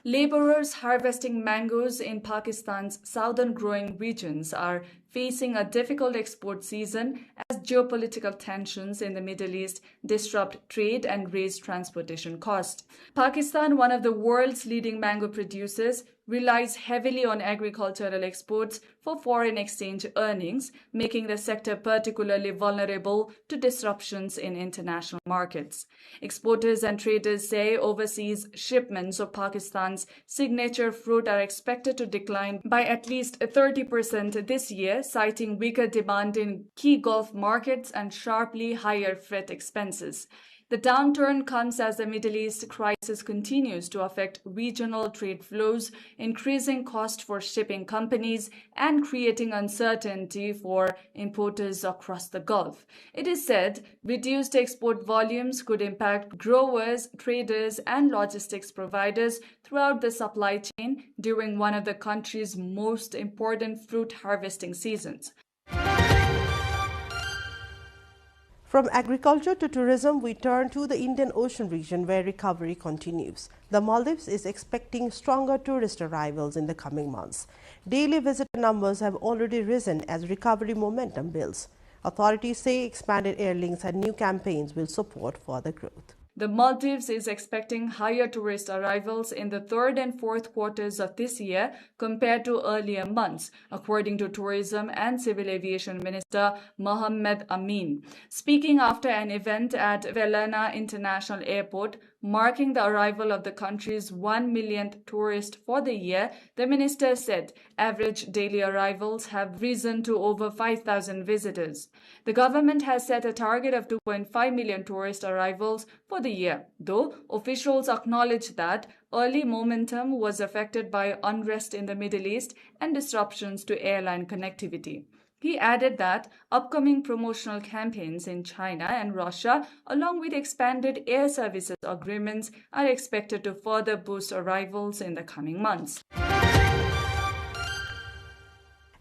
Laborers harvesting mangoes in Pakistan's southern growing regions are facing a difficult export season as geopolitical tensions in the Middle East disrupt trade and raise transportation costs. Pakistan, one of the world's leading mango producers, relies heavily on agricultural exports for foreign exchange earnings, making the sector particularly vulnerable to disruptions in international markets. Exporters and traders say overseas shipments of Pakistan's signature fruit are expected to decline by at least 30% this year, citing weaker demand in key Gulf markets and sharply higher freight expenses. The downturn comes as the Middle East crisis continues to affect regional trade flows, increasing cost for shipping companies and creating uncertainty for importers across the Gulf. It is said reduced export volumes could impact growers, traders, and logistics providers throughout the supply chain during one of the country's most important fruit harvesting seasons. From agriculture to tourism, we turn to the Indian Ocean region where recovery continues. The Maldives is expecting stronger tourist arrivals in the coming months. Daily visitor numbers have already risen as recovery momentum builds. Authorities say expanded airlinks and new campaigns will support further growth. The Maldives is expecting higher tourist arrivals in the third and fourth quarters of this year compared to earlier months, according to Tourism and Civil Aviation Minister Mohammed Amin. Speaking after an event at Velana International Airport, marking the arrival of the country's 1 millionth tourist for the year, the minister said average daily arrivals have risen to over 5,000 visitors. The government has set a target of 2.5 million tourist arrivals for the year, though officials acknowledge that early momentum was affected by unrest in the Middle East and disruptions to airline connectivity. He added that upcoming promotional campaigns in China and Russia, along with expanded air services agreements, are expected to further boost arrivals in the coming months.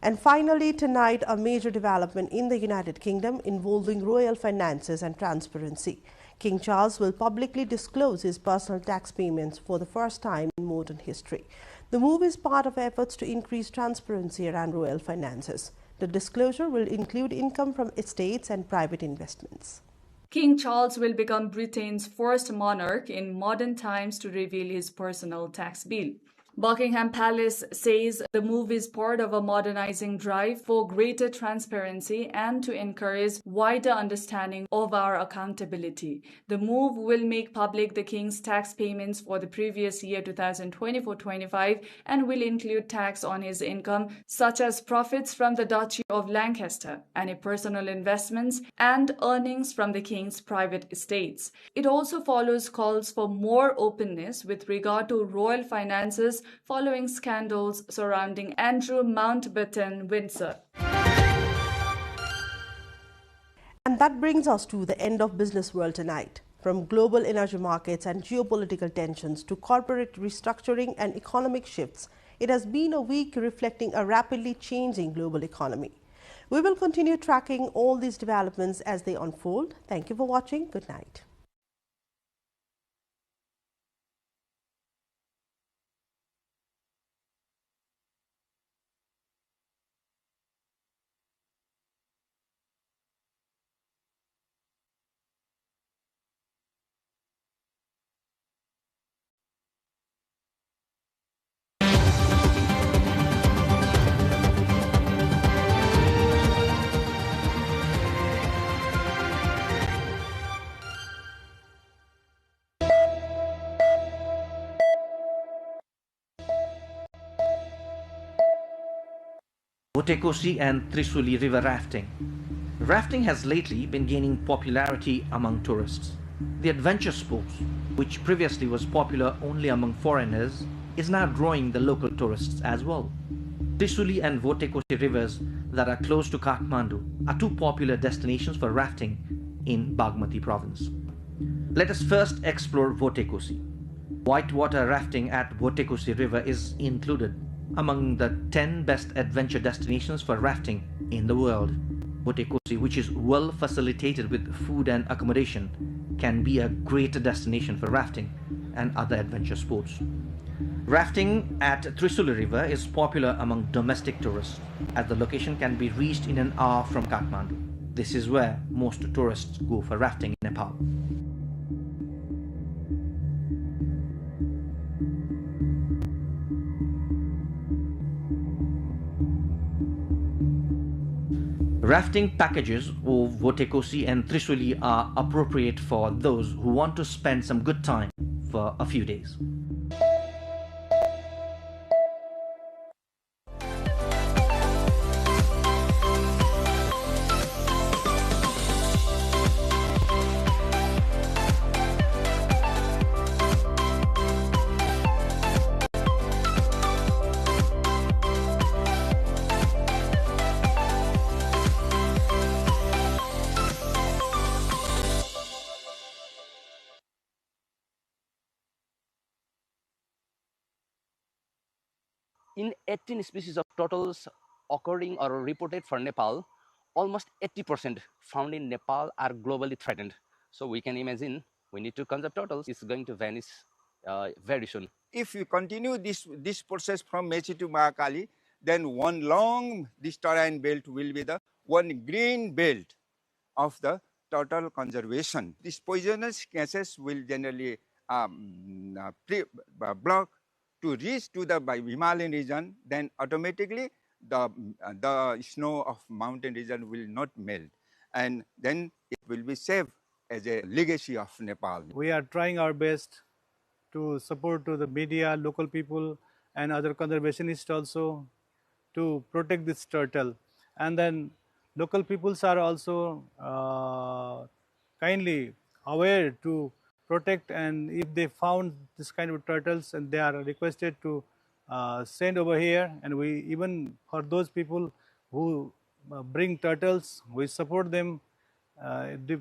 And finally, tonight, a major development in the United Kingdom involving royal finances and transparency. King Charles will publicly disclose his personal tax payments for the first time in modern history. The move is part of efforts to increase transparency around royal finances. The disclosure will include income from estates and private investments. King Charles will become Britain's first monarch in modern times to reveal his personal tax bill. Buckingham Palace says the move is part of a modernizing drive for greater transparency and to encourage wider understanding of our accountability. The move will make public the King's tax payments for the previous year 2024-25 and will include tax on his income, such as profits from the Duchy of Lancaster, any personal investments, and earnings from the King's private estates. It also follows calls for more openness with regard to royal finances following scandals surrounding Andrew Mountbatten Windsor. And that brings us to the end of Business World tonight. From global energy markets and geopolitical tensions to corporate restructuring and economic shifts, it has been a week reflecting a rapidly changing global economy. We will continue tracking all these developments as they unfold. Thank you for watching. Good night. Votekosi and Trisuli river rafting. Rafting has lately been gaining popularity among tourists. The adventure sports, which previously was popular only among foreigners, is now drawing the local tourists as well. Trisuli and Votekosi rivers that are close to Kathmandu are two popular destinations for rafting in Bagmati province. Let us first explore Votekosi. Whitewater rafting at Votekosi river is included among the 10 best adventure destinations for rafting in the world. Votekosi, which is well facilitated with food and accommodation, can be a great destination for rafting and other adventure sports. Rafting at Trisuli river is popular among domestic tourists, as the location can be reached in an hour from Kathmandu. This is where most tourists go for rafting in Nepal. Rafting packages of Votekosi and Trisuli are appropriate for those who want to spend some good time for a few days. In 18 species of turtles occurring or reported for Nepal, almost 80% found in Nepal are globally threatened. So we can imagine we need to conserve turtles. It's going to vanish very soon. If we continue this process from Mechi to Mahakali, then one long this terrain belt will be the one green belt of the turtle conservation. These poisonous gases will generally block to reach to the Himalayan region. Then automatically the snow of mountain region will not melt, and then it will be saved as a legacy of Nepal. We are trying our best to support to the media, local people, and other conservationists also to protect this turtle. And then local peoples are also kindly aware to protect, and if they found this kind of turtles, and they are requested to send over here, and we even for those people who bring turtles, we support them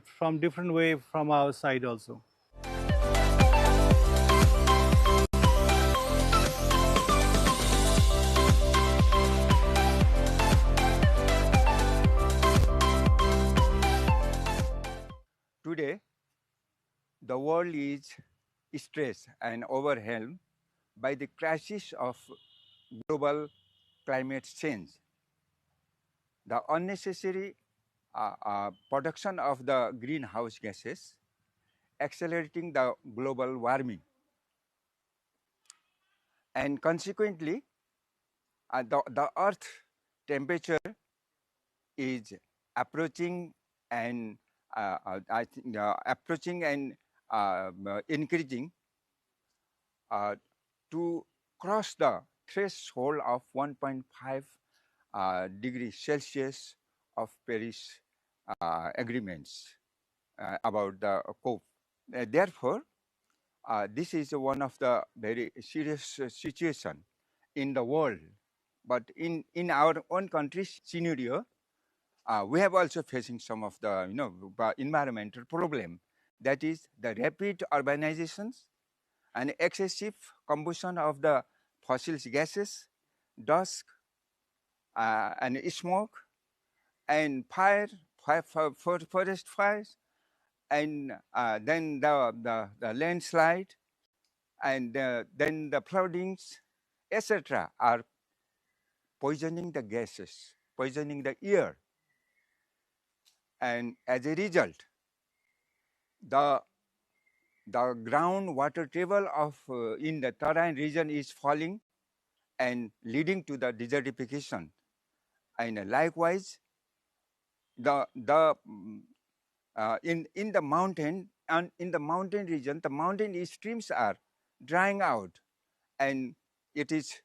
from different way from our side also. Today, the world is stressed and overwhelmed by the crisis of global climate change. The unnecessary production of the greenhouse gases accelerating the global warming, and consequently the earth temperature is approaching and increasing to cross the threshold of 1.5 degrees Celsius of Paris agreements about the COP. Therefore, this is one of the very serious situation in the world. But in our own country's scenario, we have also facing some of the environmental problem. That is the rapid urbanizations and excessive combustion of the fossil gases, dust and smoke, and forest fires, and then the landslide, and then the floodings, etc., are poisoning the gases, poisoning the air. And as a result, the groundwater table of in the Taran region is falling and leading to the desertification. And likewise, in the mountain and in the mountain region, the mountain streams are drying out, and it is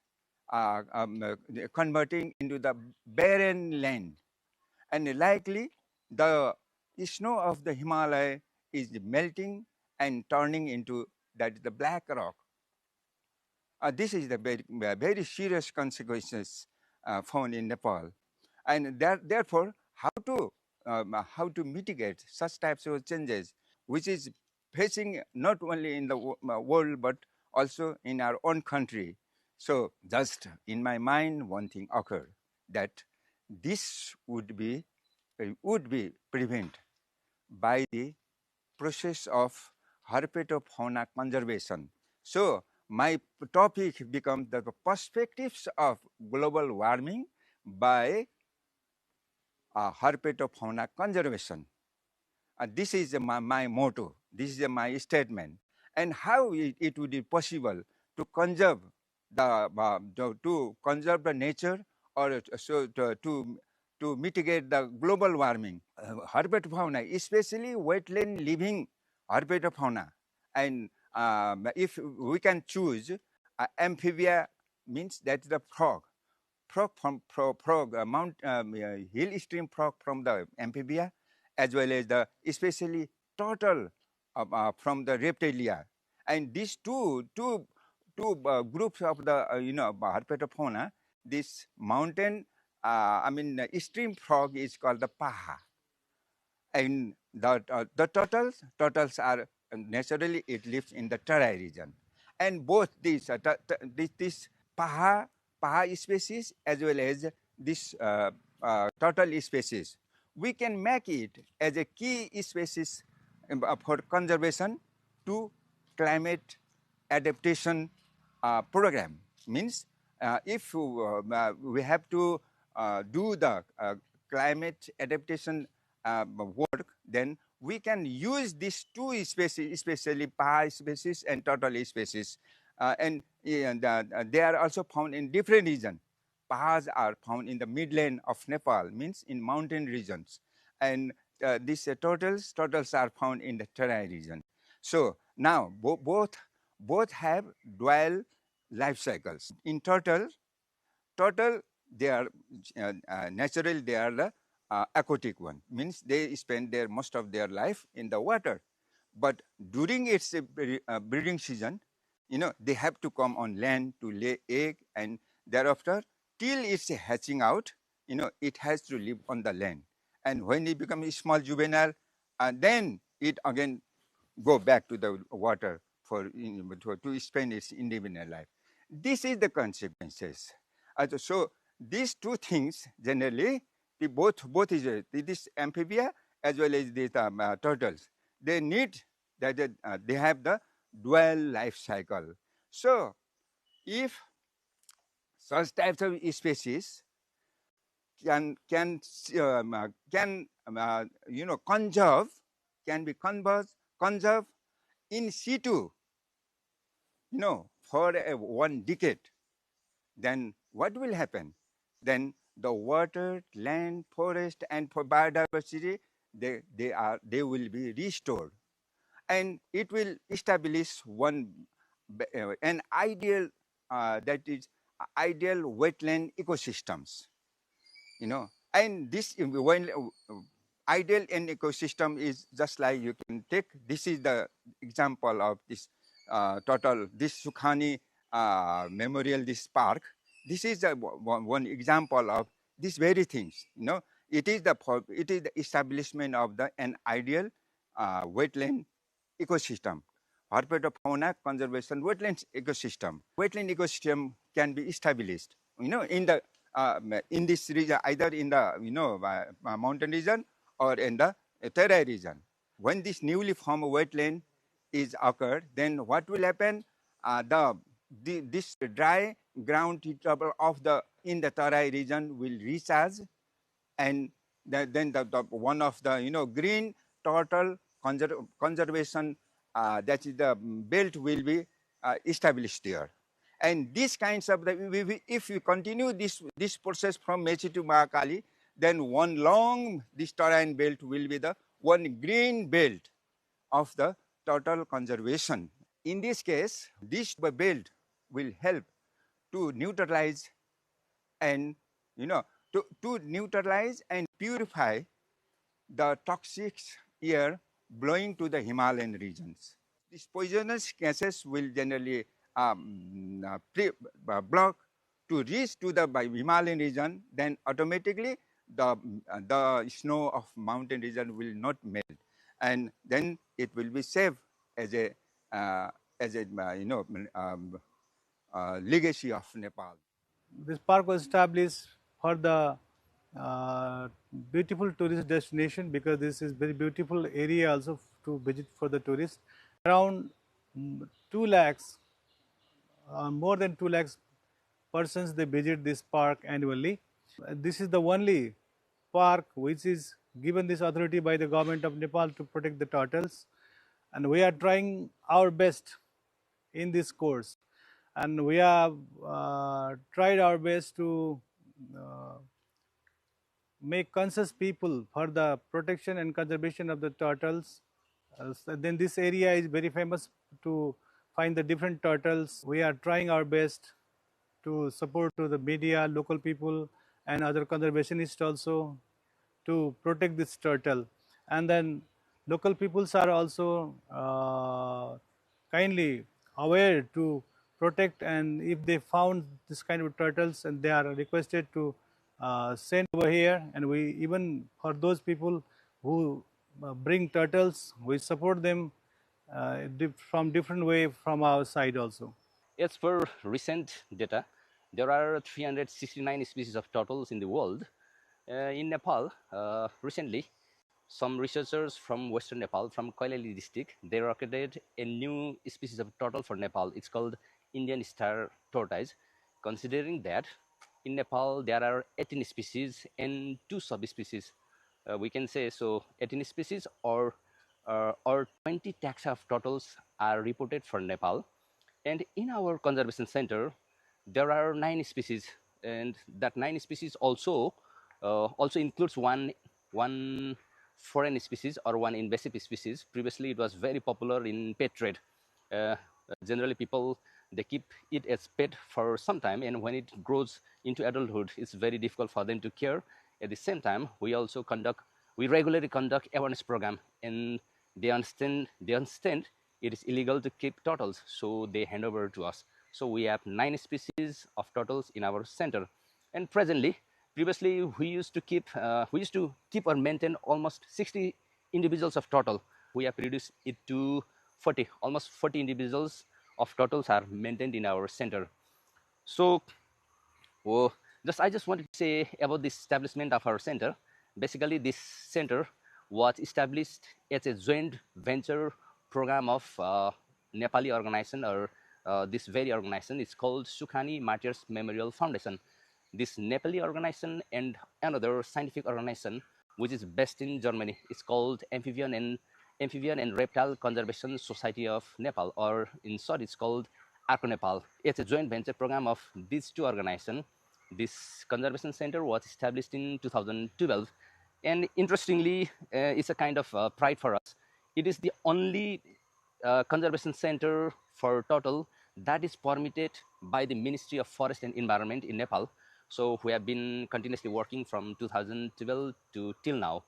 converting into the barren land. And likely, the snow of the Himalaya is melting and turning into the black rock. This is the very serious consequences found in Nepal, and therefore how to mitigate such types of changes, which is facing not only in the world but also in our own country. So just in my mind, one thing occurred, that this would be prevented by the process of herpetofauna conservation. So my topic becomes the perspectives of global warming by herpetofauna conservation. This is my motto. This is my statement. And how it would be possible to conserve the nature, or to mitigate the global warming. Herpetofauna, especially wetland living herpetofauna, and if we can choose, amphibia means that's the frog from hill stream frog from the amphibia, as well as the especially turtle from the reptilia. And these two groups of the herpetofauna, this mountain stream frog is called the paha, and the turtles are naturally, it lives in the Tarai region, and both these this paha species as well as this turtle species, we can make it as a key species for conservation to climate adaptation program. Means if we have to do the climate adaptation work, then we can use these two species, especially paha species and turtle species, and they are also found in different regions. Pahas are found in the midland of Nepal, means in mountain regions, and these turtles are found in the Tarai region. So now both have dual life cycles. In turtle, they are naturally they are the aquatic one, means they spend most of their life in the water. But during its breeding season, they have to come on land to lay egg, and thereafter till it's hatching out, it has to live on the land. And when it becomes a small juvenile, then it again go back to the water to spend its individual life. This is the consequences. So these two things generally, both is this amphibia as well as these turtles, they need that they have the dual life cycle. So if such types of species can be conserved in situ, for 1 decade, then what will happen? Then the water, land, forest, and for biodiversity, they will be restored, and it will establish an ideal that is ideal wetland ecosystems. And this when ideal an ecosystem is just like, you can take, this is the example of this total, this Sukhani memorial, this park. This is one example of these very things. It is the establishment of an ideal wetland ecosystem, herpetofauna conservation wetlands ecosystem. Wetland ecosystem can be established, in the in this region, either in the mountain region or in the Terai region. When this newly formed wetland is occurred, then what will happen? This dry ground trouble of in the Terai region will recharge, and then one of the green turtle conservation, that is the belt, will be established there. And these kinds of if you continue this process from Mechi to Mahakali, then one long this terrain belt will be the one green belt of the turtle conservation. In this case, this belt will help to neutralize and to neutralize and purify the toxic air blowing to the Himalayan regions. These poisonous gases will generally block to reach to the Himalayan region. Then automatically the snow of mountain region will not melt, and then it will be safe as a legacy of Nepal. This park was established for the beautiful tourist destination, because this is very beautiful area also to visit for the tourists. Around 2 lakhs, more than 2 lakhs persons, they visit this park annually. This is the only park which is given this authority by the government of Nepal to protect the turtles, and we are trying our best in this course, and we have tried our best to make conscious people for the protection and conservation of the turtles. Then this area is very famous to find the different turtles. We are trying our best to support to the media, local people and other conservationists also to protect this turtle. And then local peoples are also kindly aware to protect, and if they found this kind of turtles, and they are requested to send over here, and we even for those people who bring turtles, we support them from different way from our side also. As per recent data, there are 369 species of turtles in the world. In Nepal, recently, some researchers from Western Nepal, from Koilali district, they recorded a new species of turtle for Nepal. It's called Indian star tortoise. Considering that in Nepal there are 18 species and 2 subspecies, we can say so 18 species or 20 taxa of turtles are reported for Nepal. And in our conservation center, there are 9 species, and that 9 species also includes one foreign species or one invasive species. Previously, it was very popular in pet trade. Generally, people, they keep it as pet for some time, and when it grows into adulthood, it's very difficult for them to care. At the same time, we regularly conduct awareness program, and they understand it is illegal to keep turtles, so they hand over to us. So we have 9 species of turtles in our center, and previously we used to keep or maintain almost 60 individuals of turtle. We have reduced it to 40, almost 40 individuals of turtles are maintained in our center. So I just wanted to say about this establishment of our center. Basically, this center was established as a joint venture program of Nepali organization, or this very organization is called Sukhani Martyrs Memorial Foundation. This Nepali organization and another scientific organization which is based in Germany, it's called Amphibian and Reptile Conservation Society of Nepal, or in short it's called ARCO Nepal. It's a joint venture program of these 2 organizations. This conservation center was established in 2012, and interestingly, it's a kind of pride for us. It is the only conservation center for turtle that is permitted by the Ministry of Forest and Environment in Nepal. So we have been continuously working from 2012 to till now.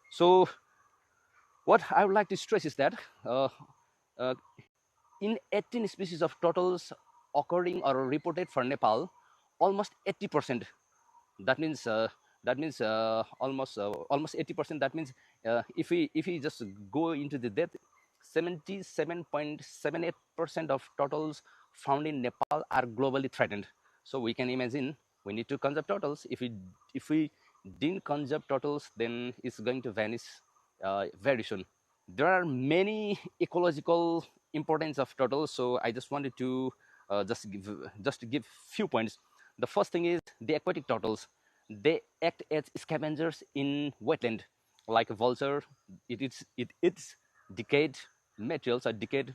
So what I would like to stress is that in 18 species of turtles occurring or reported for Nepal, almost 80%. That means almost 80%. That means if we just go into the depth, 77.78% of turtles found in Nepal are globally threatened. So we can imagine We need to conserve turtles. If we didn't conserve turtles, then it's going to vanish very soon. There are many ecological importance of turtles, so I just wanted to just to give few points. The first thing is the aquatic turtles. They act as scavengers in wetland, like a vulture. It's decayed materials or decayed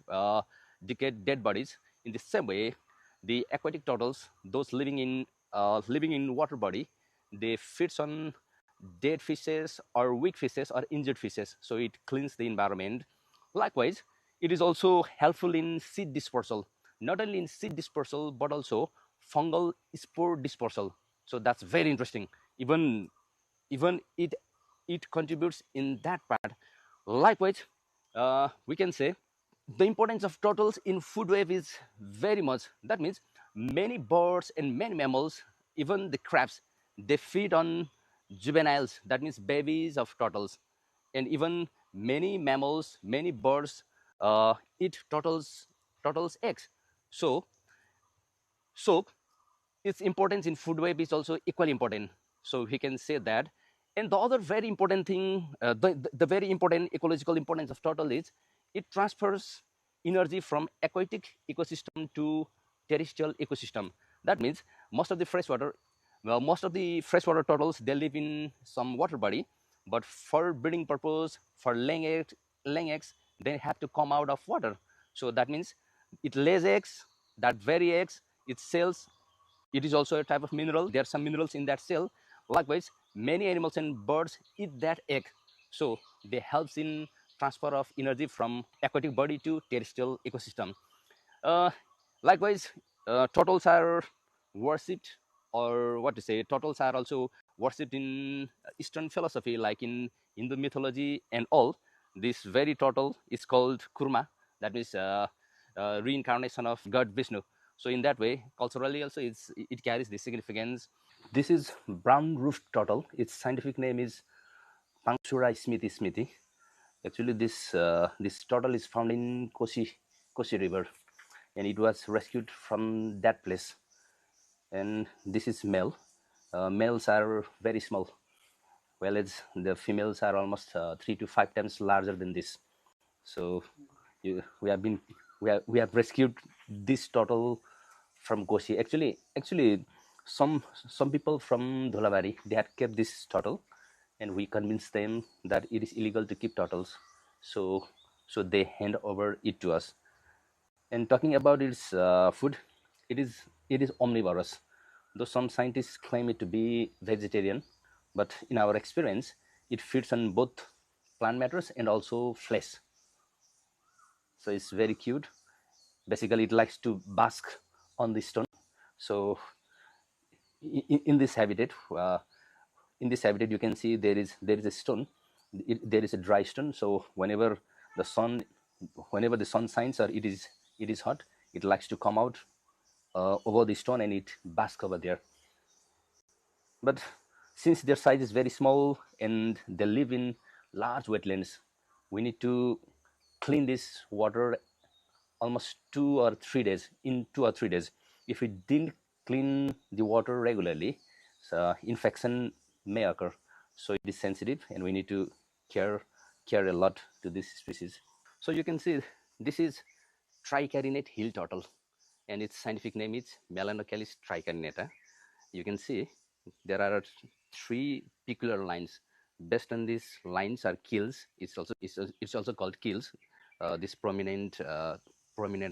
dead bodies. In the same way, the aquatic turtles, those living in water body, they feeds on dead fishes or weak fishes or injured fishes, so it cleans the environment. Likewise, it is also helpful in seed dispersal, not only in seed dispersal but also fungal spore dispersal. So that's very interesting. Even it contributes in that part. Likewise, we can say the importance of turtles in food web is very much. That means many birds and many mammals, even the crabs, they feed on juveniles, that means babies of turtles. And even many mammals, many birds eat turtles eggs. So its importance in food web is also equally important. So we can say that. And the other very important thing, the very important ecological importance of turtle is it transfers energy from aquatic ecosystem to terrestrial ecosystem. That means most of the freshwater turtles, they live in some water body, but for breeding purpose, for laying eggs, they have to come out of water. So that means it lays eggs. That very eggs, it sells. It is also a type of mineral. There are some minerals in that cell. Likewise, many animals and birds eat that egg. So they helps in transfer of energy from aquatic body to terrestrial ecosystem. Likewise, turtles are worshipped, or what to say, turtles are also worshipped in Eastern philosophy, like in Hindu mythology and all. This very turtle is called Kurma. That means reincarnation of God Vishnu. So in that way, culturally also, it carries this significance. This is brown-roofed turtle. Its scientific name is Pangsura smithi. Actually, this turtle is found in Kosi River, and it was rescued from that place. And this is male. Males are very small, whereas the females are almost 3 to 5 times larger than this. So we have rescued this turtle from Kosi. Actually, some people from Dholabari, they had kept this turtle, and we convinced them that it is illegal to keep turtles. So they hand over it to us. And talking about its food, it is omnivorous. Though some scientists claim it to be vegetarian, but in our experience, it feeds on both plant matters and also flesh. So it's very cute. Basically, it likes to bask on the stone. So in this habitat, you can see there is a stone. There is a dry stone. So whenever the sun shines or it is hot, it likes to come out over the stone and it basks over there. But since their size is very small and they live in large wetlands, we need to clean this water almost 2 or 3 days. In 2 or 3 days, if we didn't clean the water regularly, so infection may occur. So it is sensitive, and we need to care a lot to this species. So you can see this is tricarinate hill turtle, and its scientific name is Melanocalis tricarinata. You can see there are 3 peculiar lines. Based on these lines are keels. It's also called keels. These prominent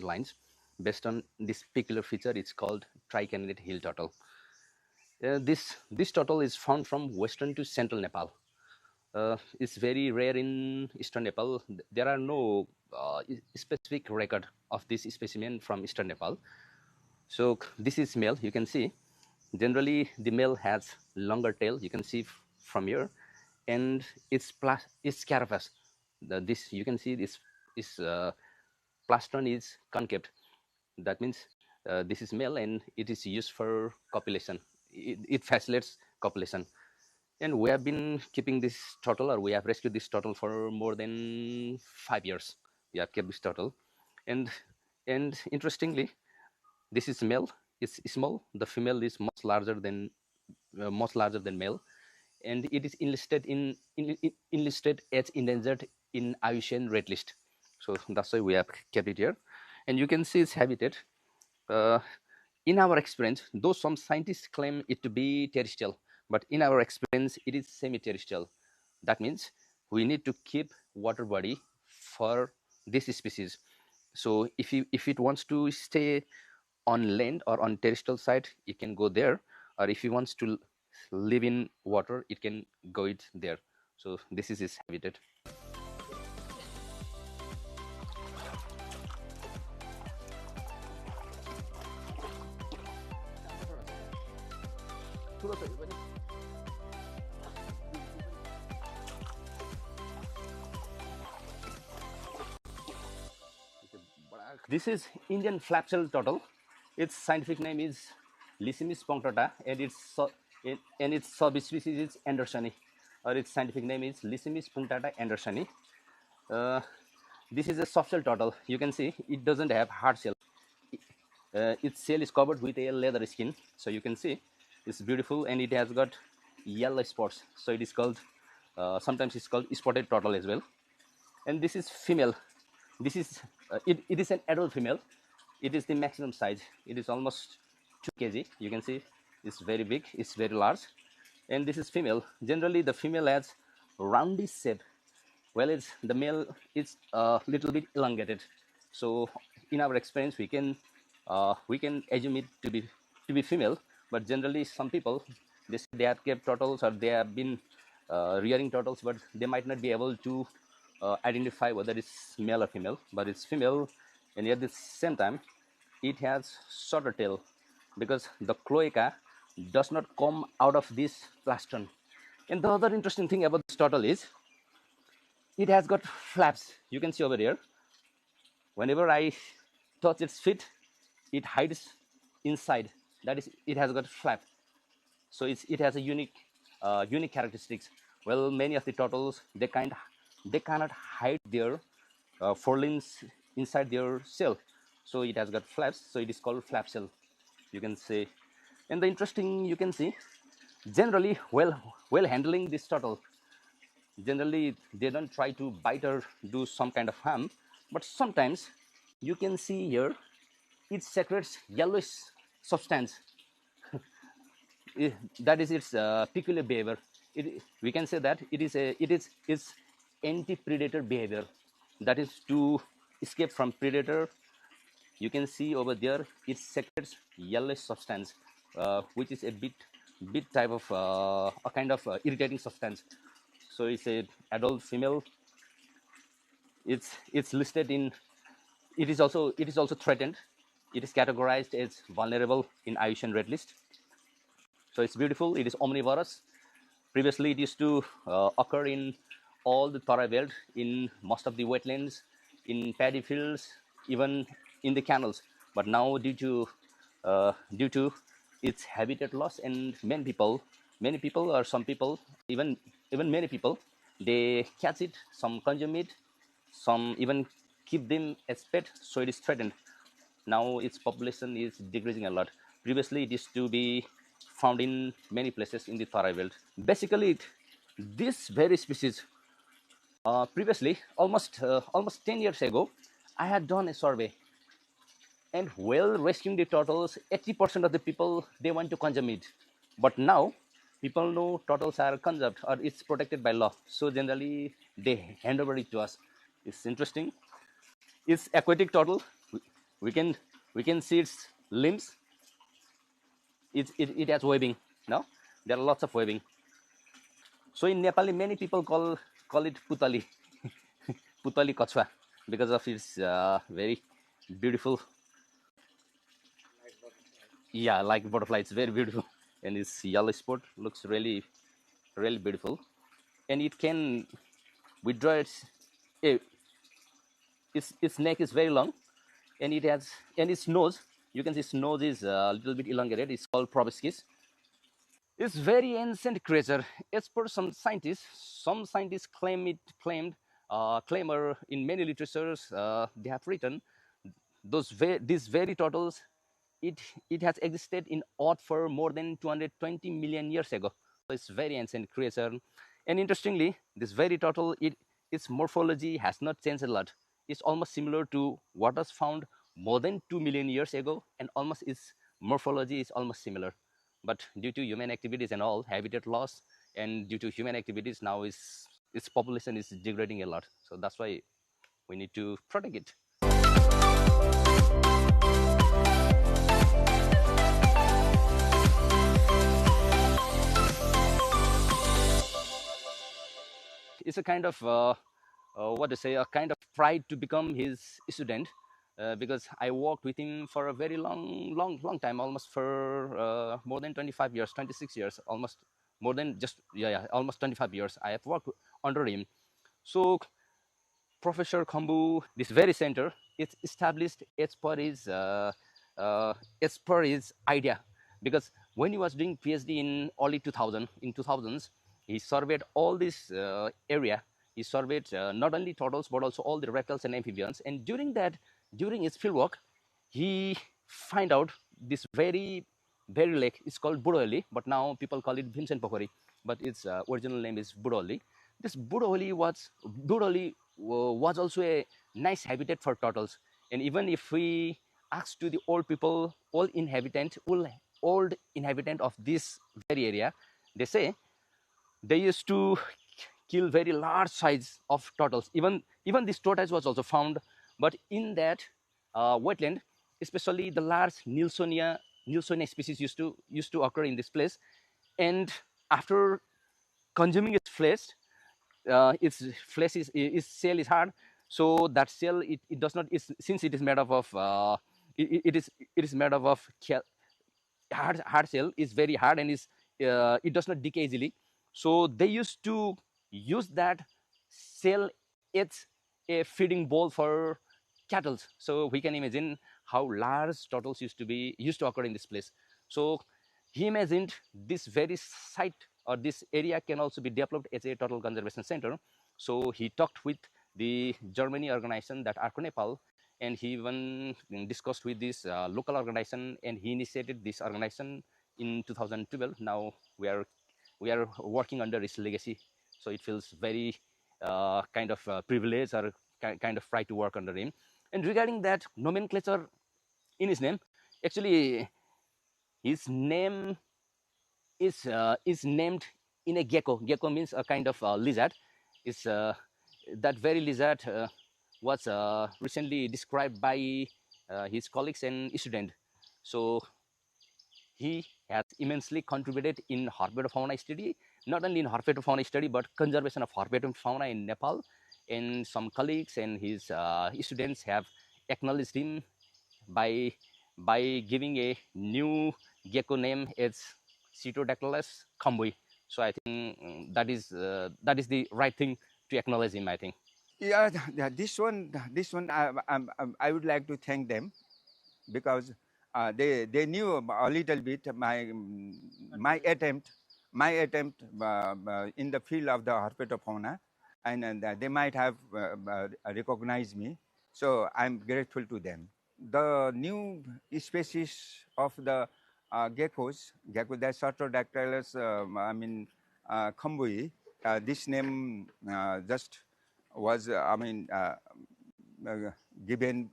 lines. Based on this peculiar feature, it's called tricarinate hill turtle. This turtle is found from western to central Nepal. It's very rare in eastern Nepal. There are no specific record of this specimen from eastern Nepal. So this is male. You can see generally the male has longer tail. You can see from here, and its carapace. This you can see this plastron is concave. That means this is male, and it is used for copulation. It facilitates copulation. And we have been keeping this turtle, or we have rescued this turtle for more than 5 years. We have kept this turtle, and interestingly, this is male. is small. The female is much larger than male, and it is enlisted as endangered in IUCN Red List. So that's why we have kept it here, and you can see its habitat. In our experience, though some scientists claim it to be terrestrial, but in our experience, it is semi-terrestrial. That means we need to keep water body for this species. So if it wants to stay on land or on terrestrial side, it can go there, or if it wants to live in water, it can go it there. So this is its habitat. This is Indian flapshell turtle. Its scientific name is Lysimis punctata, and its subspecies is andersoni, or its scientific name is Lysimis punctata andersoni. This is a soft-shell turtle. You can see it doesn't have hard shell. Its shell is covered with a leather skin, so you can see it's beautiful, and it has got yellow spots. So it is called sometimes it's called spotted turtle as well. And this is female. This is it is an adult female. It is the maximum size. It is almost 2 kg. You can see it's very big. It's very large. And this is female. Generally, the female has roundy shape. Well, the male is a little bit elongated. So, in our experience, we can assume it to be female. But generally, some people they have kept turtles, or they have been rearing turtles, but they might not be able to identify whether it's male or female. But it's female, and at the same time, it has shorter tail because the cloaca does not come out of this plastron. And the other interesting thing about this turtle is it has got flaps. You can see over here. Whenever I touch its feet, it hides inside. That is, it has got flap. So it has a unique characteristics. Well, many of the turtles they cannot hide their forelimbs inside their shell. So it has got flaps. So it is called flap shell. You can say, and the interesting you can see, generally while handling this turtle, generally they don't try to bite or do some kind of harm, but sometimes you can see here it secretes yellowish substance. That is its peculiar behavior. We can say that it is anti-predator behavior. That is to escape from predator. You can see over there it secretes yellowish substance, which is a bit type of a kind of irritating substance. So it's a adult female. It's listed in. It is also threatened. It is categorized as vulnerable in IUCN Red List. So it's beautiful. It is omnivorous. Previously, it used to occur in all the Tarai belt, in most of the wetlands, in paddy fields, even in the canals. But now, due to its habitat loss, and many people, or some people, even many people, they catch it. Some consume it. Some even keep them as pet. So it is threatened. Now its population is decreasing a lot. Previously, it used to be found in many places in the Tarai belt. Basically, this very species, previously, almost 10 years ago, I had done a survey. And while rescuing the turtles, 80% of the people, they want to consume it. But now, people know turtles are conserved or it's protected by law. So generally, they hand over it to us. It's interesting. It's aquatic turtle. We can see its limbs. It has webbing. No, there are lots of webbing. So in Nepali, many people call it putali, putali kachwa, because of its very beautiful. Yeah, like butterfly, it's very beautiful, and its yellow spot looks really beautiful, and it can withdraw its neck is very long, and its nose. You can see its nose is a little bit elongated. It's called proboscis. It's very ancient creature. As per some scientists claim or in many literatures they have written these very turtles it has existed in Earth for more than 220 million years ago. So it's very ancient creature. And interestingly, this very turtle, its morphology has not changed a lot. It's almost similar to what was found more than 2 million years ago, and almost its morphology is almost similar. But due to human activities and all, habitat loss, and due to human activities, now its population is degrading a lot. So that's why we need to protect it. It's a kind of what to say, a kind of pride to become his student, because I worked with him for a very long time, almost for more than 25 years, 26 years, almost more than just almost 25 years I have worked under him. So Professor Khambu, this very center, it's established as per his idea, because when he was doing PhD in early 2000s, he surveyed all this area. He surveyed not only turtles but also all the reptiles and amphibians. And during his fieldwork, he find out this very lake. It's called Budoli, but now people call it Vincent Pokhari, but its original name is Budoli. This Budoli was also a nice habitat for turtles. And even if we ask to the old people, old inhabitant of this very area, they say they used to kill very large size of turtles. Even this tortoise was also found, but in that wetland, especially the large Nilsonia species used to occur in this place. And after consuming its flesh its shell is hard, so that shell it does not, since it is made up of it is made up of hard shell, is very hard, and it does not decay easily. So they used to use that shell as a feeding bowl for cattle. So we can imagine how large turtles used to occur in this place. So he imagined this very site or this area can also be developed as a turtle conservation center. So he talked with the Germany organization, that Arco Nepal, and he even discussed with this local organization, and he initiated this organization in 2012. Now we are working under his legacy, so it feels very kind of privilege or kind of pride to work under him. And regarding that nomenclature in his name, actually his name is named in a gecko. Gecko means a kind of lizard. It's that very lizard was recently described by his colleagues and students. So he has immensely contributed in herpetofauna study, not only in herpetofauna study, but conservation of herpetofauna in Nepal. And some colleagues and his students have acknowledged him by giving a new gecko name as Cetodactylus khambui. So I think that is the right thing to acknowledge him, I think. Yeah, this one I would like to thank them, because they knew a little bit my attempt in the field of the herpetofauna, and they might have recognized me. So I'm grateful to them. The new species of the geckos, the Cetodactylus khambui, this name just was given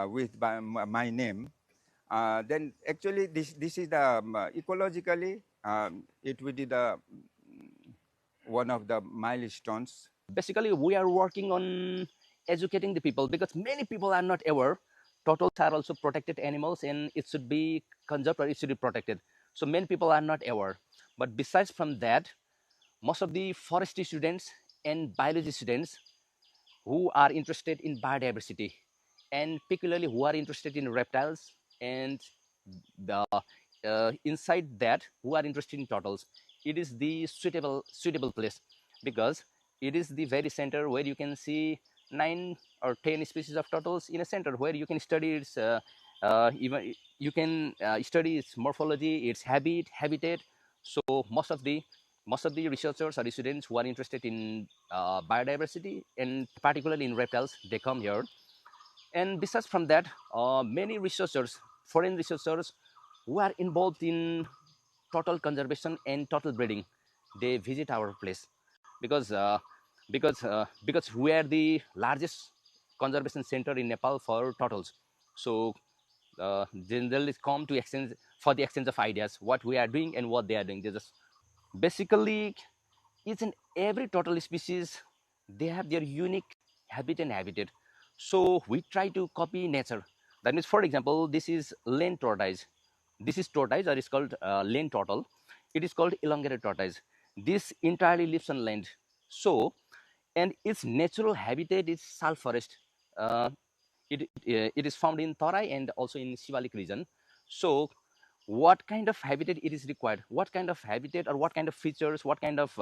with my name. Then actually this is the ecologically it will be the one of the milestones. Basically, we are working on educating the people, because many people are not aware turtles are also protected animals and it should be conserved or it should be protected. So many people are not aware. But besides from that, most of the forestry students and biology students who are interested in biodiversity, and particularly who are interested in reptiles, and the inside that who are interested in turtles, it is the suitable place, because it is the very center where you can see 9 or 10 species of turtles in a center, where you can study its even you can study its morphology, its habitat. So most of the researchers or the students who are interested in biodiversity, and particularly in reptiles, they come here. And besides from that, many researchers foreign researchers who are involved in turtle conservation and turtle breeding, they visit our place because we are the largest conservation center in Nepal for turtles. So journalists come to exchange for the exchange of ideas, what we are doing and what they are doing. They just basically each and every turtle species, they have their unique habitat. So we try to copy nature. That means, for example, this is lane tortoise. This is tortoise, or it's called lane turtle. It is called elongated tortoise. This entirely lives on land. So, and its natural habitat is salt forest. It is found in Tarai and also in Shivalik region. So what kind of habitat it is required, what kind of habitat or what kind of features, what kind of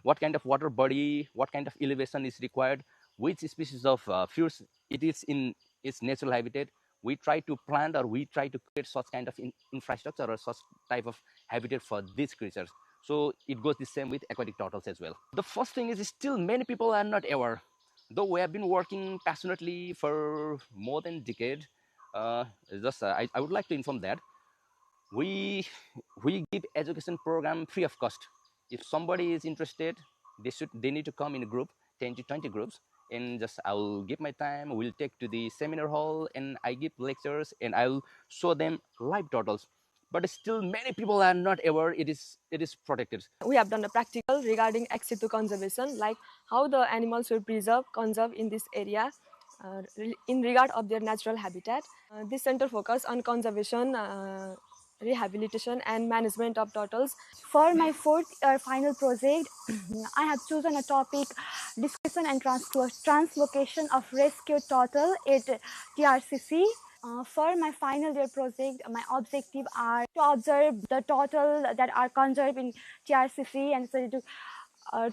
water body, what kind of elevation is required, which species of fruits it is in its natural habitat, we try to plant or we try to create such kind of infrastructure or such type of habitat for these creatures. So it goes the same with aquatic turtles as well. The first thing is still many people are not aware, though we have been working passionately for more than a decade. I would like to inform that we give education program free of cost. If somebody is interested, they need to come in a group, 10 to 20 groups, and just I'll give my time, we'll take to the seminar hall and I give lectures and I'll show them live turtles. But still many people are not aware it is protected. We have done a practical regarding ex situ conservation, like how the animals will conserve in this area in regard of their natural habitat. This center focus on conservation, rehabilitation and management of turtles. For my fourth final project, I have chosen a topic, description and translocation of rescued turtle at TRCC. For my final year project, my objective are to observe the turtle that are conserved in TRCC and so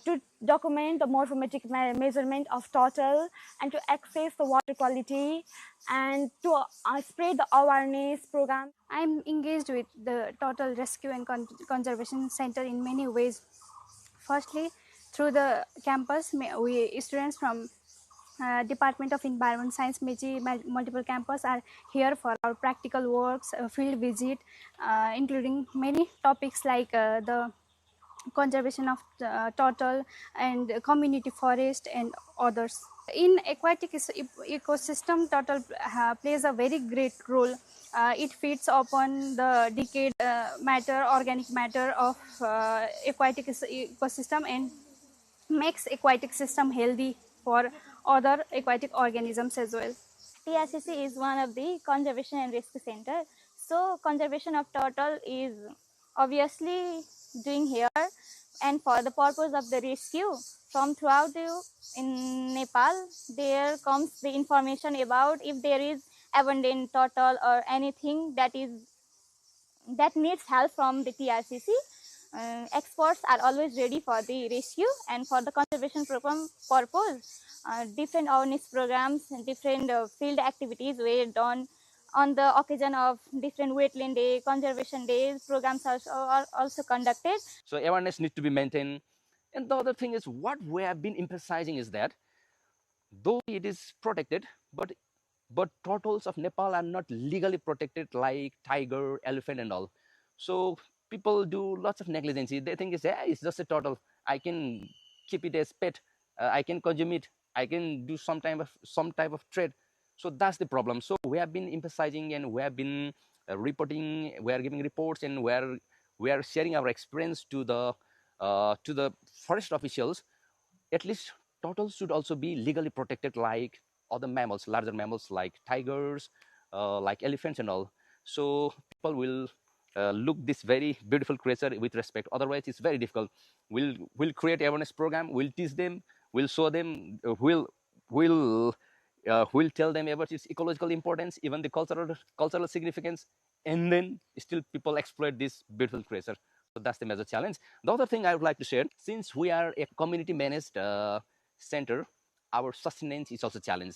to document the morphometric measurement of turtle and to access the water quality and to spread the awareness program. I'm engaged with the Turtle Rescue and Conservation Center in many ways. Firstly, through the campus, we students from Department of Environment Science, Meiji multiple campus are here for our practical works, field visit, including many topics like the conservation of turtle and community forest and others. In aquatic ecosystem, turtle plays a very great role. It feeds upon the decayed organic matter of aquatic ecosystem and makes aquatic system healthy for other aquatic organisms as well. TRCC is one of the conservation and rescue center. So conservation of turtle is obviously doing here, and for the purpose of the rescue from throughout in Nepal, there comes the information about if there is abundant turtle or anything that needs help from the TRCC. Experts are always ready for the rescue, and for the conservation program purpose, different awareness programs and different field activities were done on the occasion of different wetland day, conservation days. Programs are also conducted. So awareness needs to be maintained. And the other thing is, what we have been emphasizing is that though it is protected, but turtles of Nepal are not legally protected like tiger, elephant and all. So people do lots of negligence. They think it's just a turtle. I can keep it as pet. I can consume it. I can do some type of trade. So that's the problem. So we have been emphasizing and we have been reporting. We are giving reports and we are sharing our experience to the forest officials. At least turtles should also be legally protected like other mammals, larger mammals like tigers, like elephants and all. So people will look this very beautiful creature with respect. Otherwise, it's very difficult. We'll create awareness program. We'll teach them. We'll show them. We'll tell them about its ecological importance, even the cultural significance, and then still people exploit this beautiful creature. So that's the major challenge. The other thing I would like to share, since we are a community managed center, our sustenance is also a challenge.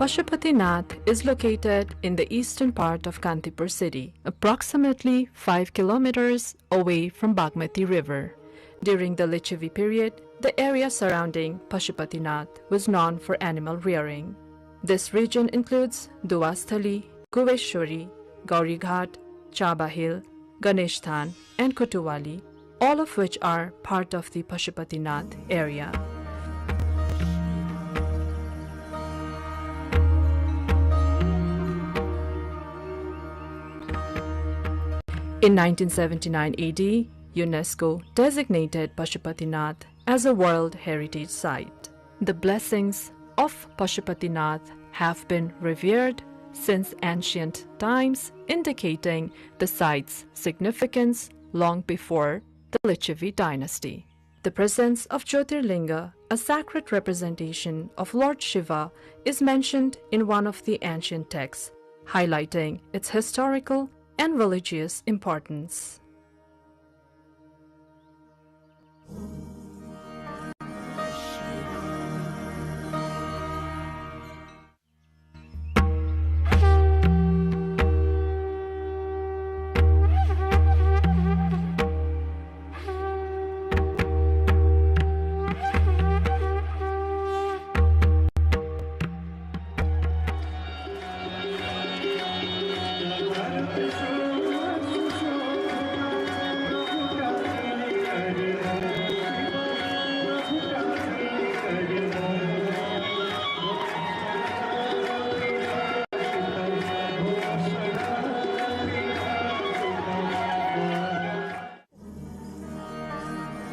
Pashupatinath is located in the eastern part of Kantipur city, approximately 5 kilometers away from Bagmati River. During the Lichavi period, the area surrounding Pashupatinath was known for animal rearing. This region includes Duasthali, Kuveshwari, Gaurighat, Chaba Hill, Ganeshtan, and Kotuwali, all of which are part of the Pashupatinath area. In 1979 AD, UNESCO designated Pashupatinath as a World Heritage Site. The blessings of Pashupatinath have been revered since ancient times, indicating the site's significance long before the Lichavi dynasty. The presence of Jyotirlinga, a sacred representation of Lord Shiva, is mentioned in one of the ancient texts, highlighting its historical and religious importance.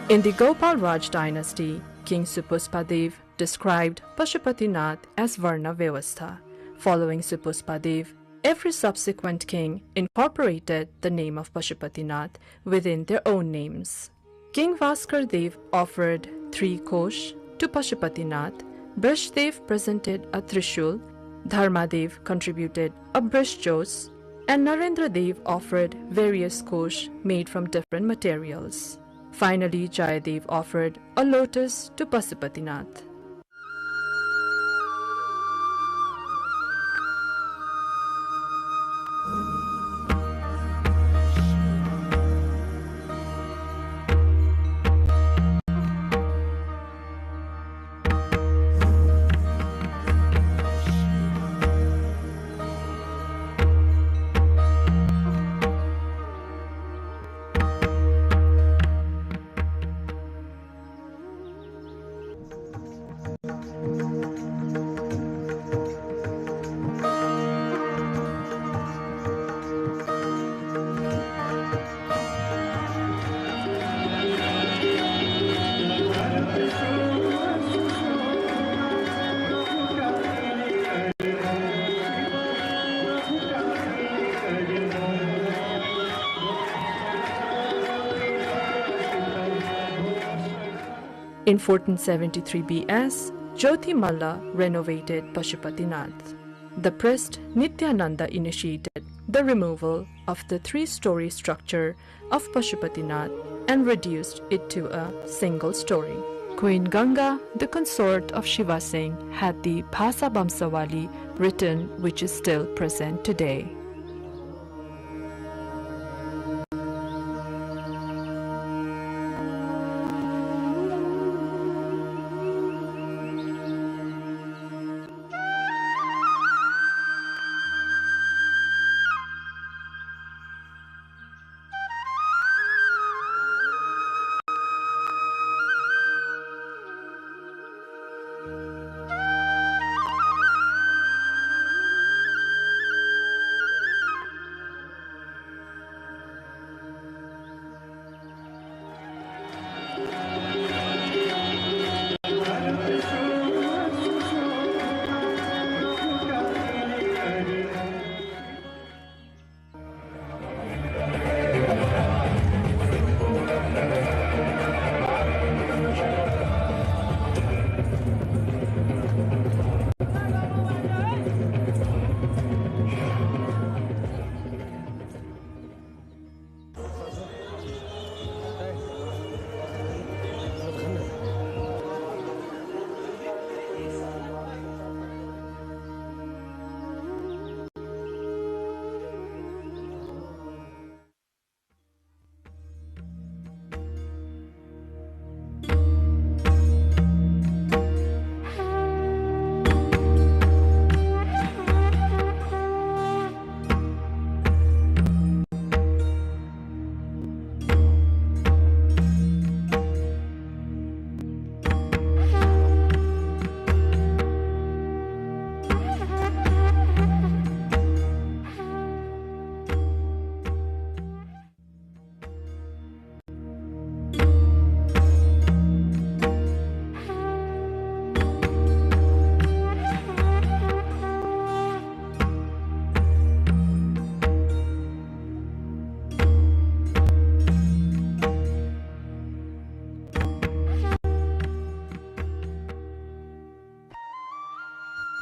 In the Gopal Raj dynasty, King Supuspadev described Pashupatinath as Varna Vyavastha. Following Supuspadev, every subsequent king incorporated the name of Pashupatinath within their own names. King Vaskardev offered 3 kosh to Pashupatinath, Brishdev presented a Trishul, Dharmadev contributed a Brishjos, and Narendradev offered various kosh made from different materials. Finally, Jayadev offered a lotus to Pashupatinath. In 1473 BS, Jyoti Malla renovated Pashupatinath. The priest Nityananda initiated the removal of the 3-story structure of Pashupatinath and reduced it to a single story. Queen Ganga, the consort of Shiva Singh, had the Bhasa Bamsawali written, which is still present today.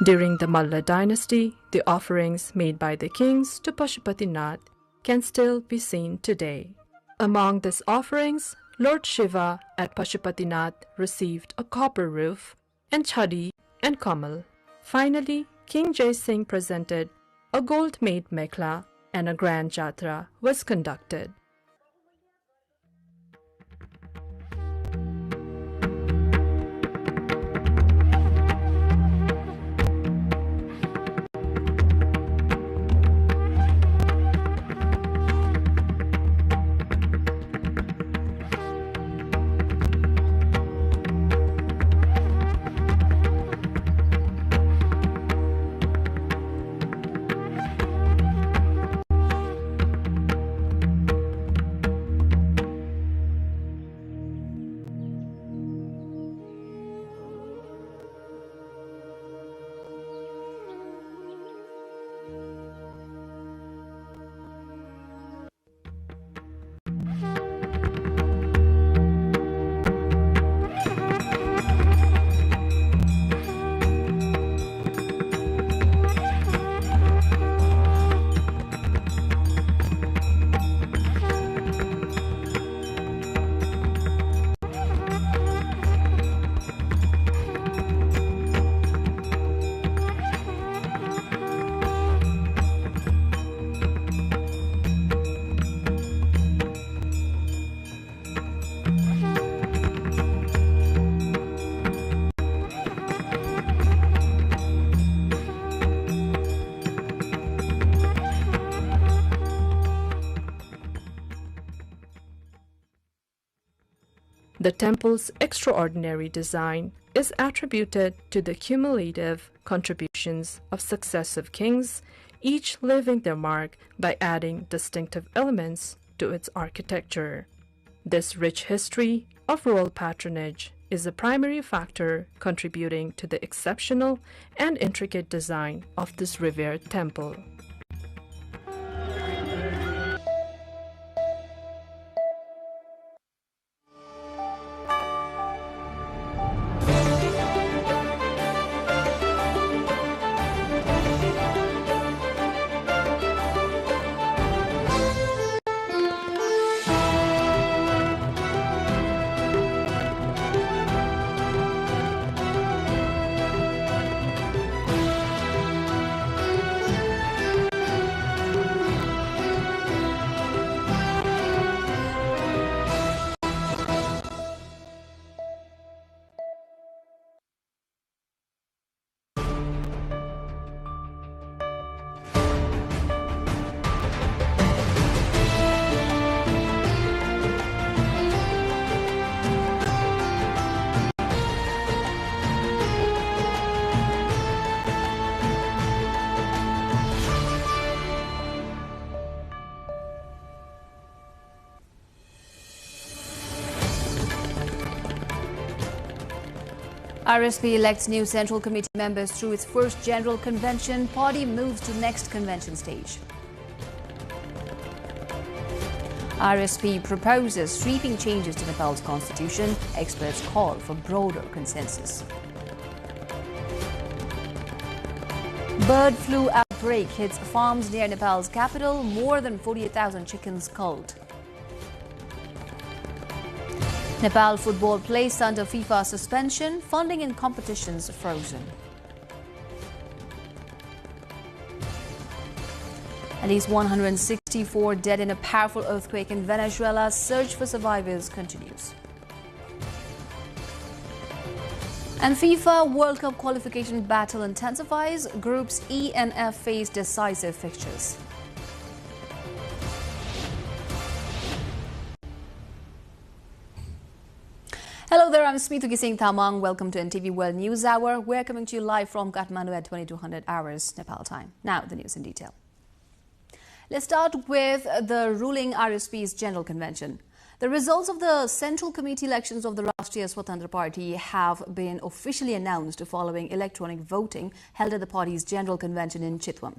During the Malla dynasty, the offerings made by the kings to Pashupatinath can still be seen today. Among these offerings, Lord Shiva at Pashupatinath received a copper roof and chadi and kamal. Finally, King Jai Singh presented a gold-made mekhla and a grand jatra was conducted. The temple's extraordinary design is attributed to the cumulative contributions of successive kings, each leaving their mark by adding distinctive elements to its architecture. This rich history of royal patronage is a primary factor contributing to the exceptional and intricate design of this revered temple. RSP elects new Central Committee members through its first General Convention. Party moves to next convention stage. RSP proposes sweeping changes to Nepal's constitution. Experts call for broader consensus. Bird flu outbreak hits farms near Nepal's capital. More than 48,000 chickens culled. Nepal football placed under FIFA suspension. Funding in competitions frozen. At least 164 dead in a powerful earthquake in Venezuela. Search for survivors continues. And FIFA World Cup qualification battle intensifies. Groups E and F face decisive fixtures. Hello there, I'm Smituki Singh Thamang. Welcome to NTV World News Hour. We're coming to you live from Kathmandu at 2200 hours Nepal time. Now, the news in detail. Let's start with the ruling RSP's General Convention. The results of the Central Committee elections of the Rashtriya Swatantra Party have been officially announced following electronic voting held at the party's General Convention in Chitwan.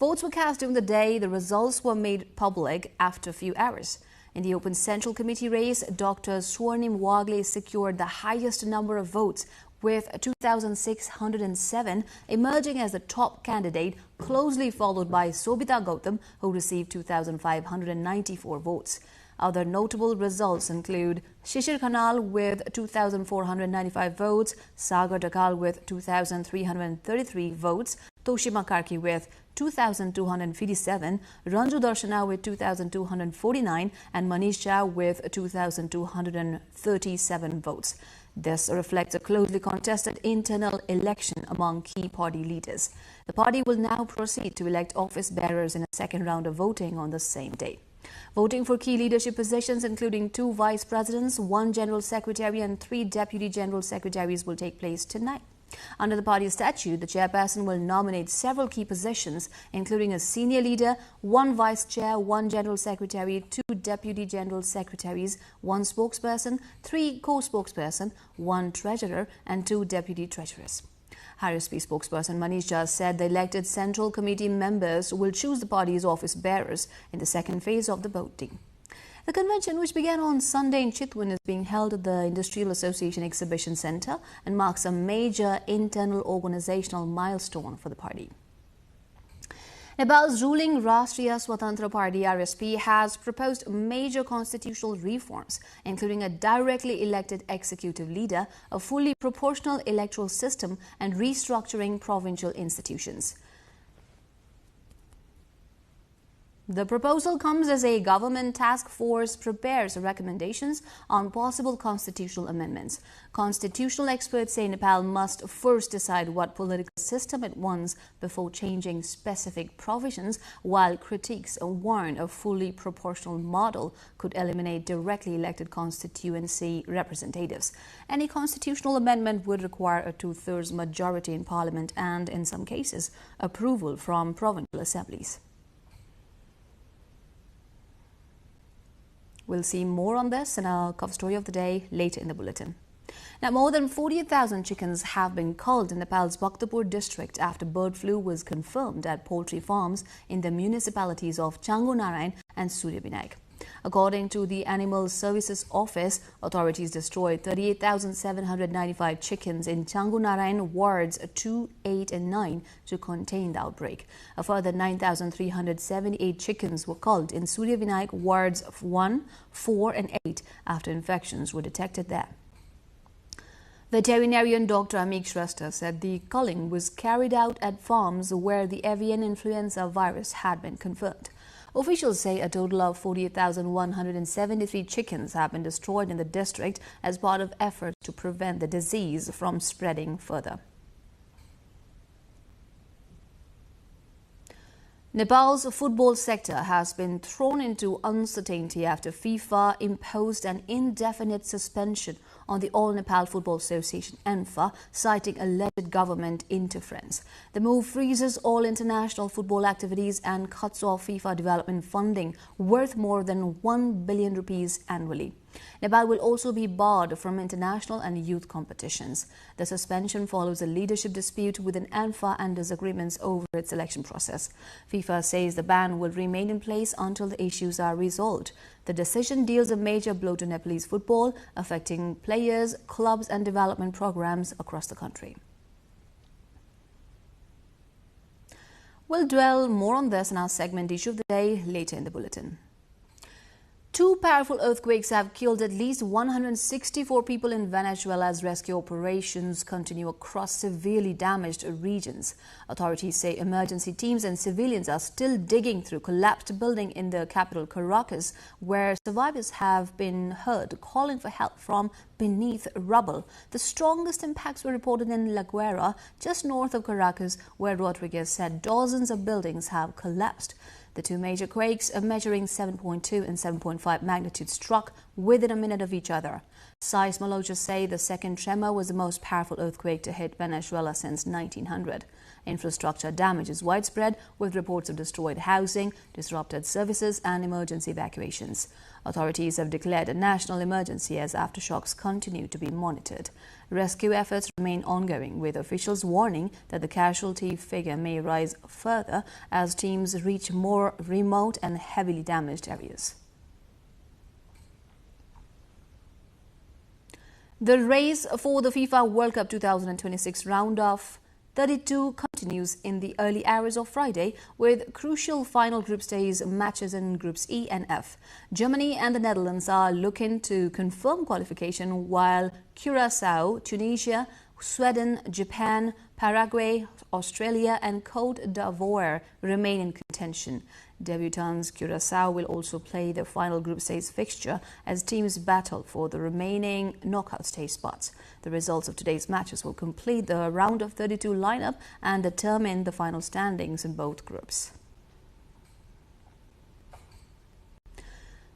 Votes were cast during the day. The results were made public after a few hours. In the open Central Committee race, Dr. Swarnim Wagle secured the highest number of votes with 2,607, emerging as the top candidate, closely followed by Sobita Gautam, who received 2,594 votes. Other notable results include Shishir Khanal with 2,495 votes, Sagar Dakal with 2,333 votes, Toshima Karki with 2,257, Ranju Darshana with 2,249 and Manish Jha with 2,237 votes. This reflects a closely contested internal election among key party leaders. The party will now proceed to elect office bearers in a second round of voting on the same day. Voting for key leadership positions, including 2 vice presidents, 1 general secretary and 3 deputy general secretaries, will take place tonight. Under the party statute, the chairperson will nominate several key positions, including a senior leader, 1 vice chair, 1 general secretary, 2 deputy general secretaries, 1 spokesperson, 3 co-spokesperson, 1 treasurer and 2 deputy treasurers. RSP spokesperson Manish Jha said the elected Central Committee members will choose the party's office bearers in the second phase of the voting. The convention, which began on Sunday in Chitwan, is being held at the Industrial Association Exhibition Centre and marks a major internal organizational milestone for the party. Nepal's ruling Rashtriya Swatantra Party RSP has proposed major constitutional reforms, including a directly elected executive leader, a fully proportional electoral system and restructuring provincial institutions. The proposal comes as a government task force prepares recommendations on possible constitutional amendments. Constitutional experts say Nepal must first decide what political system it wants before changing specific provisions, while critics warn a fully proportional model could eliminate directly elected constituency representatives. Any constitutional amendment would require a 2/3 majority in parliament and, in some cases, approval from provincial assemblies. We'll see more on this in our cover story of the day later in the bulletin. Now, more than 48,000 chickens have been culled in Nepal's Bhaktapur district after bird flu was confirmed at poultry farms in the municipalities of Changu Narayan and Surya Vinayak. According to the Animal Services Office, authorities destroyed 38,795 chickens in Changu Narayan wards 2, 8 and 9 to contain the outbreak. A further 9,378 chickens were culled in Surya Vinayak wards 1, 4 and 8 after infections were detected there. Veterinarian Dr. Amik Shrestha said the culling was carried out at farms where the avian influenza virus had been confirmed. Officials say a total of 48,173 chickens have been destroyed in the district as part of efforts to prevent the disease from spreading further. Nepal's football sector has been thrown into uncertainty after FIFA imposed an indefinite suspension on the All Nepal Football Association (ENFA), citing alleged government interference. The move freezes all international football activities and cuts off FIFA development funding worth more than 1 billion rupees annually. Nepal will also be barred from international and youth competitions. The suspension follows a leadership dispute within ENFA and disagreements over its election process. FIFA says the ban will remain in place until the issues are resolved. The decision deals a major blow to Nepalese football, affecting players, clubs and development programs across the country. We'll dwell more on this in our segment Issue of the Day later in the bulletin. 2 powerful earthquakes have killed at least 164 people in Venezuela as rescue operations continue across severely damaged regions. Authorities say emergency teams and civilians are still digging through collapsed building in the capital Caracas, where survivors have been heard calling for help from beneath rubble. The strongest impacts were reported in La Guaira, just north of Caracas, where Rodriguez said dozens of buildings have collapsed. The 2 major quakes, measuring 7.2 and 7.5 magnitude, struck within a minute of each other. Seismologists say the second tremor was the most powerful earthquake to hit Venezuela since 1900. Infrastructure damage is widespread, with reports of destroyed housing, disrupted services and emergency evacuations. Authorities have declared a national emergency as aftershocks continue to be monitored. Rescue efforts remain ongoing, with officials warning that the casualty figure may rise further as teams reach more remote and heavily damaged areas. The race for the FIFA World Cup 2026 round of 32 continues in the early hours of Friday with crucial final group stage matches in Groups E and F. Germany and the Netherlands are looking to confirm qualification while Curacao, Tunisia, Sweden, Japan, Paraguay, Australia and Côte d'Ivoire remain in contention. Debutants Curacao will also play the final group stage fixture as teams battle for the remaining knockout stage spots. The results of today's matches will complete the round of 32 lineup and determine the final standings in both groups.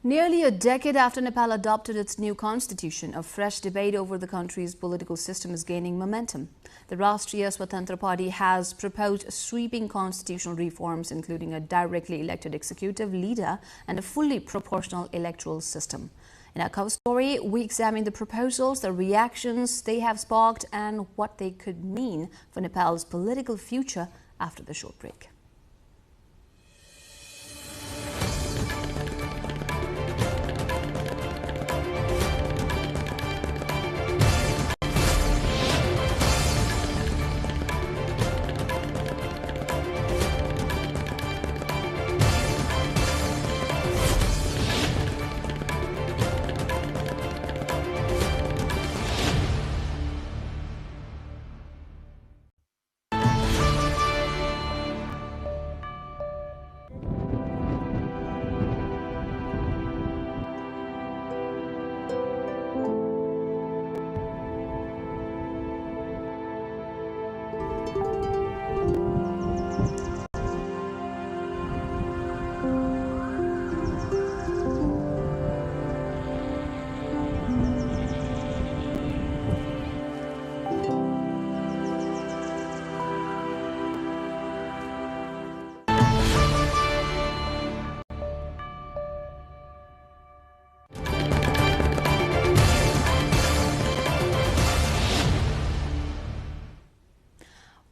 Nearly a decade after Nepal adopted its new constitution, a fresh debate over the country's political system is gaining momentum. The Rashtriya Swatantra Party has proposed sweeping constitutional reforms, including a directly elected executive leader and a fully proportional electoral system. In our cover story, we examine the proposals, the reactions they have sparked, and what they could mean for Nepal's political future after the short break.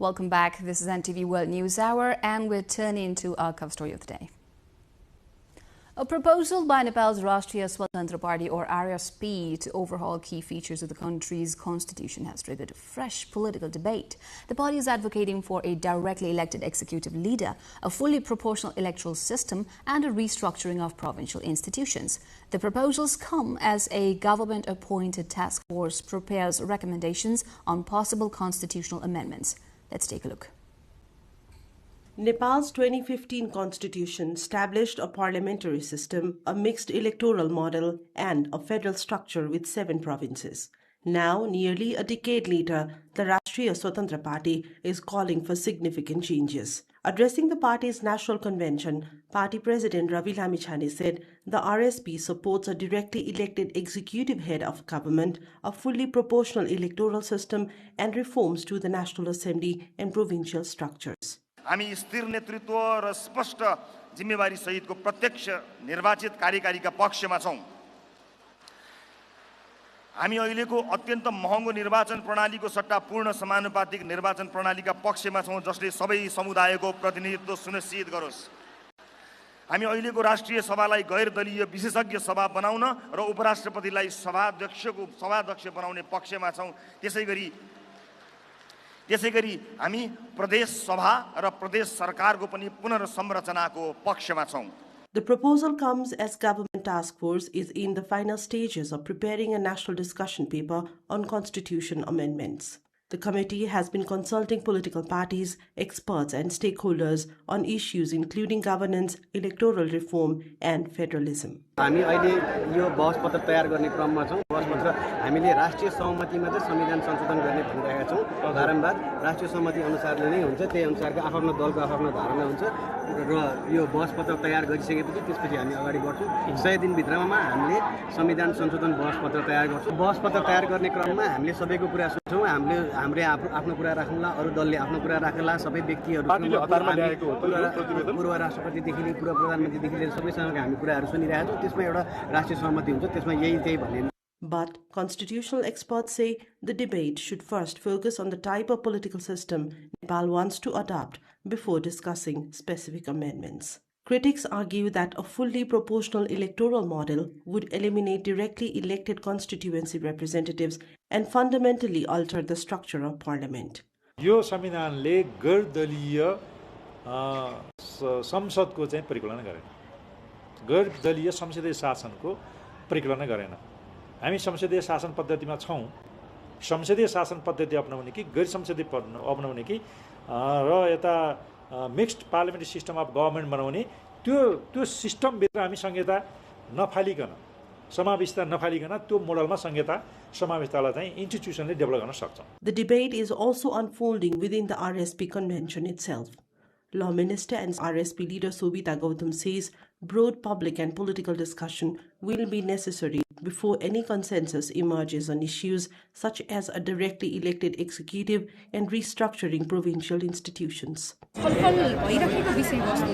Welcome back. This is NTV World News Hour and we're turning to our cover story of the day. A proposal by Nepal's Rashtriya Swatantra Party or RSP to overhaul key features of the country's constitution has triggered a fresh political debate. The party is advocating for a directly elected executive leader, a fully proportional electoral system and a restructuring of provincial institutions. The proposals come as a government-appointed task force prepares recommendations on possible constitutional amendments. Let's take a look. Nepal's 2015 constitution established a parliamentary system, a mixed electoral model, and a federal structure with 7 provinces. Now, nearly a decade later, the Rashtriya Swatantra Party is calling for significant changes. Addressing the party's national convention, party president Ravi Lamichhane said the RSP supports a directly elected executive head of government, a fully proportional electoral system, and reforms to the National Assembly and provincial structures. हामी स्थिर नेतृत्व र स्पष्ट जिम्मेवारी सहितको प्रत्यक्ष निर्वाचित कार्यकारीका पक्षमा छौं। हामी अहिलेको अत्यन्त महँगो निर्वाचन प्रणालीको सट्टा पूर्ण समानुपातिक निर्वाचन प्रणालीका पक्षमा छौं जसले सबै समुदायको प्रतिनिधित्व सुनिश्चित गरोस्। हामी अहिलेको राष्ट्रिय सभालाई गैर दलीय विशेषज्ञ सभा बनाउन र उपराष्ट्रपतिलाई सभाध्यक्ष बनाउने पक्षमा छौं। त्यसैगरी हामी प्रदेश सभा र प्रदेश सरकारको पनि पुनर्संरचनाको पक्षमा छौं। The proposal comes as government task force is in the final stages of preparing a national discussion paper on constitution amendments. The committee has been consulting political parties, experts and stakeholders on issues including governance, electoral reform and federalism. हामी अहिले यो बहसपत्र तयार गर्ने क्रममा छौं। बहसपत्र हामीले राष्ट्रिय सहमतिमा चाहिँ संविधान संशोधन गर्ने भनिरहेका छौं। बारम्बार राष्ट्रिय सहमति अनुसारले नै हुन्छ, त्यही अनुसारको आफ्नो दलको आफ्नो धारणा हुन्छ र यो बहसपत्र तयार गरिसकेपछि त्यसपछि हामी अगाडि बढ्छौं। 100 दिन भित्रमा हामीले संविधान संशोधन बहसपत्र तयार गर्छौं। बहसपत्र तयार गर्ने क्रममा हामीले सबैको कुरा सोच्छौं। हामीले आफ्नो कुरा राख्नुला, अरु दलले आफ्नो कुरा राख्नुला, सबै व्यक्तिहरु पूर्व राष्ट्रपतिदेखि लिएर पूर्व प्रधानमन्त्रीदेखि लिएर सबैसँग हामी कुराहरु सुनिरहेका छौं। त्यसमा एउटा राष्ट्रिय सहमति हुन्छ, त्यसमा त्यही भन्ने। But constitutional experts say the debate should first focus on the type of political system Nepal wants to adopt before discussing specific amendments. Critics argue that a fully proportional electoral model would eliminate directly elected constituency representatives and fundamentally alter the structure of parliament. यो संविधानले गैरदलीय संसदको चाहिँ परिकल्पना गरेन, गैरदलीय संसदीय शासनको परिकल्पना गरेन। हामी संसदीय शासन पद्धतिमा छौं, संसदीय शासन पद्धति अपनाउने कि गैर संसदीय अपनाउने कि र यता mixed parliamentary system of government बनाउने त्यो सिस्टमभित्र हामी संहिता नफालिकन समावेशता नफालिकन त्यो मोडलमा संहिता समावेशतालाई चाहिँ इन्स्टिट्युसनले डेभलप गर्न सक्छ। The debate is also unfolding within the RSP convention itself. Law Minister and RSP leader Sobita Gautam says broad public and political discussion will be necessary before any consensus emerges on issues such as a directly elected executive and restructuring provincial institutions. भइरहेको विषयवस्तु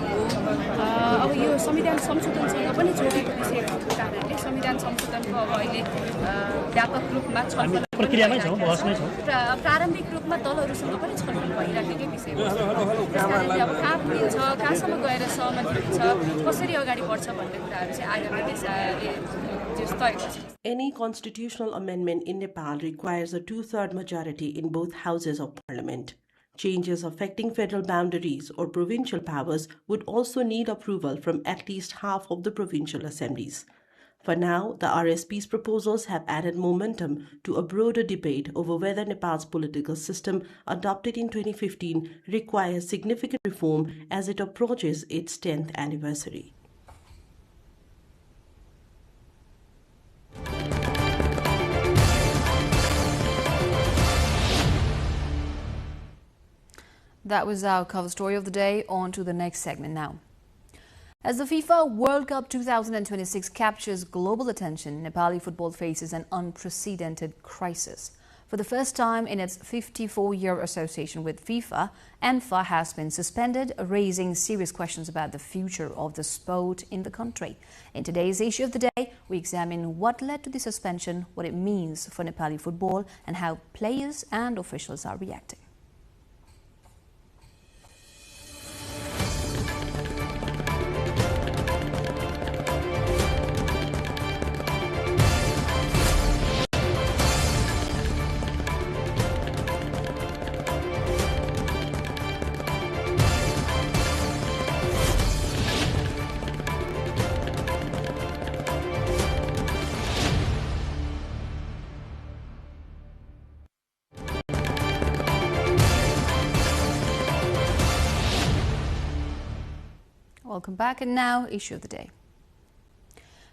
अब यो संविधान संशोधनसँग पनि जोडिएको विषय भएको कारणले संविधान संशोधनको अब अहिले व्यापक रूपमा छलफल प्रक्रियामै छौं, बहसमै छौं। प्रारम्भिक रूपमा दलहरुसँग पनि छलफल भइरहेकै विषय हो। त्यसकारणले अब कहाँ पुगिन्छ, कहाँसम्म गएर सहमति हुन्छ, कसरी अगाडि बढ्छ भन्ने कुराहरु चाहिँ आगामी दिशाले जस्तो तय गर्छ। Any constitutional amendment in Nepal requires a 2/3 majority in both houses of parliament. Changes affecting federal boundaries or provincial powers would also need approval from at least half of the provincial assemblies. For now, the RSP's proposals have added momentum to a broader debate over whether Nepal's political system, adopted in 2015, requires significant reform as it approaches its 10th anniversary. That was our cover story of the day. On to the next segment now. As the FIFA World Cup 2026 captures global attention, Nepali football faces an unprecedented crisis. For the first time in its 54-year association with FIFA, ENFA has been suspended, raising serious questions about the future of the sport in the country. In today's issue of the day, we examine what led to the suspension, what it means for Nepali football, and how players and officials are reacting. Welcome back, and now issue of the day.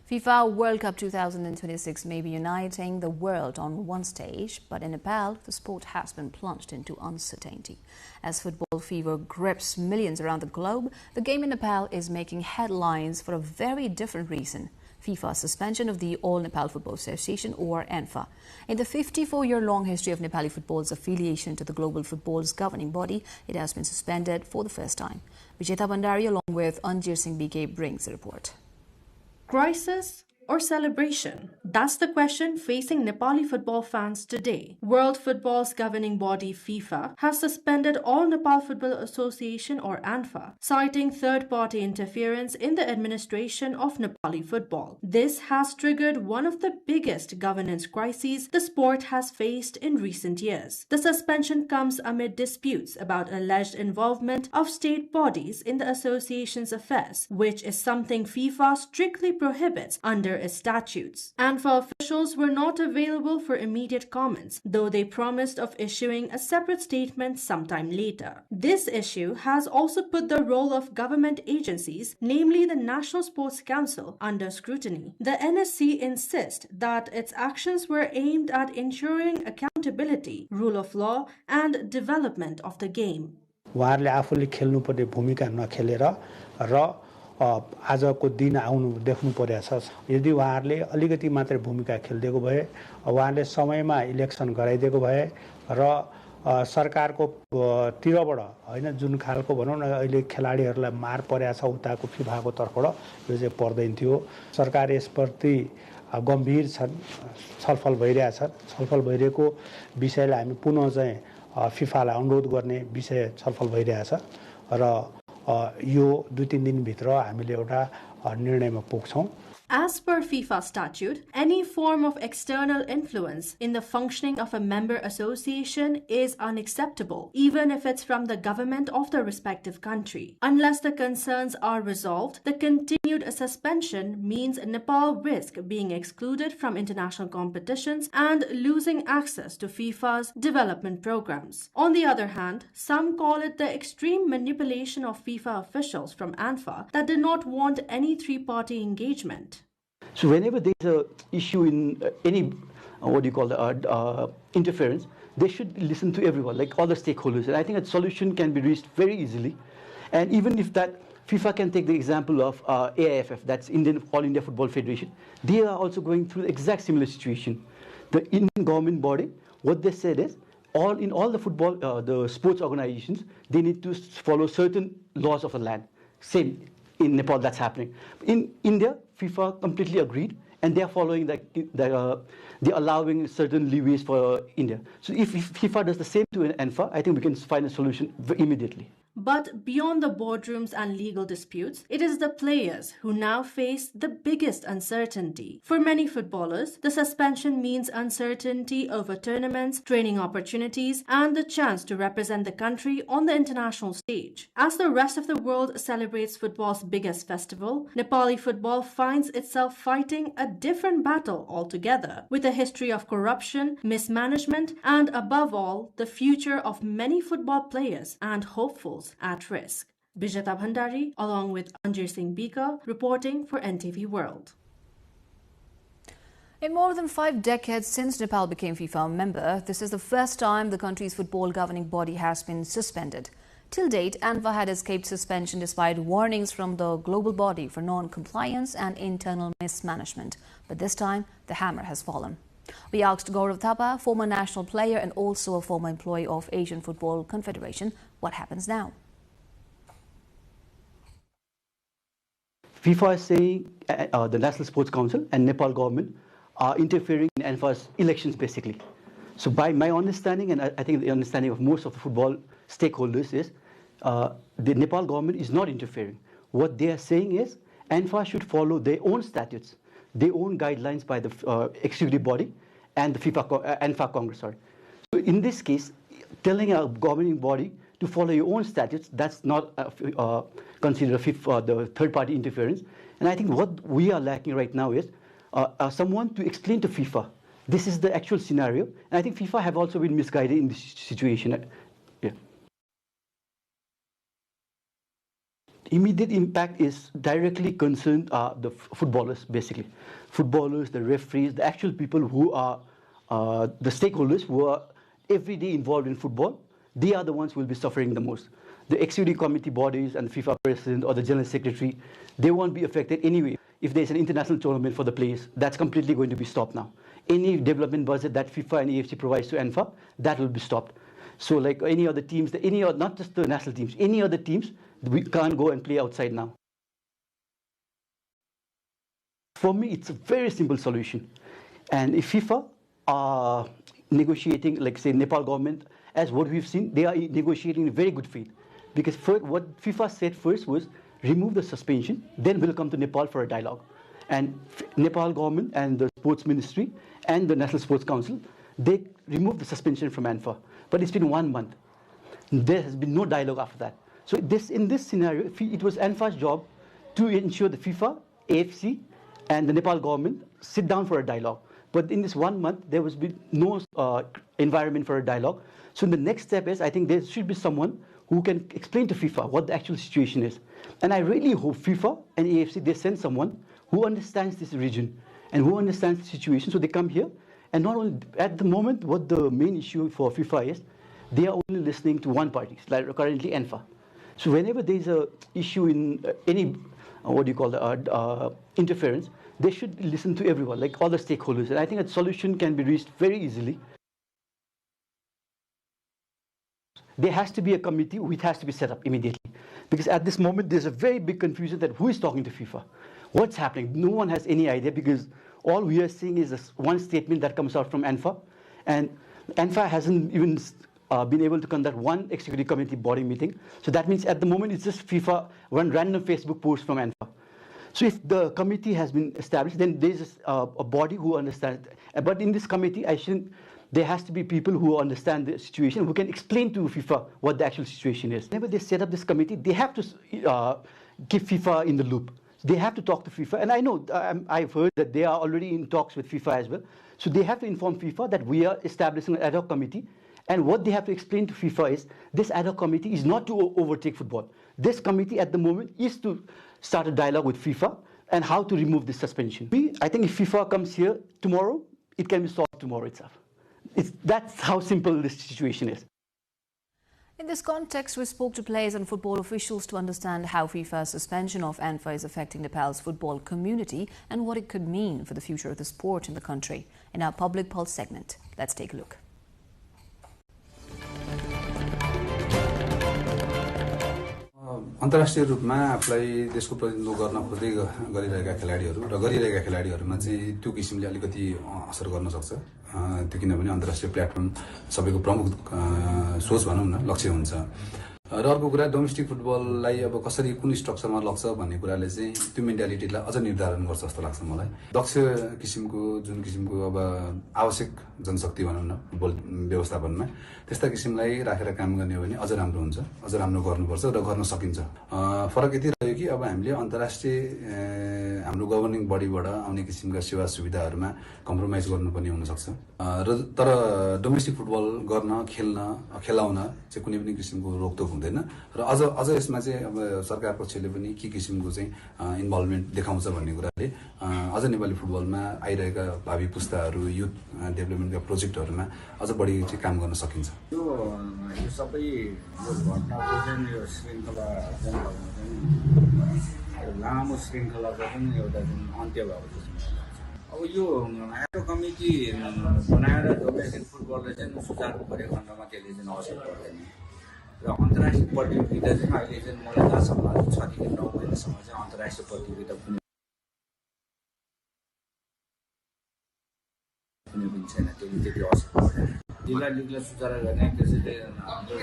FIFA World Cup 2026 may be uniting the world on one stage, but in Nepal, the sport has been plunged into uncertainty. As football fever grips millions around the globe, the game in Nepal is making headlines for a very different reason: FIFA's suspension of the All Nepal Football Association, or ENFA. In the 54-year-long history of Nepali football's affiliation to the global football's governing body, it has been suspended for the first time. Vijeta Bandari, along with Anjir Singh BK, brings the report. Crisis or celebration? That's the question facing Nepali football fans today. World Football's governing body, FIFA, has suspended All Nepal Football Association, or ANFA, citing third-party interference in the administration of Nepali football. This has triggered one of the biggest governance crises the sport has faced in recent years. The suspension comes amid disputes about alleged involvement of state bodies in the association's affairs, which is something FIFA strictly prohibits under its statutes. ANFA officials were not available for immediate comments, though they promised of issuing a separate statement sometime later. This issue has also put the role of government agencies, namely the National Sports Council, under scrutiny. The NSC insists that its actions were aimed at ensuring accountability, rule of law, and development of the game. उहाँहरूले आफूले खेल्नुपर्ने भूमिका नखेलेर र आजको दिन आउनु देख्नु परेछ। यदि उहाँहरूले अलिकति मात्र भूमिका खेल्दिएको भए, उहाँहरूले समयमा इलेक्सन गराइदिएको भए र सरकारको तिरबाट हैन जुन खालको भनौं न अहिले खेलाडीहरूलाई मार परेछ उताको फिफाको तर्फबाट यो चाहिँ पर्दैन थियो। सरकार यसप्रति गम्भीर छन्, छलफल भइरहेछ। छलफल भइरहेको विषयलाई हामी पुनः चाहिँ फिफालाई अनुरोध गर्ने विषय छलफल भइरहेछ र यो 2-3 दिनभित्र हामीले एउटा निर्णयमा पुग्छौँ। As per FIFA statute, any form of external influence in the functioning of a member association is unacceptable, even if it's from the government of the respective country. Unless the concerns are resolved, the continued suspension means Nepal risks being excluded from international competitions and losing access to FIFA's development programs. On the other hand, some call it the extreme manipulation of FIFA officials from ANFA that did not want any three-party engagement. So whenever there is an issue in any, interference, they should listen to everyone, like all the stakeholders. And I think a solution can be reached very easily. And even if that, FIFA can take the example of AIFF, that's All India Football Federation. They are also going through the exact similar situation. The Indian government body, what they said is, in all the football, the sports organizations, they need to follow certain laws of the land. Same in Nepal, that's happening. In India, FIFA completely agreed, and they are following they're allowing certain leeways for India. So if FIFA does the same to ANFA, I think we can find a solution immediately. But beyond the boardrooms and legal disputes, it is the players who now face the biggest uncertainty. For many footballers, the suspension means uncertainty over tournaments, training opportunities, and the chance to represent the country on the international stage. As the rest of the world celebrates football's biggest festival, Nepali football finds itself fighting a different battle altogether, with a history of corruption, mismanagement, and above all, the future of many football players and hopefuls at risk. Bijata Bhandari, along with Anjir Singh Bika, reporting for NTV World. In more than 5 decades since Nepal became FIFA member, this is the first time the country's football governing body has been suspended. Till date, ANFA had escaped suspension despite warnings from the global body for non-compliance and internal mismanagement. But this time, the hammer has fallen. We asked Gaurav Thapa, former national player and also a former employee of Asian Football Confederation, what happens now. FIFA is saying the National Sports Council and Nepal government are interfering in ANFA's elections, basically. So by my understanding, and I think the understanding of most of the football stakeholders is, the Nepal government is not interfering. What they are saying is, ANFA should follow their own statutes, their own guidelines by the executive body and the ANFA Congress. Sorry. So in this case, telling a governing body to follow your own statutes, that's not considered the third-party interference. And I think what we are lacking right now is someone to explain to FIFA, this is the actual scenario. And I think FIFA have also been misguided in this situation. Yeah. Immediate impact is directly concerned the footballers, basically. Footballers, the referees, the actual people who are the stakeholders who are every day involved in football. They are the ones who will be suffering the most. The executive committee bodies and the FIFA president or the general secretary, they won't be affected anyway. If there's an international tournament for the players, that's completely going to be stopped now. Any development budget that FIFA and AFC provides to ANFA, that will be stopped. So like any other teams, not just the national teams, any other teams, we can't go and play outside now. For me, it's a very simple solution. And if FIFA are negotiating, like say Nepal government, as what we've seen, they are negotiating in very good faith. Because what FIFA said first was remove the suspension, then we'll come to Nepal for a dialogue. And Nepal government and the sports ministry and the National Sports Council, they removed the suspension from ANFA. But it's been 1 month. There has been no dialogue after that. So in this scenario, it was ANFA's job to ensure the FIFA, AFC, and the Nepal government sit down for a dialogue. But in this 1 month, there was no environment for a dialogue. So the next step is, I think there should be someone who can explain to FIFA what the actual situation is. And I really hope FIFA and AFC, they send someone who understands this region and who understands the situation. So they come here, and not only, at the moment, what the main issue for FIFA is, they are only listening to one party, like currently ANFA. So whenever there is an issue in any, interference, they should listen to everyone, like all the stakeholders. And I think a solution can be reached very easily. There has to be a committee which has to be set up immediately. Because at this moment, there's a very big confusion that who is talking to FIFA? What's happening? No one has any idea, because all we are seeing is this one statement that comes out from ANFA. And ANFA hasn't even been able to conduct one executive committee body meeting. So that means at the moment it's just FIFA, one random Facebook post from ANFA. So if the committee has been established, then there's a body who understands. But in this committee, there has to be people who understand the situation, who can explain to FIFA what the actual situation is. Whenever they set up this committee, they have to keep FIFA in the loop. They have to talk to FIFA. And I know, I've heard that they are already in talks with FIFA as well. So they have to inform FIFA that we are establishing an ad hoc committee. And what they have to explain to FIFA is this ad hoc committee is not to overtake football. This committee at the moment is to start a dialogue with FIFA and how to remove this suspension. I think if FIFA comes here tomorrow, it can be solved tomorrow itself. That's how simple this situation is. In this context, we spoke to players and football officials to understand how FIFA's suspension of ANFA is affecting Nepal's football community and what it could mean for the future of the sport in the country. In our Public Pulse segment, let's take a look. अन्तर्राष्ट्रिय रूपमा आफूलाई देशको प्रतिनिधित्व गर्न खोज्दै गरिरहेका खेलाडीहरू र गरिरहेका खेलाडीहरूमा चाहिँ त्यो किसिमले अलिकति असर गर्न सक्छ त्यो किनभने अन्तर्राष्ट्रिय प्लेटफर्म सबैको प्रमुख सोच भनौं न लक्ष्य हुन्छ र अर्को कुरा डोमेस्टिक फुटबललाई अब कसरी कुन स्ट्रक्चरमा लग्छ भन्ने कुराले चाहिँ त्यो मेन्टालिटीलाई अझ निर्धारण गर्छ जस्तो लाग्छ मलाई दक्ष किसिमको जुन किसिमको अब आवश्यक जनशक्ति भनौं न फुटबल व्यवस्थापनमा त्यस्ता किसिमलाई राखेर काम गर्ने हो भने अझ राम्रो हुन्छ अझ राम्रो गर्नुपर्छ र गर्न सकिन्छ फरक यति रह्यो कि अब हामीले अन्तर्राष्ट्रिय हाम्रो गभर्निङ बडीबाट आउने किसिमका सेवा सुविधाहरूमा कम्प्रोमाइज गर्नुपर्ने हुन सक्छ र तर डोमेस्टिक फुटबल गर्न खेलाउन चाहिँ कुनै पनि किसिमको रोकटोक हुँदैन र अझ यसमा चाहिँ अब सरकार पक्षले पनि के किसिमको चाहिँ इन्भल्भमेन्ट देखाउँछ भन्ने कुराले अझ नेपाली फुटबलमा आइरहेका भावी पुस्ताहरू युथ डेभलपमेन्टका प्रोजेक्टहरूमा अझ बढी चाहिँ काम गर्न सकिन्छ यो सबै यो घटनाको चाहिँ यो श्रृङ्खला लामो श्रृङ्खलाको पनि एउटा जुन अन्त्य भएको छ अब यो एडो कमिटी बनाएर डोमेस्टिक फुटबलले चाहिँ सुचारू गर्ने खण्डमा त्यसले चाहिँ असर पर्दैन र अन्तर्राष्ट्रिय प्रतियोगिता चाहिँ अहिले चाहिँ मलाई जहाँसम्म 6 देखि 9 महिनासम्म चाहिँ अन्तर्राष्ट्रिय प्रतियोगिता कुनै पनि छैन त्यसले त्यति असर पर्दैन जिल्ला लिगलाई सुचारू गर्ने त्यसैले हाम्रो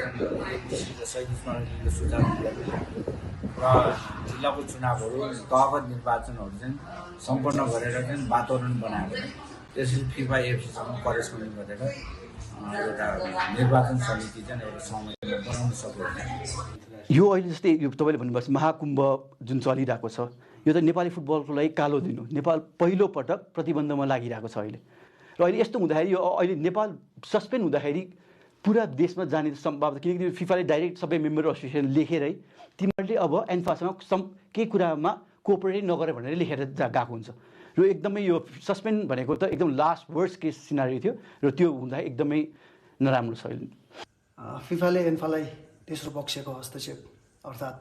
सुचारू गर्ने र जिल्लाको चुनावहरू तहगत निर्वाचनहरू चाहिँ सम्पन्न गरेर चाहिँ वातावरण बनाएर त्यसैले फिफा एफसीसँग करेस्पोन्डिङ गरेर एउटा निर्वाचन समिति चाहिँ एउटा समयमा बनाउन सक्यो यो अहिले जस्तै यो तपाईले भन्नुभएको महाकुम्भ जुन चलिरहेको छ यो त नेपाली फुटबलको लागि कालो दिन हो नेपाल पहिलो पटक प्रतिबन्धमा लागिरहेको छ अहिले र अहिले यस्तो हुँदाखेरि यो अहिले नेपाल सस्पेन्ड हुँदाखेरि पुरा देशमा जाने सम्भावना किनकि फिफाले डाइरेक्ट सबै मेम्बर एसोसिएसन लेखेरै तिमीहरूले अब एन्फासँग केही कुरामा कोअपरेट नगरे भनेर लेखेर गएको हुन्छ र एकदमै यो सस्पेन्ड भनेको त एकदम लास्ट वर्स्ट केस सिनारियो थियो र त्यो हुँदा एकदमै नराम्रो छ फिफाले एन्फालाई तेस्रो पक्षको हस्तक्षेप अर्थात्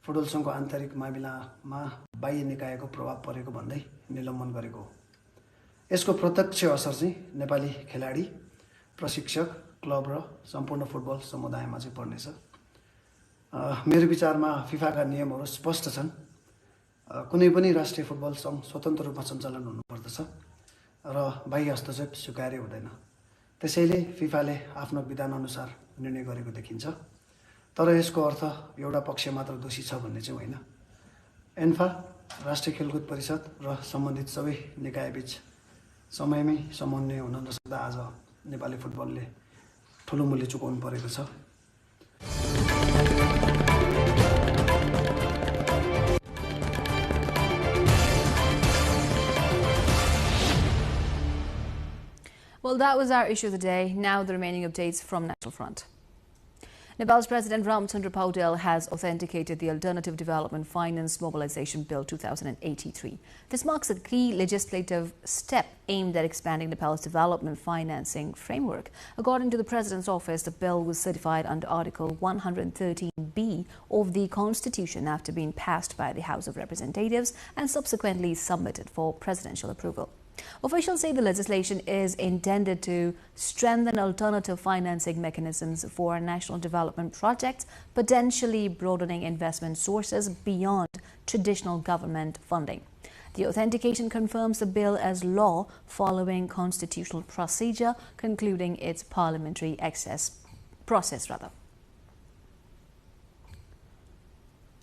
फुटबल सङ्घको आन्तरिक मामिलामा बाह्य निकायको प्रभाव परेको भन्दै निलम्बन गरेको हो यसको प्रत्यक्ष असर चाहिँ नेपाली खेलाडी प्रशिक्षक क्लब र सम्पूर्ण फुटबल समुदायमा चाहिँ पर्नेछ मेरो विचारमा फिफाका नियमहरू स्पष्ट छन् कुनै पनि राष्ट्रिय फुटबल सङ्घ स्वतन्त्र रूपमा सञ्चालन हुनुपर्दछ र बाह्य हस्तक्षेप स्वीकार्य हुँदैन त्यसैले फिफाले आफ्नो विधानअनुसार निर्णय गरेको देखिन्छ तर यसको अर्थ एउटा पक्ष मात्र दोषी छ भन्ने चाहिँ होइन एन्फा राष्ट्रिय खेलकुद परिषद र सम्बन्धित सबै निकायबीच समयमै समन्वय हुन नसक्दा आज नेपाली फुटबलले ठुलो मूल्य चुकाउनु परेको छ Well, that was our issue of the day. Now the remaining updates from National Front. Nepal's President Ramchandra Paudel has authenticated the Alternative Development Finance Mobilization Bill 2083. This marks a key legislative step aimed at expanding Nepal's development financing framework. According to the President's office, the bill was certified under Article 113B of the Constitution after being passed by the House of Representatives and subsequently submitted for presidential approval. Officials say the legislation is intended to strengthen alternative financing mechanisms for national development projects, potentially broadening investment sources beyond traditional government funding. The authentication confirms the bill as law following constitutional procedure, concluding its parliamentary access process rather.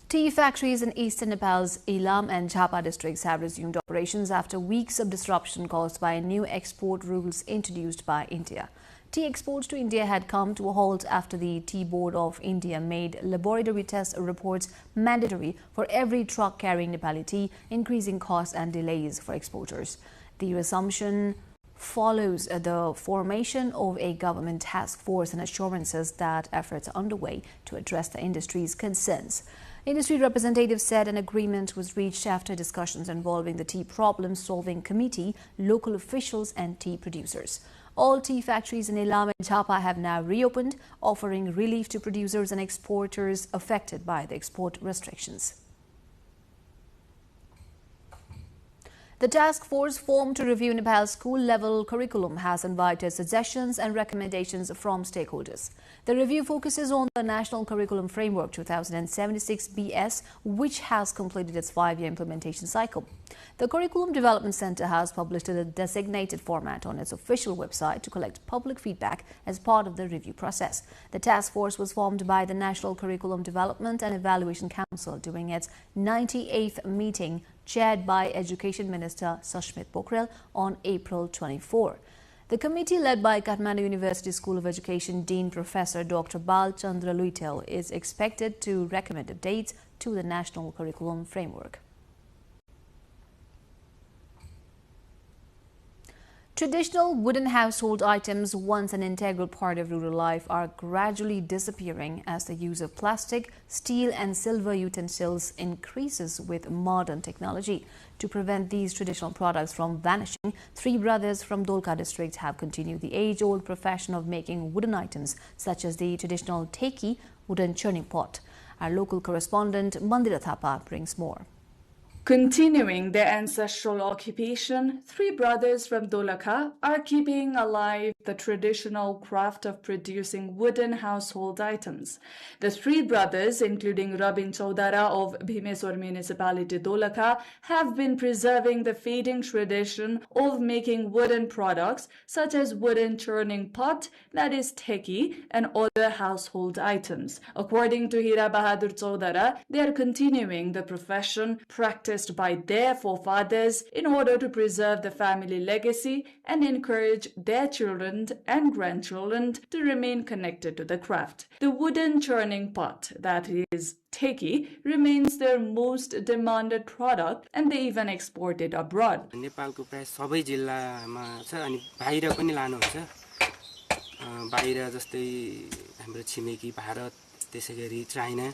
Tea factories in eastern Nepal's Ilam and Jhapa districts have resumed operations after weeks of disruption caused by new export rules introduced by India. Tea exports to India had come to a halt after the Tea Board of India made laboratory test reports mandatory for every truck carrying Nepali tea, increasing costs and delays for exporters. The resumption follows the formation of a government task force and assurances that efforts are underway to address the industry's concerns. Industry representatives said an agreement was reached after discussions involving the tea problem-solving committee, local officials and tea producers. All tea factories in Ilam and Jhapa have now reopened, offering relief to producers and exporters affected by the export restrictions. The task force formed to review Nepal's school-level curriculum has invited suggestions and recommendations from stakeholders. The review focuses on the National Curriculum Framework 2076 BS, which has completed its 5-year implementation cycle. The Curriculum Development Center has published a designated format on its official website to collect public feedback as part of the review process. The task force was formed by the National Curriculum Development and Evaluation Council during its 98th meeting, chaired by Education Minister Sashmit Pokhrel on April 24. The committee, led by Kathmandu University School of Education Dean Professor Dr. Bal Chandra Luitel, is expected to recommend updates to the National Curriculum Framework. Traditional wooden household items, once an integral part of rural life, are gradually disappearing as the use of plastic, steel and silver utensils increases with modern technology. To prevent these traditional products from vanishing, 3 brothers from Dolka district have continued the age-old profession of making wooden items such as the traditional teki, wooden churning pot. Our local correspondent Mandira Thapa brings more. Continuing their ancestral occupation, 3 brothers from Dolaka are keeping alive the traditional craft of producing wooden household items. The 3 brothers, including Robin Chaudhara of Bhimeshwar Municipality Dolaka, have been preserving the fading tradition of making wooden products such as wooden churning pot, that is teki, and other household items. According to Hira Bahadur Chaudhara, they are continuing the profession practiced by their forefathers in order to preserve the family legacy and encourage their children and grandchildren to remain connected to the craft. The wooden churning pot, that is teki, remains their most demanded product and they even export it abroad. नेपालको प्राय सबै जिल्लामा छ अनि बाहिर पनि लानुहुन्छ बाहिर जस्तै हाम्रो छिमेकी भारत त्यसैगरी China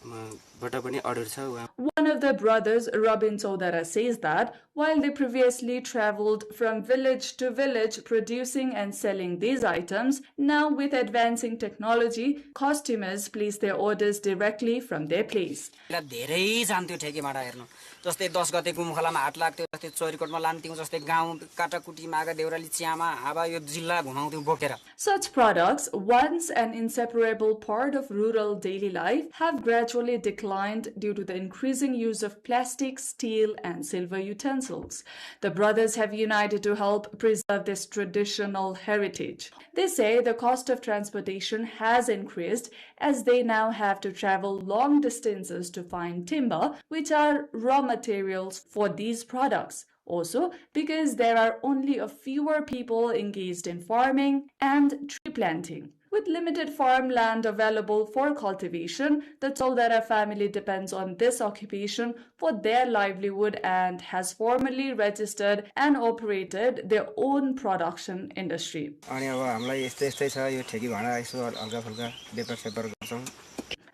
One of the brothers, Robin Chaudhara, says that while they previously traveled from village to village producing and selling these items, now with advancing technology, customers place their orders directly from their place. जस्तै 10 गते गुमखलामा हाट लाग्थ्यो जस्तै चोरीकोटमा लान्थ्यौं जस्तै गाउँ काटाकुटी मागा देउराली च्यामा हावा यो जिल्ला घुमाउँथ्यौं बोकेर. Such products, once an inseparable part of rural daily life, have gradually declined due to the increasing use of plastic, steel and silver utensils. The brothers have united to help preserve this traditional heritage. They say the cost of transportation has increased as they now have to travel long distances to find timber, which are raw materials for these products. Also, because there are only a fewer people engaged in farming and tree planting. With limited farmland available for cultivation, the Chaudhara family depends on this occupation for their livelihood and has formally registered and operated their own production industry.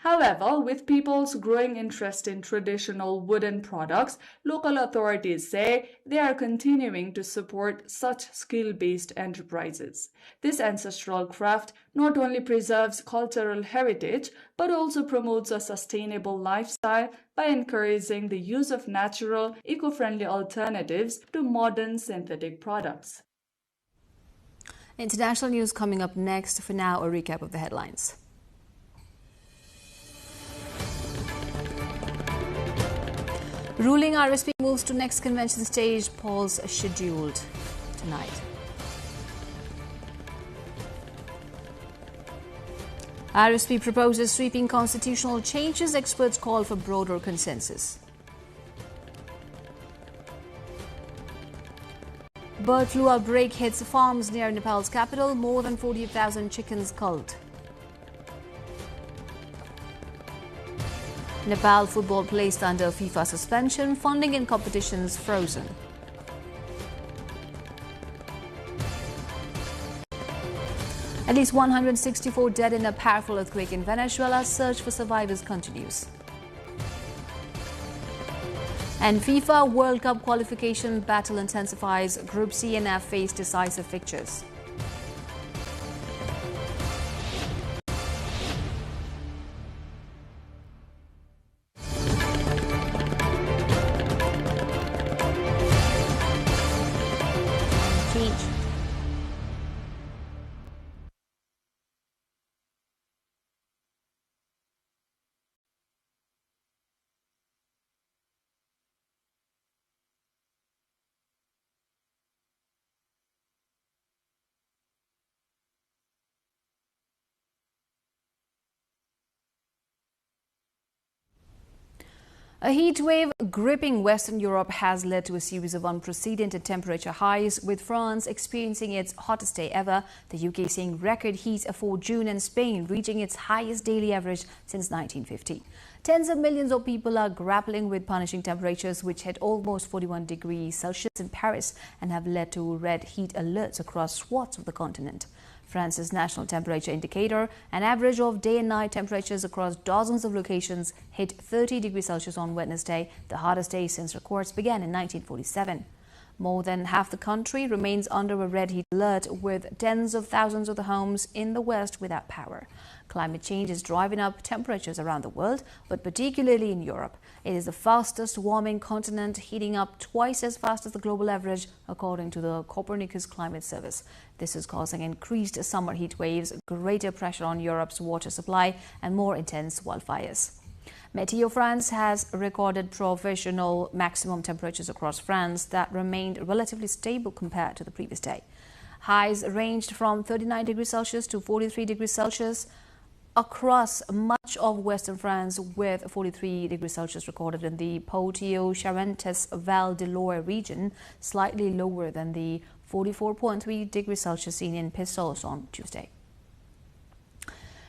However, with people's growing interest in traditional wooden products, local authorities say they are continuing to support such skill-based enterprises. This ancestral craft not only preserves cultural heritage, but also promotes a sustainable lifestyle by encouraging the use of natural, eco-friendly alternatives to modern synthetic products. International news coming up next. For now, a recap of the headlines. Ruling RSP moves to next convention stage, polls scheduled tonight. RSP proposes sweeping constitutional changes. Experts call for broader consensus. Bird flu outbreak hits farms near Nepal's capital. More than 40,000 chickens culled. Nepal football placed under FIFA suspension. Funding in competitions frozen. At least 164 dead in a powerful earthquake in Venezuela. Search for survivors continues. And FIFA World Cup qualification battle intensifies. Group C and F face decisive fixtures. A heat wave gripping Western Europe has led to a series of unprecedented temperature highs, with France experiencing its hottest day ever, the UK seeing record heat for June, and Spain reaching its highest daily average since 1950. Tens of millions of people are grappling with punishing temperatures which hit almost 41 degrees Celsius in Paris and have led to red heat alerts across swaths of the continent. France's national temperature indicator, an average of day and night temperatures across dozens of locations, hit 30 degrees Celsius on Wednesday, the hottest day since records began in 1947. More than half the country remains under a red heat alert, with tens of thousands of the homes in the west without power. Climate change is driving up temperatures around the world, but particularly in Europe. It is the fastest warming continent, heating up twice as fast as the global average, according to the Copernicus Climate Service. This is causing increased summer heat waves, greater pressure on Europe's water supply, and more intense wildfires. Meteo France has recorded provisional maximum temperatures across France that remained relatively stable compared to the previous day. Highs ranged from 39 degrees Celsius to 43 degrees Celsius across much of western France, with 43 degrees Celsius recorded in the Poitou-Charentes Val de Loire region, slightly lower than the 44.3 degrees Celsius seen in Pessos on Tuesday.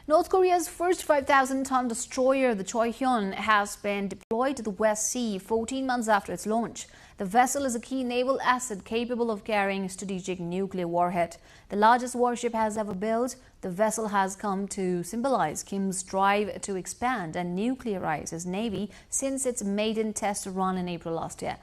North Korea's first 5,000-ton destroyer, the Choihyun, has been deployed to the West Sea 14 months after its launch. The vessel is a key naval asset capable of carrying strategic nuclear warhead. The largest warship has ever built, the vessel has come to symbolize Kim's drive to expand and nuclearize his navy since its maiden test run in April last year.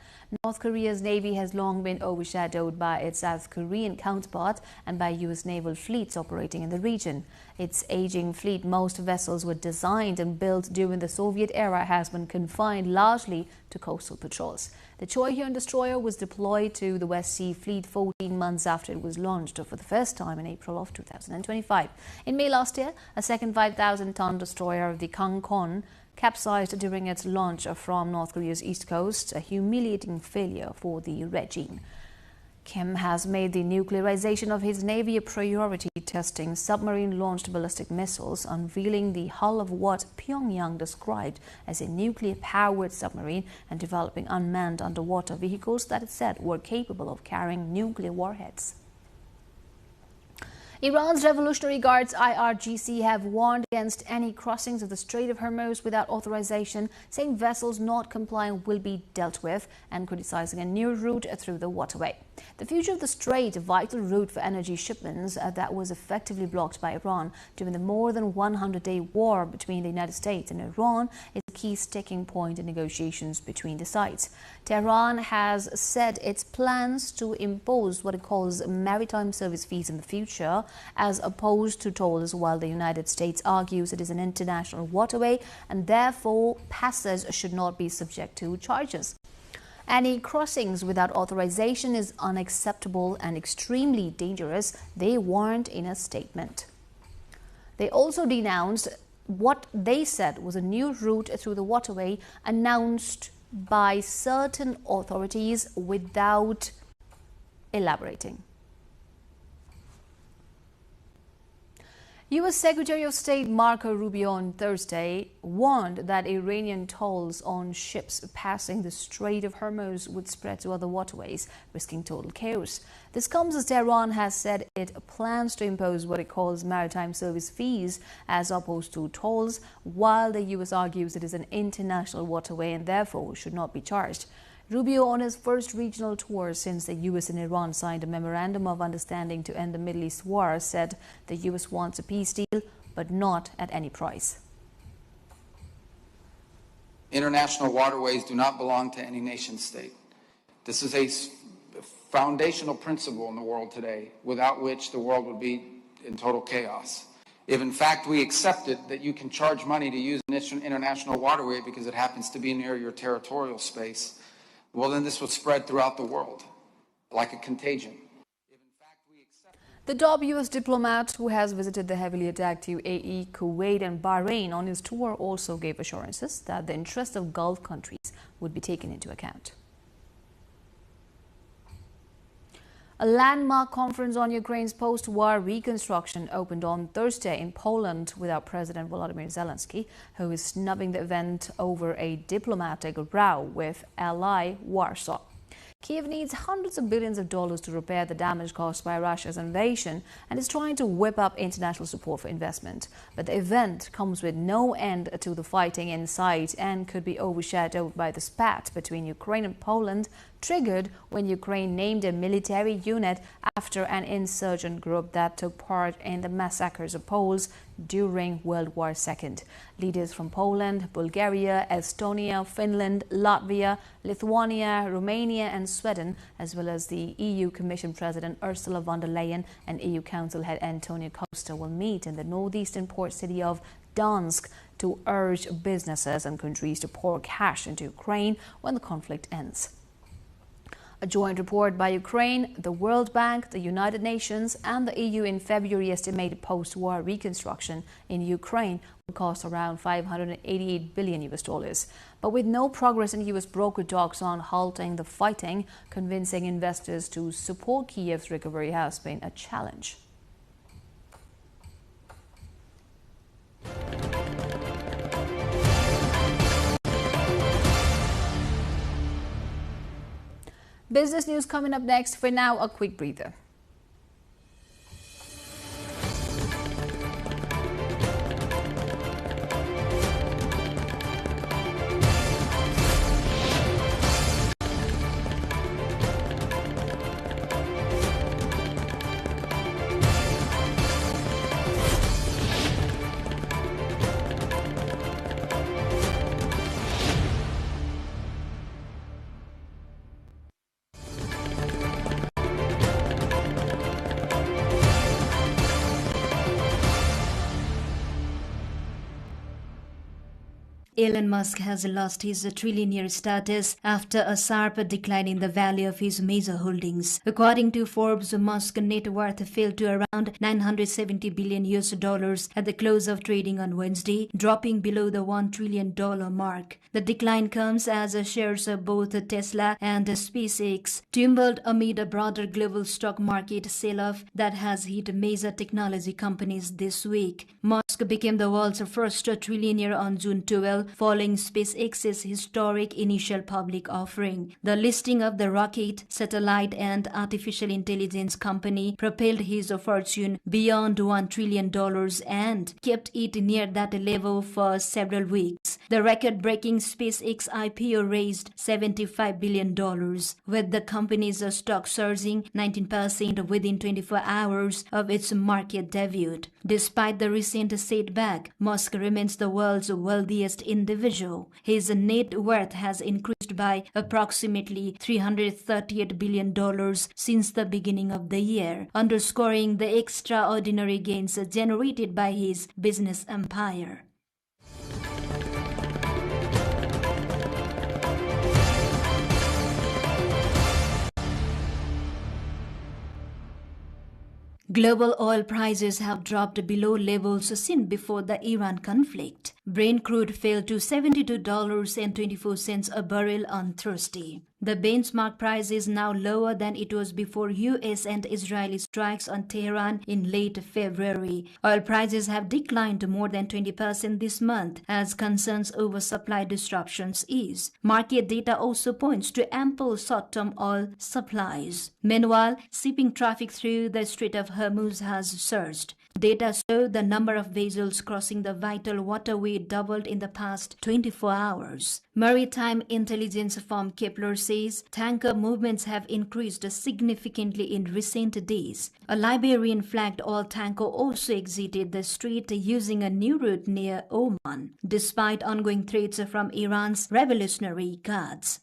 North Korea's navy has long been overshadowed by its South Korean counterpart and by U.S. naval fleets operating in the region. Its aging fleet, most vessels were designed and built during the Soviet era, has been confined largely to coastal patrols. The Choihyun destroyer was deployed to the West Sea Fleet 14 months after it was launched for the first time in April of 2025. In May last year, a second 5,000-ton destroyer, the Kangkon, capsized during its launch from North Korea's east coast, a humiliating failure for the regime. Kim has made the nuclearization of his navy a priority, testing submarine-launched ballistic missiles, unveiling the hull of what Pyongyang described as a nuclear-powered submarine, and developing unmanned underwater vehicles that it said were capable of carrying nuclear warheads. Iran's Revolutionary Guards IRGC have warned against any crossings of the Strait of Hormuz without authorization, saying vessels not complying will be dealt with, and criticizing a new route through the waterway. The future of the strait, a vital route for energy shipments that was effectively blocked by Iran during the more than 100-day war between the United States and Iran, is a key sticking point in negotiations between the sides. Tehran has said its plans to impose what it calls maritime service fees in the future, as opposed to tolls, while the United States argues it is an international waterway and therefore passage should not be subject to charges. Any crossings without authorization is unacceptable and extremely dangerous, they warned in a statement. They also denounced what they said was a new route through the waterway announced by certain authorities without elaborating. U.S. Secretary of State Marco Rubio on Thursday warned that Iranian tolls on ships passing the Strait of Hormuz would spread to other waterways, risking total chaos. This comes as Tehran has said it plans to impose what it calls maritime service fees as opposed to tolls, while the U.S. argues it is an international waterway and therefore should not be charged. Rubio, on his first regional tour since the U.S. and Iran signed a memorandum of understanding to end the Middle East war, said the U.S. wants a peace deal, but not at any price. International waterways do not belong to any nation state. This is a foundational principle in the world today, without which the world would be in total chaos. If in fact we accepted that you can charge money to use an international waterway because it happens to be near your territorial space, well, then this would spread throughout the world like a contagion. The top U.S. diplomat who has visited the heavily attacked UAE, Kuwait and Bahrain on his tour also gave assurances that the interests of Gulf countries would be taken into account. A landmark conference on Ukraine's post-war reconstruction opened on Thursday in Poland without President Volodymyr Zelensky, who is snubbing the event over a diplomatic row with ally Warsaw. Kiev needs hundreds of billions of dollars to repair the damage caused by Russia's invasion and is trying to whip up international support for investment. But the event comes with no end to the fighting in sight and could be overshadowed by the spat between Ukraine and Poland, triggered when Ukraine named a military unit after an insurgent group that took part in the massacres of Poles during World War II. Leaders from Poland, Bulgaria, Estonia, Finland, Latvia, Lithuania, Romania and Sweden, as well as the EU Commission President Ursula von der Leyen and EU Council head Antonio Costa will meet in the northeastern port city of Dansk to urge businesses and countries to pour cash into Ukraine when the conflict ends. A joint report by Ukraine, the World Bank, the United Nations and the EU in February estimated post-war reconstruction in Ukraine would cost around $588 billion. But with no progress in U.S. broker talks on halting the fighting, convincing investors to support Kiev's recovery has been a challenge. Business news coming up next. For now, a quick breather. Elon Musk has lost his trillionaire status after a sharp decline in the value of his major holdings. According to Forbes, Musk's net worth fell to around $970 billion at the close of trading on Wednesday, dropping below the $1 trillion mark. The decline comes as shares of both Tesla and SpaceX tumbled amid a broader global stock market sell-off that has hit major technology companies this week. Musk became the world's first trillionaire on June 12, following SpaceX's historic initial public offering. The listing of the rocket, satellite and artificial intelligence company propelled his fortune beyond $1 trillion and kept it near that level for several weeks. The record-breaking SpaceX IPO raised $75 billion, with the company's stock surging 19% within 24 hours of its market debut. Despite the recent setback, Musk remains the world's wealthiest individual. His net worth has increased by approximately $338 billion since the beginning of the year, underscoring the extraordinary gains generated by his business empire. Global oil prices have dropped below levels seen before the Iran conflict. Brent crude fell to $72.24 a barrel on Thursday. The benchmark price is now lower than it was before US and Israeli strikes on Tehran in late February. Oil prices have declined more than 20% this month as concerns over supply disruptions ease. Market data also points to ample short-term oil supplies. Meanwhile, shipping traffic through the Strait of Hormuz has surged. Data show the number of vessels crossing the vital waterway doubled in the past 24 hours. Maritime intelligence firm Kepler says tanker movements have increased significantly in recent days. A Liberian-flagged oil tanker also exited the strait using a new route near Oman, despite ongoing threats from Iran's Revolutionary Guards.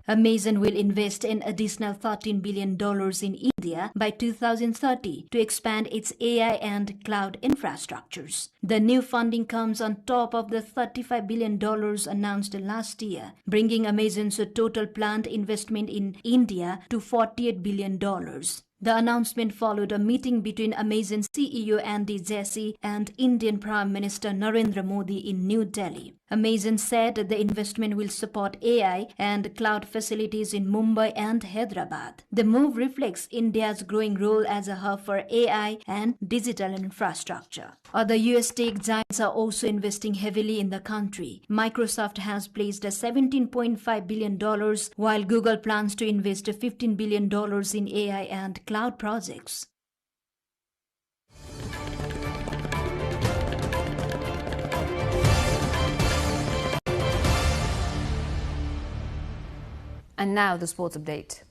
Amazon will invest an additional $13 billion in India by 2030 to expand its AI and cloud infrastructures. The new funding comes on top of the $35 billion announced last year, bringing Amazon's total planned investment in India to $48 billion. The announcement followed a meeting between Amazon CEO Andy Jassy and Indian Prime Minister Narendra Modi in New Delhi. Amazon said the investment will support AI and cloud facilities in Mumbai and Hyderabad. The move reflects India's growing role as a hub for AI and digital infrastructure. Other US tech giants are also investing heavily in the country. Microsoft has placed $17.5 billion, while Google plans to invest $15 billion in AI and cloud projects. And now the sports update.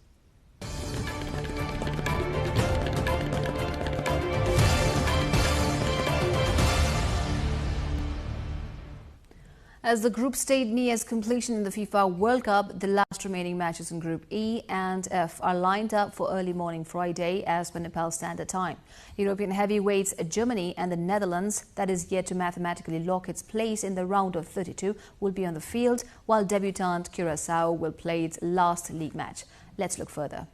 As the group stage nears completion in the FIFA World Cup, the last remaining matches in Group E and F are lined up for early morning Friday as per Nepal Standard Time. European heavyweights Germany and the Netherlands, that is yet to mathematically lock its place in the round of 32, will be on the field, while debutant Curaçao will play its last league match. Let's look further.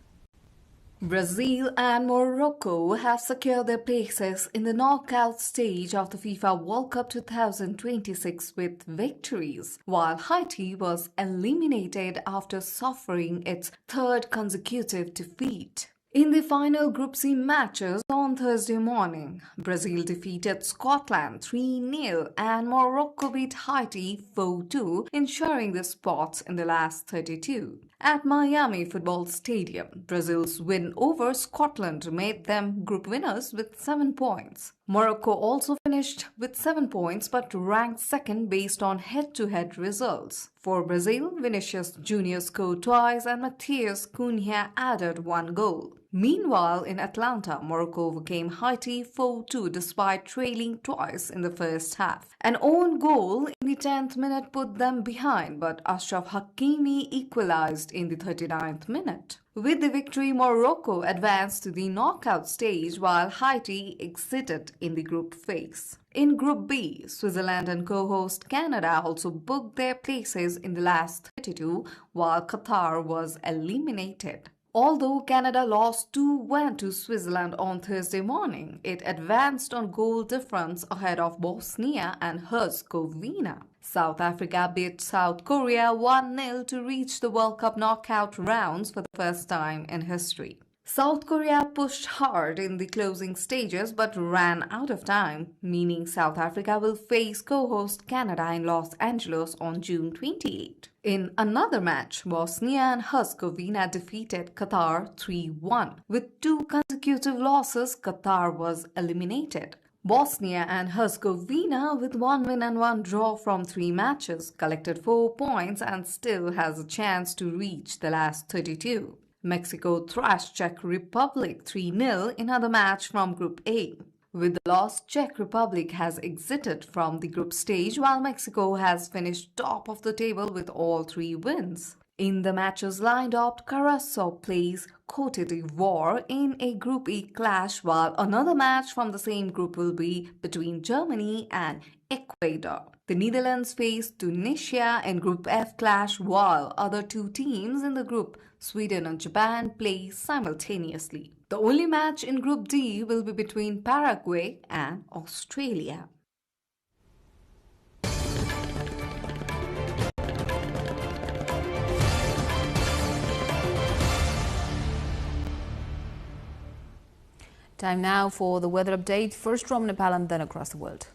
Brazil and Morocco have secured their places in the knockout stage of the FIFA World Cup 2026 with victories, while Haiti was eliminated after suffering its third consecutive defeat. In the final Group C matches on Thursday morning, Brazil defeated Scotland 3-0 and Morocco beat Haiti 4-2, ensuring the spots in the last 32. At Miami Football Stadium, Brazil's win over Scotland made them group winners with 7 points. Morocco also finished with 7 points but ranked second based on head-to-head results. For Brazil, Vinicius Jr. scored twice and Matheus Cunha added 1 goal. Meanwhile, in Atlanta, Morocco overcame Haiti 4-2 despite trailing twice in the first half. An own goal in the 10th minute put them behind, but Achraf Hakimi equalized in the 39th minute. With the victory, Morocco advanced to the knockout stage while Haiti exited in the group phase. In Group B, Switzerland and co-host Canada also booked their places in the last 32, while Qatar was eliminated. Although Canada lost 2-1 to Switzerland on Thursday morning, it advanced on goal difference ahead of Bosnia and Herzegovina. South Africa beat South Korea 1-0 to reach the World Cup knockout rounds for the first time in history. South Korea pushed hard in the closing stages but ran out of time, meaning South Africa will face co-host Canada in Los Angeles on June 28. In another match, Bosnia and Herzegovina defeated Qatar 3-1. With 2 consecutive losses, Qatar was eliminated. Bosnia and Herzegovina, with 1 win and 1 draw from 3 matches, collected 4 points and still has a chance to reach the last 32. Mexico thrashed Czech Republic 3-0 in another match from Group A. With the loss, Czech Republic has exited from the group stage while Mexico has finished top of the table with all 3 wins. In the matches lined up, Curaçao plays Côte d'Ivoire in a Group E clash, while another match from the same group will be between Germany and Ecuador. The Netherlands faced Tunisia in Group F clash, while other two teams in the group, Sweden and Japan, play simultaneously. The only match in Group D will be between Paraguay and Australia. Time now for the weather update, first from Nepal and then across the world.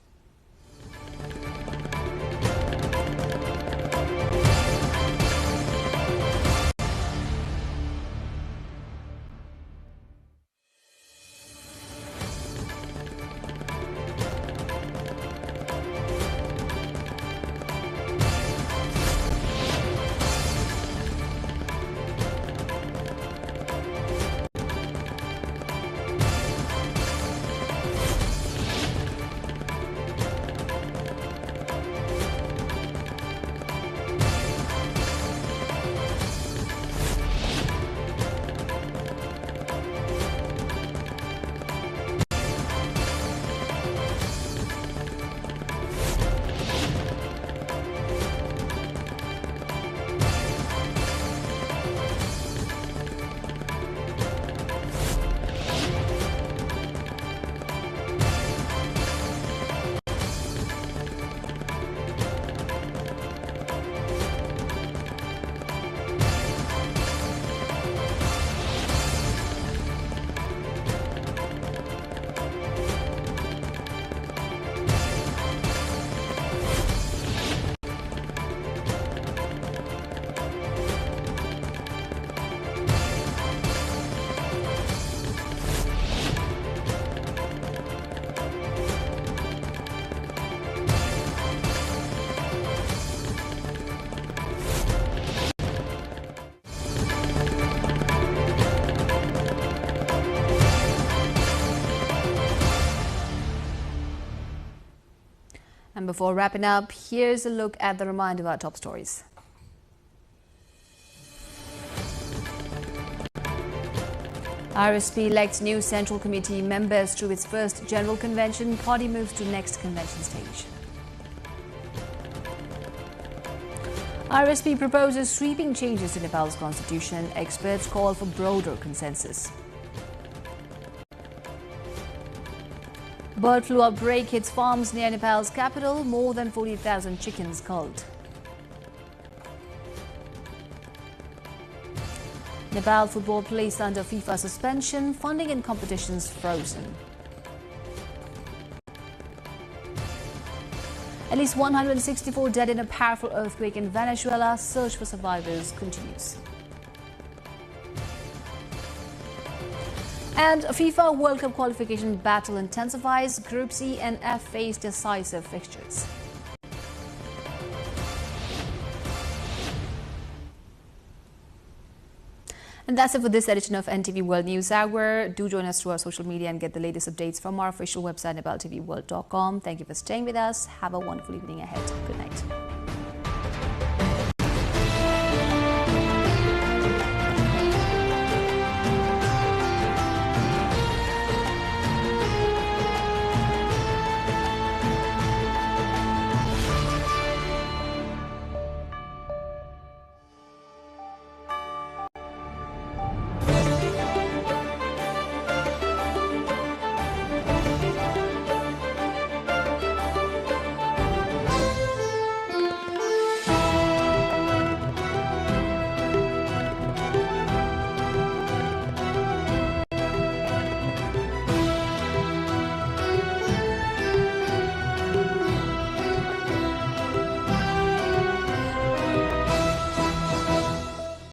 And before wrapping up, here's a look at the reminder of our top stories. RSP elects new Central Committee members to its first General Convention. Party moves to next convention stage. RSP proposes sweeping changes to Nepal's constitution. Experts call for broader consensus. Bird flu outbreak hits farms near Nepal's capital. More than 40,000 chickens culled. Nepal football placed under FIFA suspension. Funding and competitions frozen. At least 164 dead in a powerful earthquake in Venezuela. Search for survivors continues. And FIFA World Cup qualification battle intensifies. Group C and F face decisive fixtures. And that's it for this edition of NTV World News Hour. Do join us through our social media and get the latest updates from our official website, nepaltelevision.com. Thank you for staying with us. Have a wonderful evening ahead. Good night.